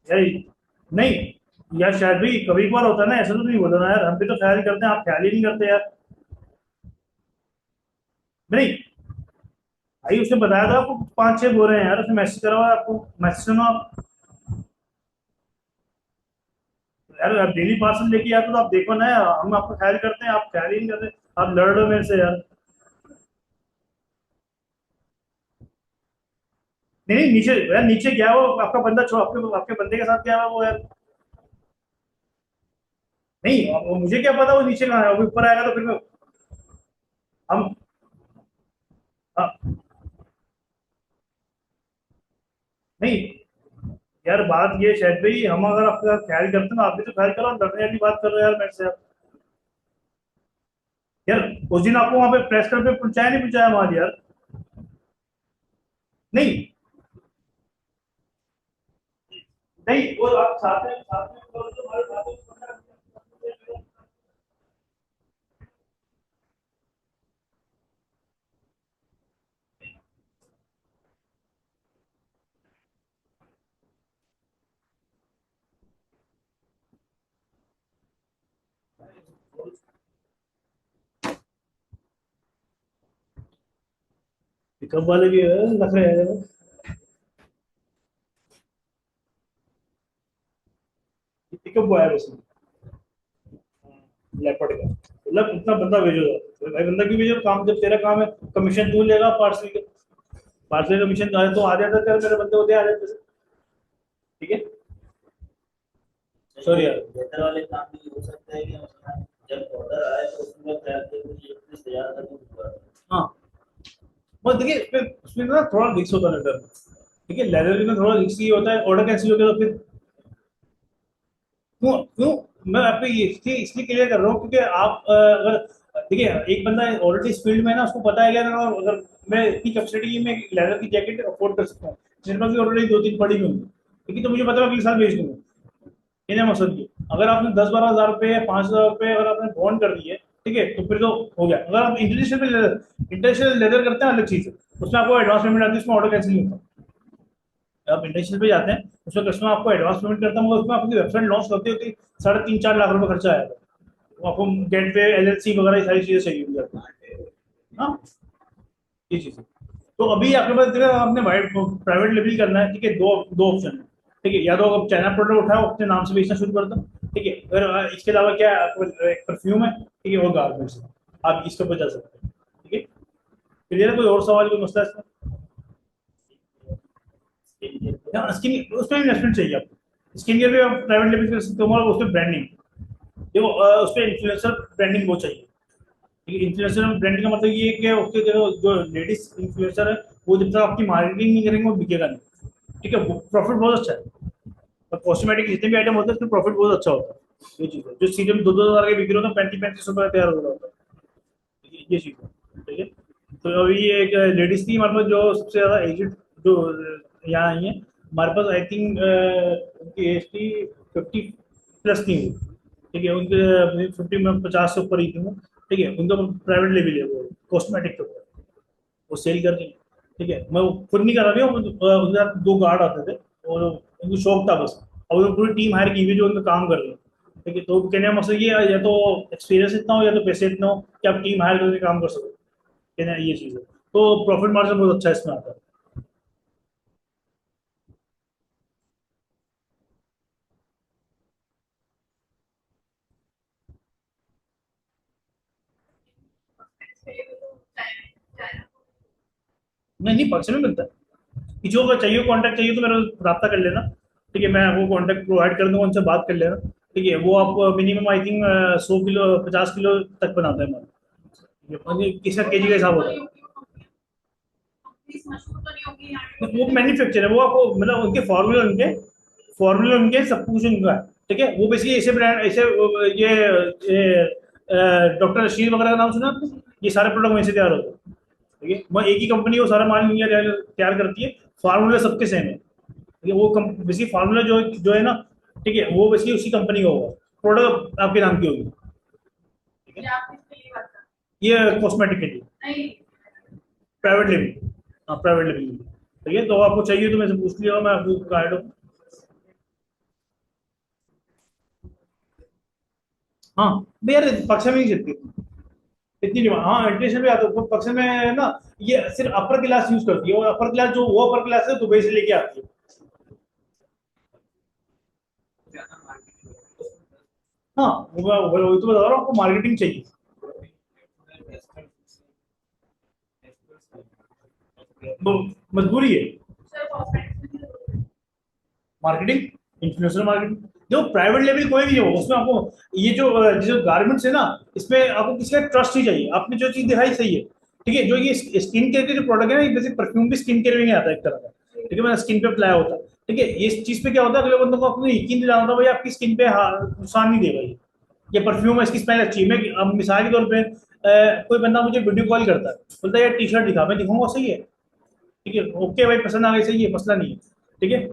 यार, नहीं यार शायद भी कभी कभार होता है ना, ऐसा तो नहीं बोला ना यार, हम भी तो ख्याल ही करते हैं, आप ख्याल ही नहीं करते यार। नहीं भाई उसने बताया था आपको 5-6 बोरे हैं यार, उसने मैसेज करा हुआ है आपको, मैसेज सुनो आप, यार आप डेली पार्सल लेके आते हो तो आप देखो ना यार, हम आपको ख्याल करते हैं, आप ख्याल ही नहीं करते, आप लड़ रहे हो मेरे से यार। नहीं नहीं नीचे यार, नीचे गया वो आपका बंदा, छो आपके आपके बंदे के साथ गया हुआ वो यार। नहीं वो मुझे क्या पता वो नीचे कहाँ है, वो ऊपर आएगा तो फिर हम हाँ, नहीं यार बात ये शायद भाई, हम अगर आपका ख्याल करते हैं ना, आप भी तो ख्याल करो, आप लड़ने वाली बात कर रहे हो यार मेरे से यार। यार उस दिन आपको वहां पे प्रेस कर पे पहुंचाया नहीं पहुंचाया माल यार। नहीं नहीं वो आप साथ में करो तो हमारे साथ में पिकअप वाले भी रख रहे हैं, पिकअप बॉय है बस, लेपर्ड का मतलब इतना बंदा भेजो तो भाई, बंदा क्यों भेजो, काम जब तेरा काम है, कमीशन तू लेगा पार्सल के, पार्सल कमीशन तो आ जाता है, मेरे बंदे होते आ जाते हैं, ठीक है सॉरी यार। बेहतर वाले काम भी हो सकता है कि मतलब जब ऑर्डर आए तो उसमें ख्याल से कुछ एक पीस तैयार करके भिजवा दें। हाँ बस देखिए उसमें ना थोड़ा रिक्स होता है लेदर, ठीक है लेदर में थोड़ा रिक्स ही होता है, ऑर्डर कैंसिल हो गया तो फिर क्यों क्यों, मैं आपको ये इसलिए इसलिए क्लियर कर रहा हूँ क्योंकि आप अगर देखिए एक बंदा ऑलरेडी इस फील्ड में है ना, उसको पता है कि अगर मैं इतनी कैपेसिटी में लेदर की जैकेट अफोर्ड कर सकता हूँ, मेरे पास भी ऑलरेडी 2-3 पड़ी हुई होंगी, ठीक है, तो मुझे पता है अगले साल बेच दूंगा, ये नहीं मकसद की, अगर आपने 10-12 हज़ार रुपये या 5 हज़ार रुपये अगर आपने बॉन्ड कर दिए, ठीक है तो फिर तो हो गया, अगर आप इंटरनेशनल लेदर करते हैं अलग चीज़ है, उसमें आपको एडवांस पेमेंट आती है, उसमें ऑर्डर कैंसिल नहीं होता, आप इंटरनेशनल पे जाते हैं उसमें कस्टमर आपको एडवांस पेमेंट करता है, मगर उसमें आपकी वेबसाइट लॉन्च करते होती 3.5-4 लाख रुपए खर्चा आएगा, वो आपको गेटवे एलएलसी वगैरह ये सारी चीजें चाहिए होंगी आपको, हाँ ये चीज है। तो अभी आपके पास देखा आपने वाइट प्राइवेट लेबल करना है, ठीक है, दो दो ऑप्शन है, ठीक है, या तो आप चाइना प्रोडक्ट उठाओ अपने नाम से बेचना शुरू कर दो, ठीक है, अगर इसके अलावा क्या है, आपको एक परफ्यूम है, ठीक है, वो गारमेंट्स है, आप इसके ऊपर जा सकते हैं, ठीक है, क्लियर है, कोई और सवाल कोई मसला है इसमें? हाँ, स्किन उसमें इन्वेस्टमेंट चाहिए आपको, स्किन केयर भी आप प्राइवेट लेवल कर सकते हो, और उसमें ब्रांडिंग देखो, उसमें इन्फ्लुएंसर ब्रांडिंग बहुत चाहिए, ठीक है, इन्फ्लुएंसर ब्रांडिंग का मतलब ये है कि उसके जो लेडीज इन्फ्लुएंसर है वो जब तक आपकी मार्केटिंग नहीं करेंगे वो बिकेगा नहीं, ठीक है, प्रॉफिट बहुत अच्छा है, और कॉस्मेटिक जितने भी आइटम होते हैं उसमें प्रॉफिट बहुत अच्छा होता है, ये चीज़ है, जो सीजन 2-2 हज़ार के बिक्री होता है 35-35 रुपये तैयार हो रहा होता है, ये चीज़ है, ठीक है, तो अभी ये एक लेडीज थी हमारे पास जो सबसे ज़्यादा एजेड जो यहाँ आई है हमारे पास, आई थिंक उनकी एज थी 50 प्लस थी वो, ठीक है, उनके 50 में 50 से ऊपर ही थी वो, ठीक है, उनका प्राइवेट लेवल है वो कॉस्मेटिक के ऊपर, वो सेल करके, ठीक है, मैं वो खुद नहीं कर रहा था, उनके साथ 2 गार्ड आते थे और उनको शौक था बस, और वो पूरी टीम हायर की हुई है जो उनका काम कर रही है। ठीक है, तो कहने का मकसद ये है, या तो एक्सपीरियंस इतना हो या तो पैसे इतना हो कि आप टीम हायर करके काम कर सको। कहना ये चीज़ है, तो प्रॉफिट मार्जिन बहुत अच्छा इसमें आता है। नहीं नहीं, पक्ष में मिलता है कि जो अगर चाहिए कॉन्टैक्ट चाहिए तो मेरा रब्ता कर लेना। ठीक है, मैं वो कॉन्टैक्ट प्रोवाइड कर दूंगा, उनसे बात कर लेना। ठीक है, वो आप minimum I think 100 kilo 50 kilo तक बनाते हैं माल। ठीक है, मतलब किसका केजी का हिसाब होता है। तो वो मैन्युफैक्चर है, वो आपको मतलब उनके सब कुछ उनका है। ठीक है, वो बेसिकली ऐसे ब्रांड ऐसे ये डॉक्टर रशीद वगैरह का नाम सुना आपने? ये सारे प्रोडक्ट वहीं से तैयार होते हैं। ठीक है, मैं एक ही कंपनी वो सारा माल इंडिया तैयार तैयार करती है। फार्मूला सबके सेम है। ठीक है, वो बेसिकली फार्मूला जो जो है ना, ठीक है, वो बेसिकली उसी कंपनी का होगा। प्रोडक्ट आपके नाम की होगी। ठीक है, ये कॉस्मेटिक के लिए प्राइवेट लेवल। हाँ, प्राइवेट लेवल। ठीक है, तो आपको चाहिए तो मैं से पूछ लिया, मैं आपको गाइड हूँ। हाँ भैया, पक्ष में नहीं सकती इतनी डिमांड। हाँ, इंटरेस्ट भी आता है पक्ष में ना। ये सिर्फ अपर क्लास यूज करती है, और अपर क्लास जो वो अपर क्लास है दुबई से लेके आती है। ज्यादा मार्केटिंग हाँ, वही तो बता रहा हूँ, आपको मार्केटिंग चाहिए। वो मजबूरी है। Marketing, influencer marketing. जो प्राइवेट लेवल कोई भी हो उसमें आपको ये जो गारमेंट्स है ना, इसमें आपको किसी का ट्रस्ट ही चाहिए। आपने जो चीज दिखाई सही है। ठीक है, जो ये स्किन केयर के जो प्रोडक्ट है ना, जैसे परफ्यूम भी स्किन केयर में ही आता है एक तरह का। ठीक है, मैंने स्किन पे अप्लाई होता है। ठीक है, इस चीज पे क्या होता है, अगले बंदों को अपने यकीन दिलाना होता है भाई आपकी स्किन पे नुकसान नहीं देगा ये परफ्यूम है, इसकी स्मेल अच्छी है। मैं अब मिसाल के तौर पे कोई बंदा मुझे वीडियो कॉल करता है, बोलता है यार टी शर्ट दिखा, मैं दिखाऊंगा सही है। ठीक है, ओके भाई, पसंद आ गई, सही है, मसला नहीं है। ठीक है,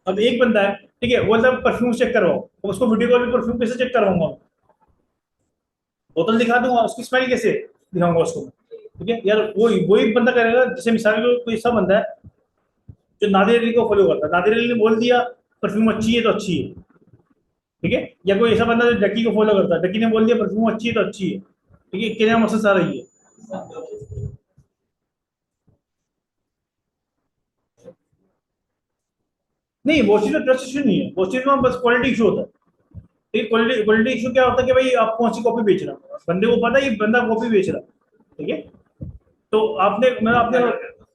अब एक बंदा है, ठीक है, बोलता है परफ्यूम चेक करवाओ, तो उसको वीडियो कॉल पे परफ्यूम कैसे चेक करवाऊंगा? बोतल दिखा दूंगा, उसकी स्मेल कैसे दिखाऊंगा उसको? ठीक है यार, वही बंदा करेगा। जैसे मिसाल के कोई ऐसा बंदा है जो नादिर अली को फॉलो करता है, नादिर अली ने बोल दिया परफ्यूम अच्छी है तो अच्छी है। ठीक है, या कोई ऐसा बंदा जो डकी को फॉलो करता है, डकी ने बोल दिया परफ्यूम अच्छी है तो अच्छी है। ठीक है, क्या मकसद सारा ये है। नहीं, वो चीज तो ट्रस्ट इशू नहीं है, वो चीज में बस क्वालिटी इशू होता है। ठीक है, क्वालिटी क्वालिटी इशू क्या होता है कि भाई आप कौन सी कॉपी बेच रहा हो, बंदे को पता है ये बंदा कॉपी बेच रहा है। ठीक है, तो आपने मैं आपने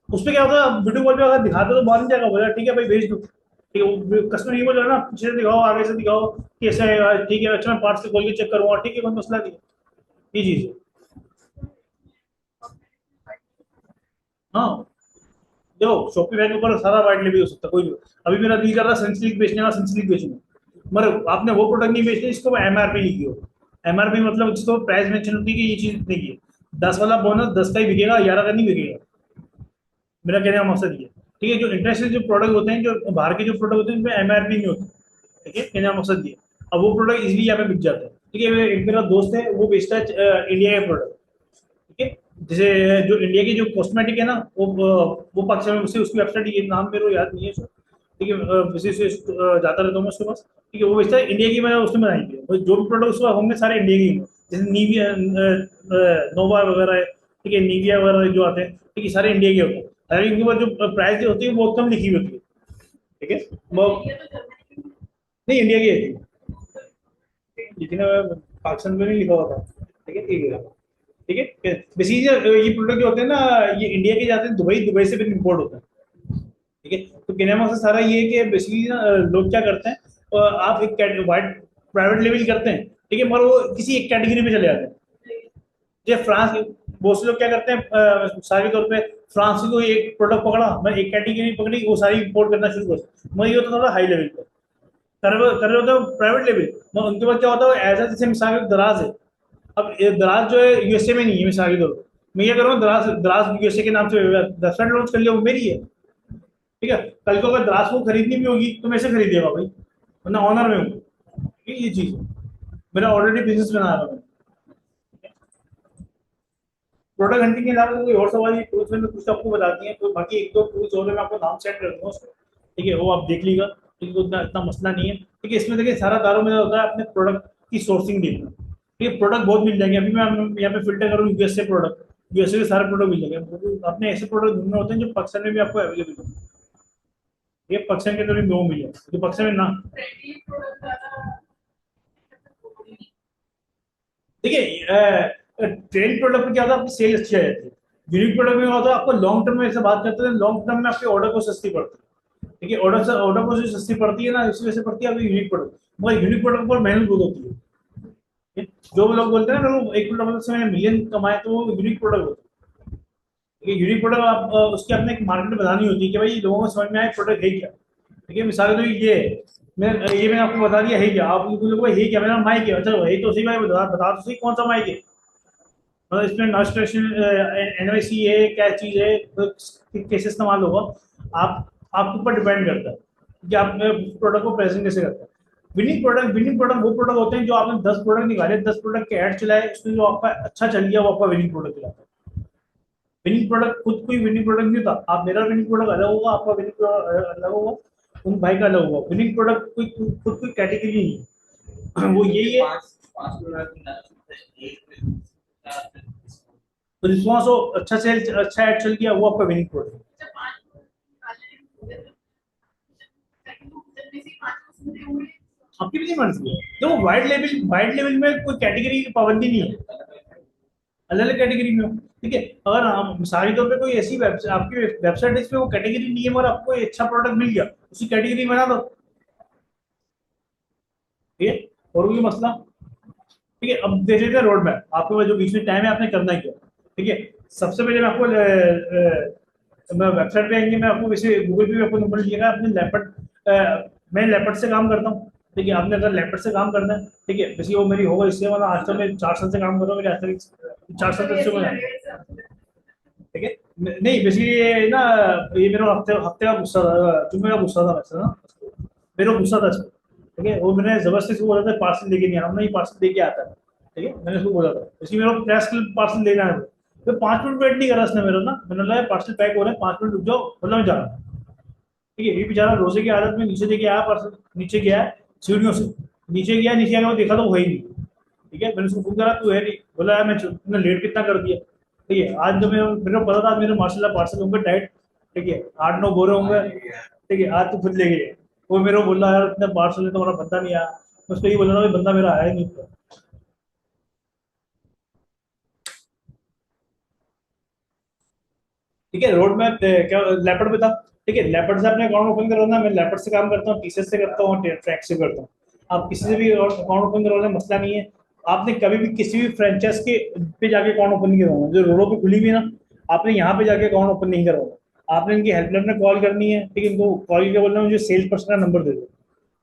उस पर क्या होता है, वीडियो कॉल पे अगर दिखाते तो मान जाएगा, बोला ठीक है भाई भेज दो। ठीक है, कस्टमर ये बोल रहा है ना, पीछे से दिखाओ आगे से दिखाओ कैसे है यार, ठीक है अच्छा मैं पार्ट से खोल के चेक करूंगा, ठीक है कोई मसला नहीं है। ये चीज है। हाँ, देखो शॉपिफाई के ऊपर सारा वाइड लेवल हो सकता है, कोई भी। अभी मेरा दिल कर रहा है सनसिल्क बेचने का, सनसिल्क बेचूंगा, मगर आपने वो प्रोडक्ट नहीं बेचना इसको एमआरपी लिखी हो। एमआरपी मतलब जिसको प्राइस मेंशन होती है कि ये चीज इतने की है। 10 वाला बोनस 10 का ही बिकेगा, 11 का नहीं बिकेगा। मेरा कहने का मकसद ये है। ठीक है, जो इंटरनेशनल जो प्रोडक्ट होते हैं, जो बाहर के जो प्रोडक्ट होते हैं, उनमें एमआरपी नहीं होती। ठीक है, कहने का मकसद ये है। अब वो प्रोडक्ट इजीली यहाँ पे बिक जाते हैं। ठीक है, एक मेरा दोस्त है वो बेचता है इंडिया के प्रोडक्ट। ठीक है, जैसे जो इंडिया की जो कॉस्मेटिक है ना, वो पाकिस्तान में उससे उसकी वेबसाइट, ये नाम मेरे को याद नहीं है सर। ठीक है, वैसे से जाता रहता हूँ मैं उसके पास। ठीक है, वो बेचता है इंडिया की, मैंने उसने बनाई है, जो भी प्रोडक्ट उसका होंगे सारे इंडिया के ही होंगे। जैसे नीविया, नोवा वगैरह है। ठीक है, नीविया वगैरह जो आते हैं, ठीक है, सारे इंडिया के होते हैं। हालांकि इनके ऊपर जो प्राइस जो होती है वो बहुत कम लिखी हुई होती है। ठीक है, वो नहीं इंडिया की है थी, लेकिन पाकिस्तान में नहीं लिखा हुआ था। ठीक है, ठीक है। ठीक है, बेसिकली ये प्रोडक्ट जो होते हैं ना, ये इंडिया के जाते हैं दुबई, दुबई से फिर इम्पोर्ट होता है। ठीक है, तो कहने का मकसद सारा ये है कि बेसिकली ना लोग क्या करते हैं, आप एक वाइड प्राइवेट लेवल करते हैं। ठीक है, मगर वो किसी एक कैटेगरी पे चले जाते हैं। जैसे फ्रांस के बहुत से लोग क्या करते हैं, मिसाल के तौर पे फ्रांस की कोई एक प्रोडक्ट पकड़ा, मैं एक कैटेगरी पकड़ी, वो सारी इंपोर्ट करना शुरू कर, मगर ये होता था हाई लेवल पे कर रहे होते हैं प्राइवेट लेवल। मगर उनके बाद क्या होता है, ऐसा जैसे मिसाल के दराज है। अब ये दराज जो है यूएसए में नहीं है, मिसाल के तौर पर मैं क्या करूँगा, दराज दराज यूएसए के नाम से वेबसाइट लॉन्च कर लिया, वो मेरी है। ठीक है, कल को अगर दराज को खरीदनी भी होगी तो मैं से खरीदेगा भाई, वरना ऑनर में हूँ। ठीक है, ये चीज है, मेरा ऑलरेडी बिजनेस बना रहा हूँ। प्रोडक्ट हंटिंग के अलावा कोई और सवाल, ये टूल्स में कुछ आपको बताती हैं, तो बाकी एक दो टूल्स और मैं आपको नाम सेंड कर दूंगा उसको। ठीक है, वो आप देख लीजिएगा। ठीक है, उतना इतना मसला नहीं है। ठीक है, इसमें देखिए सारा दारों में होता है अपने प्रोडक्ट की सोर्सिंग देखना। ठीक है, प्रोडक्ट बहुत मिल जाएंगे। अभी मैं यहाँ पे फिल्टर करूँ यूएस से प्रोडक्ट, यूएसए के सारे प्रोडक्ट मिल जाएंगे। तो अपने ऐसे प्रोडक्ट ढूंढने होते हैं जो पाकिस्तान में भी आपको अवेलेबल हो, ये पाकिस्तान के अंदर भी नो मिले तो पाकिस्तान में ना। देखिए ट्रेंड प्रोडक्ट में क्या होता है, आपकी सेल अच्छी आ जाती है। यूनिक प्रोडक्ट में क्या होता है, आपको लॉन्ग टर्म में ऐसे बात करते हैं, लॉन्ग टर्म में आपके ऑर्डर को सस्ती पड़ती है। ठीक है, ऑर्डर को जो सस्ती पड़ती है ना, इसी वजह से पड़ती है आपकी यूनिक प्रोडक्ट। मगर यूनिक प्रोडक्ट पर मेहनत बहुत होती है। ठीक है? जो लोग बोलते हैं ना लोग एक प्रोडक्ट से मैंने मिलियन कमाए, तो वो यूनिक प्रोडक्ट होता है। ठीक है, यूनिक प्रोडक्ट आप उसकी आपने एक मार्केट बनानी होती है कि भाई लोगों को समझ में आए प्रोडक्ट है क्या। ठीक है, मिसाल तो ये है, मैंने आपको बता दिया है क्या, आप लोगों को है क्या, मैंने माइक है, अच्छा है तो सही, मैं बता तो सही कौन सा माइक है। मतलब इसमें नॉइस एनओसी है, क्या चीज है, कैसे इस्तेमाल होगा, आप आपके ऊपर डिपेंड करता है कि आप प्रोडक्ट को प्रेजेंट कैसे करते हैं। विनिंग प्रोडक्ट वो प्रोडक्ट होते हैं जो आपने 10 प्रोडक्ट निकाले, 10 प्रोडक्ट के ऐड चलाए, उसमें जो आपका अच्छा चल गया वो आपका विनिंग प्रोडक्ट कहलाता है। विनिंग प्रोडक्ट खुद कोई विनिंग प्रोडक्ट नहीं होता। आप मेरा विनिंग प्रोडक्ट अलग होगा, आपका विनिंग प्रोडक्ट अलग होगा, उन भाई का अलग होगा। विनिंग प्रोडक्ट कोई खुद कोई कैटेगरी नहीं है। वो यही है, पांच पांच तो रिस्पॉन्स हो अच्छा, सेल अच्छा ऐड चल गया, वो आपका विनिंग प्रोडक्ट है। आपकी भी नहीं मर्जी है। देखो वाइड लेवल में कोई कैटेगरी की पाबंदी नहीं है, अलग अलग कैटेगरी में हो। ठीक है, अगर हम मिसाली तौर पे कोई ऐसी वेबसाइट, आपकी वेबसाइट है इसमें वो कैटेगरी नहीं है, मगर आपको कोई अच्छा प्रोडक्ट मिल गया, उसी कैटेगरी में बना दो। ठीक है, और कोई मसला। ठीक है, अब देख लेते हैं रोड मैप। आपके पास जो बीच में टाइम है, आपने करना है क्या। ठीक है, सबसे पहले मैं आपको मैं वेबसाइट पे आएंगे, मैं आपको वैसे गूगल पे भी आपको नंबर लिएगा अपने लैपटॉप। मैं लैपटॉप से काम करता हूँ। ठीक है, आपने अगर लैपटॉप से काम करना है, ठीक है, वैसे वो मेरी होगा, इससे मतलब आज तक मैं 4 साल से काम कर रहा हूँ, मेरे आज तक 4 साल तक से ठीक है। नहीं वैसे ये ना, ये मेरा हफ्ते हफ्ते का गुस्सा था, जुम्मे का गुस्सा था वैसे ना, मेरा गुस्सा था इस पे। ठीक है, वो मैंने जबरदस्ती से बोला था पार्सल लेके नहीं आना, मैं ये पार्सल लेके आता है। ठीक है, मैंने उसको बोला था, इसलिए मेरा प्रेस पार्सल लेना है। तो 5 मिनट वेट नहीं करा उसने मेरा ना, मैंने बोला पार्सल पैक हो रहा है, 5 मिनट रुक जाओ, बोला मैं जा रहा हूँ। ठीक है, ये बेचारा रोजे की आदत में नीचे लेके आया पार्सल, नीचे गया सीढ़ियों से, नीचे गया, नीचे आने को देखा तो वो है ही नहीं। ठीक है, मैंने उसको फोन करा, तू है नहीं, बोला यार मैं तुमने लेट कितना कर दिया। ठीक है, आज जो मेरे को पता था आज मेरे माशाल्लाह पार्सल होंगे टाइट। ठीक है, 8-9 बोरे होंगे। ठीक है, आज तो खुद ले गए। वो मेरे को बोला यार इतने पार्सल है, तुम्हारा बंदा नहीं आया। मैं उसको ये बोल रहा था बंदा मेरा आया ही नहीं। ठीक है, रोड मैप क्या लेपर्ड पे था। ठीक है, लेपर्ड से अपने अकाउंट ओपन करवाना, मैं लेपर्ड से काम करता हूँ, टीसीएस से करता हूँ, ट्रैक से करता हूँ। आप किसी से भी अकाउंट ओपन करवाना मसला नहीं है। आपने कभी भी किसी भी फ्रेंचाइज के पे जाके अकाउंट ओपन नहीं करवाना, जो रोडों पे खुली हुई है ना, आपने यहाँ पे जाके अकाउंट ओपन नहीं करवाना। आपने इनकी हेल्पलाइन में कॉल करनी है। ठीक है, इनको कॉल करके बोलना मुझे सेल्स पर्सन का नंबर दे दो।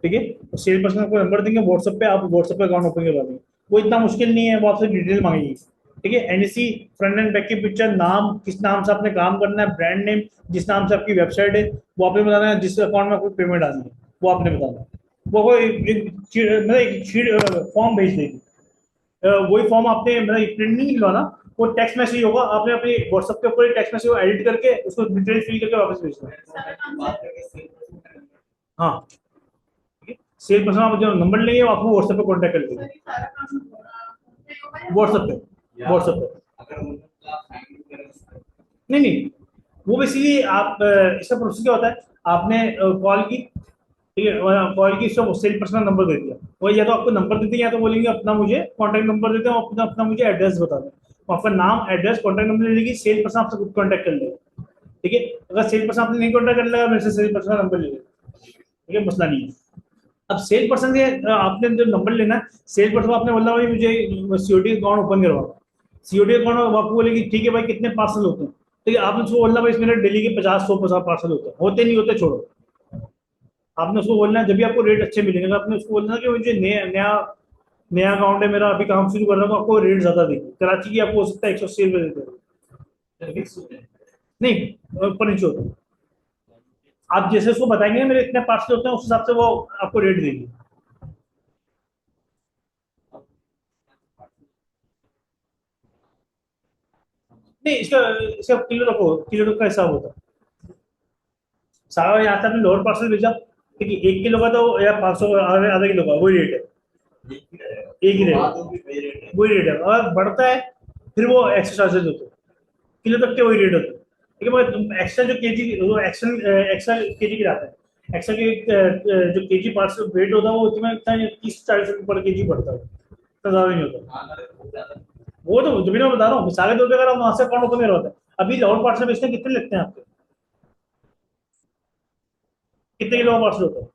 ठीक है, तो सेल्स पर्सन को नंबर देंगे व्हाट्सएप पे, आप व्हाट्सएप पे अकाउंट ओपन करवा देंगे। वो इतना मुश्किल नहीं है, वो आपसे डिटेल मांगेगी। ठीक है, एनएसी फ्रंट एंड बैक की पिक्चर, नाम किस नाम से आपने काम करना है, ब्रांड नेम जिस नाम से आपकी वेबसाइट है वो आपने बताना है, जिस अकाउंट में आपको पेमेंट आनी है वो आपने बताना है। वो कोई मतलब एक शीट फॉर्म भेज देगी। वही फॉर्म आपने मतलब प्रिंट नहीं निकलवाना, वो टेक्स्ट मैसेज होगा, आपने अपने व्हाट्सएप के ऊपर टेक्स्ट मैसेज एडिट करके उसको डिटेल फिल करके वापस भेजना है। हाँ, सेल पर्सन आप जो नंबर लेंगे वो आपको व्हाट्सएप पे कांटेक्ट कर लेंगे। व्हाट्सएप पे, व्हाट्सएप पे। अगर उनका फाइंड करें नहीं नहीं, वो बेसिकली आप इसका प्रोसेस क्या होता है, आपने कॉल की। ठीक है, कॉल की, इसको सेल पर्सन नंबर दे दिया, वो या तो आपको नंबर देते हैं या तो बोलेंगे अपना मुझे कॉन्टैक्ट नंबर देते हैं, अपना अपना मुझे एड्रेस बता दें। वो आपका नाम एड्रेस कॉन्टैक्ट नंबर ले लेगी, सेल पर्सन आपसे खुद कॉन्टैक्ट कर लेगा। ठीक है, अगर सेल पर्सन आपने नहीं कॉन्टैक्ट कर लेगा, मेरे से सेल पर्सन का नंबर ले लेगा। ठीक है, मसला नहीं है। अब सेल पर्सन के आपने जो नंबर लेना है, सेल पर्सन आपने बोला भाई मुझे सीओडी अकाउंट ओपन करवा, सीओडी अकाउंट आपको बोलेगी ठीक है भाई कितने पार्सल होते हैं। ठीक है, आपने उसको बोलना भाई मेरे डेली के 50-100 पार्सल होते नहीं होते छोड़ो। आपने उसको बोलना है, जब भी आपको रेट अच्छे मिलेंगे तो आपने उसको बोलना कि मुझे नया नया नया अकाउंट है मेरा, अभी काम शुरू कर रहा हूँ, आपको रेट ज्यादा देंगे। कराची की आपको हो सकता है 180 रुपये देते हैं। नहीं, ऊपर नीचे होता है। आप जैसे उसको बताएंगे ना मेरे इतने पार्सल होते हैं, उस हिसाब से वो आपको रेट देंगे। नहीं, इसका इसका किलो रखो, किलो का हिसाब होता है। सारा यहाँ से आपने लोअर पार्सल भेजा, ठीक है, 1 किलो का तो या 500 आधा किलो का वही रेट है, एक ही रेट, वही रेट है। और बढ़ता है फिर वो एक्स्ट्रा चार्जेस होते हैं, किलो तक के वही रेट होते हैं। ठीक है, मगर एक्स्ट्रा जो केजी वो एक्स्ट्रा केजी की आता है, एक्स्ट्रा के जो केजी पार्ट्स वेट होता है वो उसमें 30-40 रुपये पर केजी पड़ता है, इतना ज्यादा नहीं होता। वो तो जब मैं बता रहा हूँ, साढ़े 2 रुपये अगर आप वहां से अकाउंट ओपन कर होता है, अभी लाहौर पार्सल बेचने कितने लगते हैं आपके, कितने किलो का पार्सल होता है?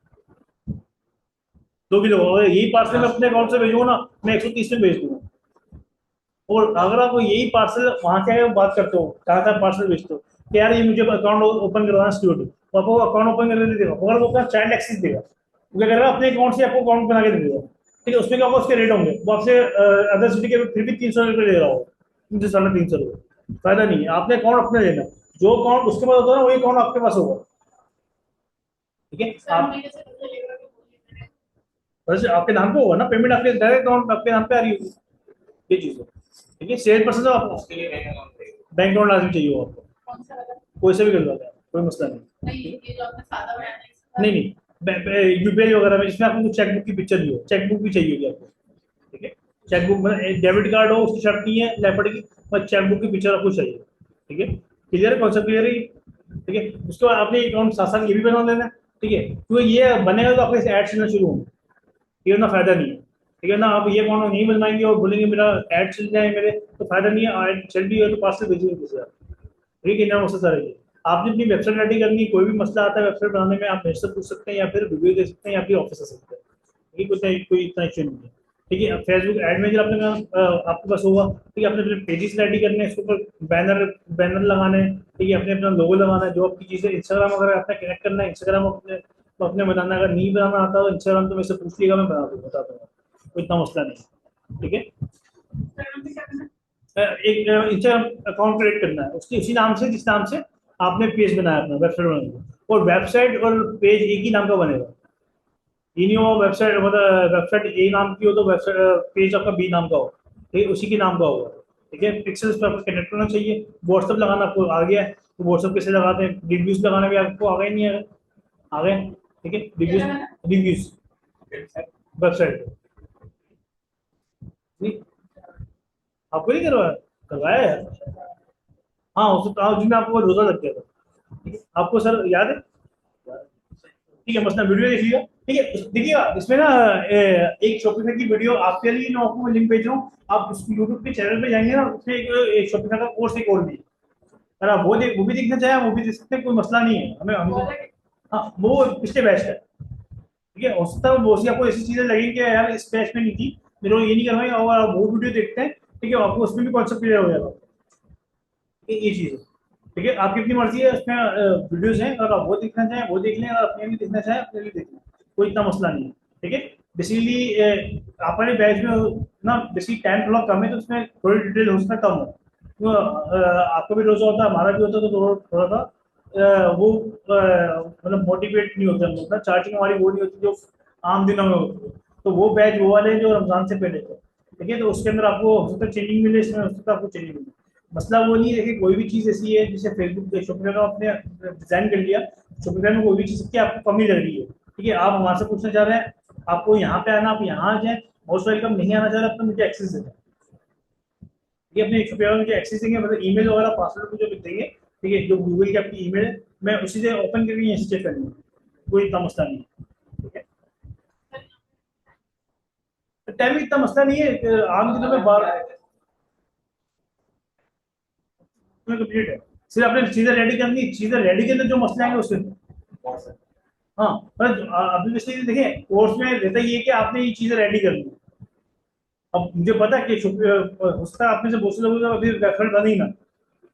2 किलो। और यही पार्सल मैं अपने अकाउंट से भेजूंगा ना, मैं 130 में भेज दूंगा। और अगर आप यही पार्सल वहां के बात करते हो, कहाँ का पार्सल भेजते हो कि यार ये मुझे अकाउंट ओपन करवाना सिक्योरिटी, तो आपको अकाउंट ओपन करने नहीं देगा, मगर वो अपना चाइल्ड एक्सेस देगा, वो क्या करेगा अपने अकाउंट से आपको अकाउंट बना के दे देगा। ठीक है, उसमें क्या होगा, उसके रेट होंगे, वो आपसे अदर सिटी के फिर भी 300 रुपये ले रहा होगा, 300-350 रुपये, फायदा नहीं है। आपने अकाउंट अपने लेना, जो अकाउंट उसके पास होता है ना वही अकाउंट आपके पास होगा। ठीक है, आप बस आपके नाम पे होगा ना, पेमेंट आपके डायरेक्ट अकाउंट आपके नाम पे आ रही होगी, ये चीज है। ठीक है, 6% आपको बैंक अकाउंट लाजमी चाहिए हो आपको, कोई से भी कर दो, कोई मसला नहीं। नहीं नहीं, यूपीआई वगैरह में जिसमें आपको चेकबुक की पिक्चर भी हो, चेकबुक भी चाहिए होगी आपको। ठीक है, चेकबुक में डेबिट कार्ड हो उसकी शर्त नहीं है लेपर्ड की, पर चेकबुक की पिक्चर आपको चाहिए। ठीक है, क्लियर है, कॉन्सेप्ट क्लियर है? ठीक है, उसके बाद आपने अकाउंट साथ साथ ये भी बना लेना। ठीक है, तो ये बनेगा तो आपके ऐड चलना शुरू होंगे, ये ना फायदा नहीं है। ठीक है ना, आप ये अकाउंट नहीं बनवाएंगे और बोलेंगे मेरा ऐड चल जाए मेरे, तो फायदा नहीं है। ऐड चल रही है तो पार्सल भेजिए किसी आप। ठीक है ना, उससे सारे आपने अपनी वेबसाइट रेडी करनी, कोई भी मसला आता है वेबसाइट बनाने में, आप मेरे से पूछ सकते हैं या फिर वीडियो दे सकते हैं या फिर ऑफिस आ सकते हैं। ठीक है, कोई इतना इश्यू नहीं है। ठीक है, फेसबुक एड मैनेजर आपने आपके पास होगा। ठीक है, अपने अपने पेजेस रेडी करने हैं, इसके ऊपर बैनर बैनर लगाने हैं। ठीक है, अपने अपना लोगो लगाना है, जो आपकी चीज़ें। इंस्टाग्राम अगर आपने कनेक्ट करना है, इंस्टाग्राम अपने तो अपने बनाना, अगर नहीं बनाना आता तो इंस्टाग्राम तो मेरे से पूछ लिएगा, मैं बता दूंगा, कोई इतना मसला नहीं। ठीक है, एक इंस्टाग्राम अकाउंट क्रिएट करना है, उसके उसी नाम से जिस नाम से आपने पेज बनाया अपना, वेबसाइट बनाएंगे, और वेबसाइट और पेज एक ही नाम का बनेगा। ये नहीं हो वेबसाइट मतलब वेबसाइट ए नाम की हो तो वेबसाइट पेज आपका बी नाम का हो। ठीक है, उसी के नाम का होगा। ठीक है, पिक्सल्स पर आपको कनेक्ट होना चाहिए। व्हाट्सअप लगाना आपको आ गया है, तो व्हाट्सअप कैसे लगाते हैं, रिव्यूज लगाना भी आपको आ गया नहीं है, आ गए। ठीक है, रिव्यूज रिव्यूज वेबसाइट नहीं, आपको नहीं करवाया, करवाया है। हाँ, हो सकता है जिसमें आपको रोजा लग गया था। ठीक है, आपको सर याद है? ठीक है, मसला वीडियो देखिएगा। ठीक है, देखिएगा इसमें ना एक शॉपिफाई की वीडियो आपके लिए मैं आपको लिंक भेज रहा हूँ, आप उस यूट्यूब के चैनल पे जाएंगे ना, उसमें एक शॉपिफाई का कोर्स एक और भी है। अगर आप वो भी देखना चाहें वो भी देख सकते हैं, कोई मसला नहीं है हमें हाँ, वो पिछले बैच का है। ठीक है, हो सकता है बहुत सी आपको ऐसी चीजें लगेंगी कि यार इस बैच में नहीं थी, मेरे को ये नहीं करवाई, और आप वो वीडियो देखते हैं। ठीक है, आपको उसमें भी कॉन्सेप्ट क्लियर हो जाएगा। ये चीज है। ठीक है, आपकी अपनी मर्जी है, उसमें वीडियोस हैं, अगर आप वो देखना चाहें वो देख लें, अगर अपने भी देखना चाहें अपने भी देख लें, कोई इतना मसला नहीं है। ठीक है, बेसिकली अपने बैच में ना बेसिकली टाइम थोड़ा कम है, तो उसमें थोड़ी डिटेल हो सकता है कम हो, तो आपका भी रोजा होता है, हमारा भी होता है, तो थोड़ा थोड़ा सा वो मतलब मोटिवेट नहीं होते हम लोग ना, चार्जिंग हमारी वो नहीं होती जो आम दिनों में होती है। तो वो बैच वो वाले जो रमजान से पहले थे। ठीक है, तो उसके अंदर आपको हो सकता है चेंजिंग मिले, इसमें हो सकता है आपको चेंजिंग मिले। मसला वो नहीं है कि कोई भी चीज़ ऐसी है जिसे फेसबुक पे शॉपिफाई का आपने डिजाइन कर लिया, शॉपिफाई में कोई भी चीज़ की आपको कमी लग रही है। ठीक है, आप हमारे से पूछना चाह रहे हैं, आपको यहाँ पे आना, आप यहाँ आ जाए, मोस्ट वेलकम। नहीं आना चाह रहे तो मुझे एक्सेस देना। ये अपने शॉपिफाई में मुझे एक्सेस देंगे, मतलब ईमेल वगैरह पासवर्ड मुझे देंगे। ठीक है, जो गूगल की आपकी ईमेल है, मैं उसी से ओपन करके यहीं से चेक कर लूँगा, कोई इतना मसला नहीं है। ठीक है, टाइम इतना मसला नहीं है, आम दिनों में बार कंप्लीट है। सिर्फ आपने चीजें रेडी करनी, चीजें रेडी करने जो मसले आएंगे उससे। हाँ, पर अभी वैसे देखिए कोर्स में रहता ये है कि आपने ये चीजें रेडी करनी है। अब मुझे पता है कि हो सकता है आप में से बहुत से लोगों का अभी वेबसाइट बनी ना,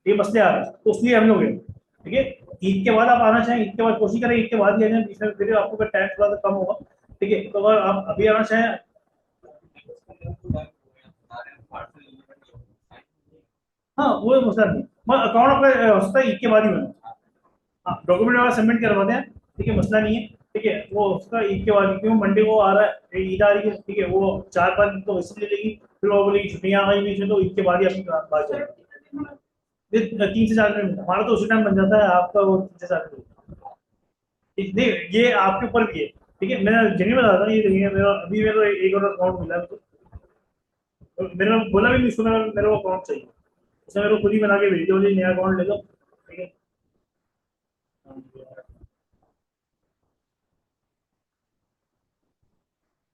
ये मसले आ रहे हैं, तो इसलिए हम लोग हैं। ठीक है, ईद के बाद आप आना चाहें, ईद के बाद कोशिश करें ईद के बाद ही आ जाए, बीच में फिर आपको टाइम थोड़ा सा कम होगा। ठीक है, तो अगर आप अभी आना चाहें, हाँ वो मसला नहीं, मैं अकाउंट आपका हो सकता है ईद के बाद ही बना। हाँ, डॉक्यूमेंट वगैरह सबमिट करवा दें। ठीक है, मसला नहीं है। ठीक है, वो उसका ईद के बाद, क्यों मंडे को आ रहा है, ईद आ रही है। ठीक है, वो 4-5 दिन तो वैसे ले लेगी, फिर वो बोलेगी छुट्टियां आ गई बीच में, तो ईद के बाद ही अपनी बात चलेगी। 3 से 4 दिन हमारा तो उसी टाइम बन जाता है, आपका वो 3 से 4 दिन। नहीं ये आपके ऊपर भी है, ठीक है, मैं जेन्युइन बता रहा हूँ, ये देखिए मेरा अभी मेरे को एक और अकाउंट मिला है, तो मैंने बोला भी नहीं उसको, मेरे को अकाउंट चाहिए, उसने मेरे को खुद ही बना के भेज दिया, मुझे नया अकाउंट ले लो, ठीक है।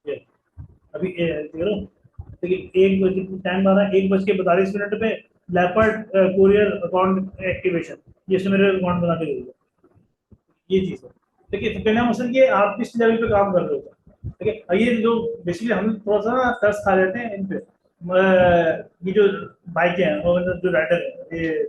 ये, अभी देख रहा हूँ, देखिए 1 बज टाइम आ रहा है, 1:42 पे लेपर्ड कोरियर अकाउंट एक्टिवेशन, ये इसने मेरे अकाउंट बना के दे दिया, ये चीज है। देखिए तो कहना मसलन कि आप किस लेवल पे काम कर रहे हो, ठीक है। और ये जो बेसिकली हम थोड़ा सा ना तरस खा लेते हैं इन पे, ये जो बाइक है और जो राइडर है, ये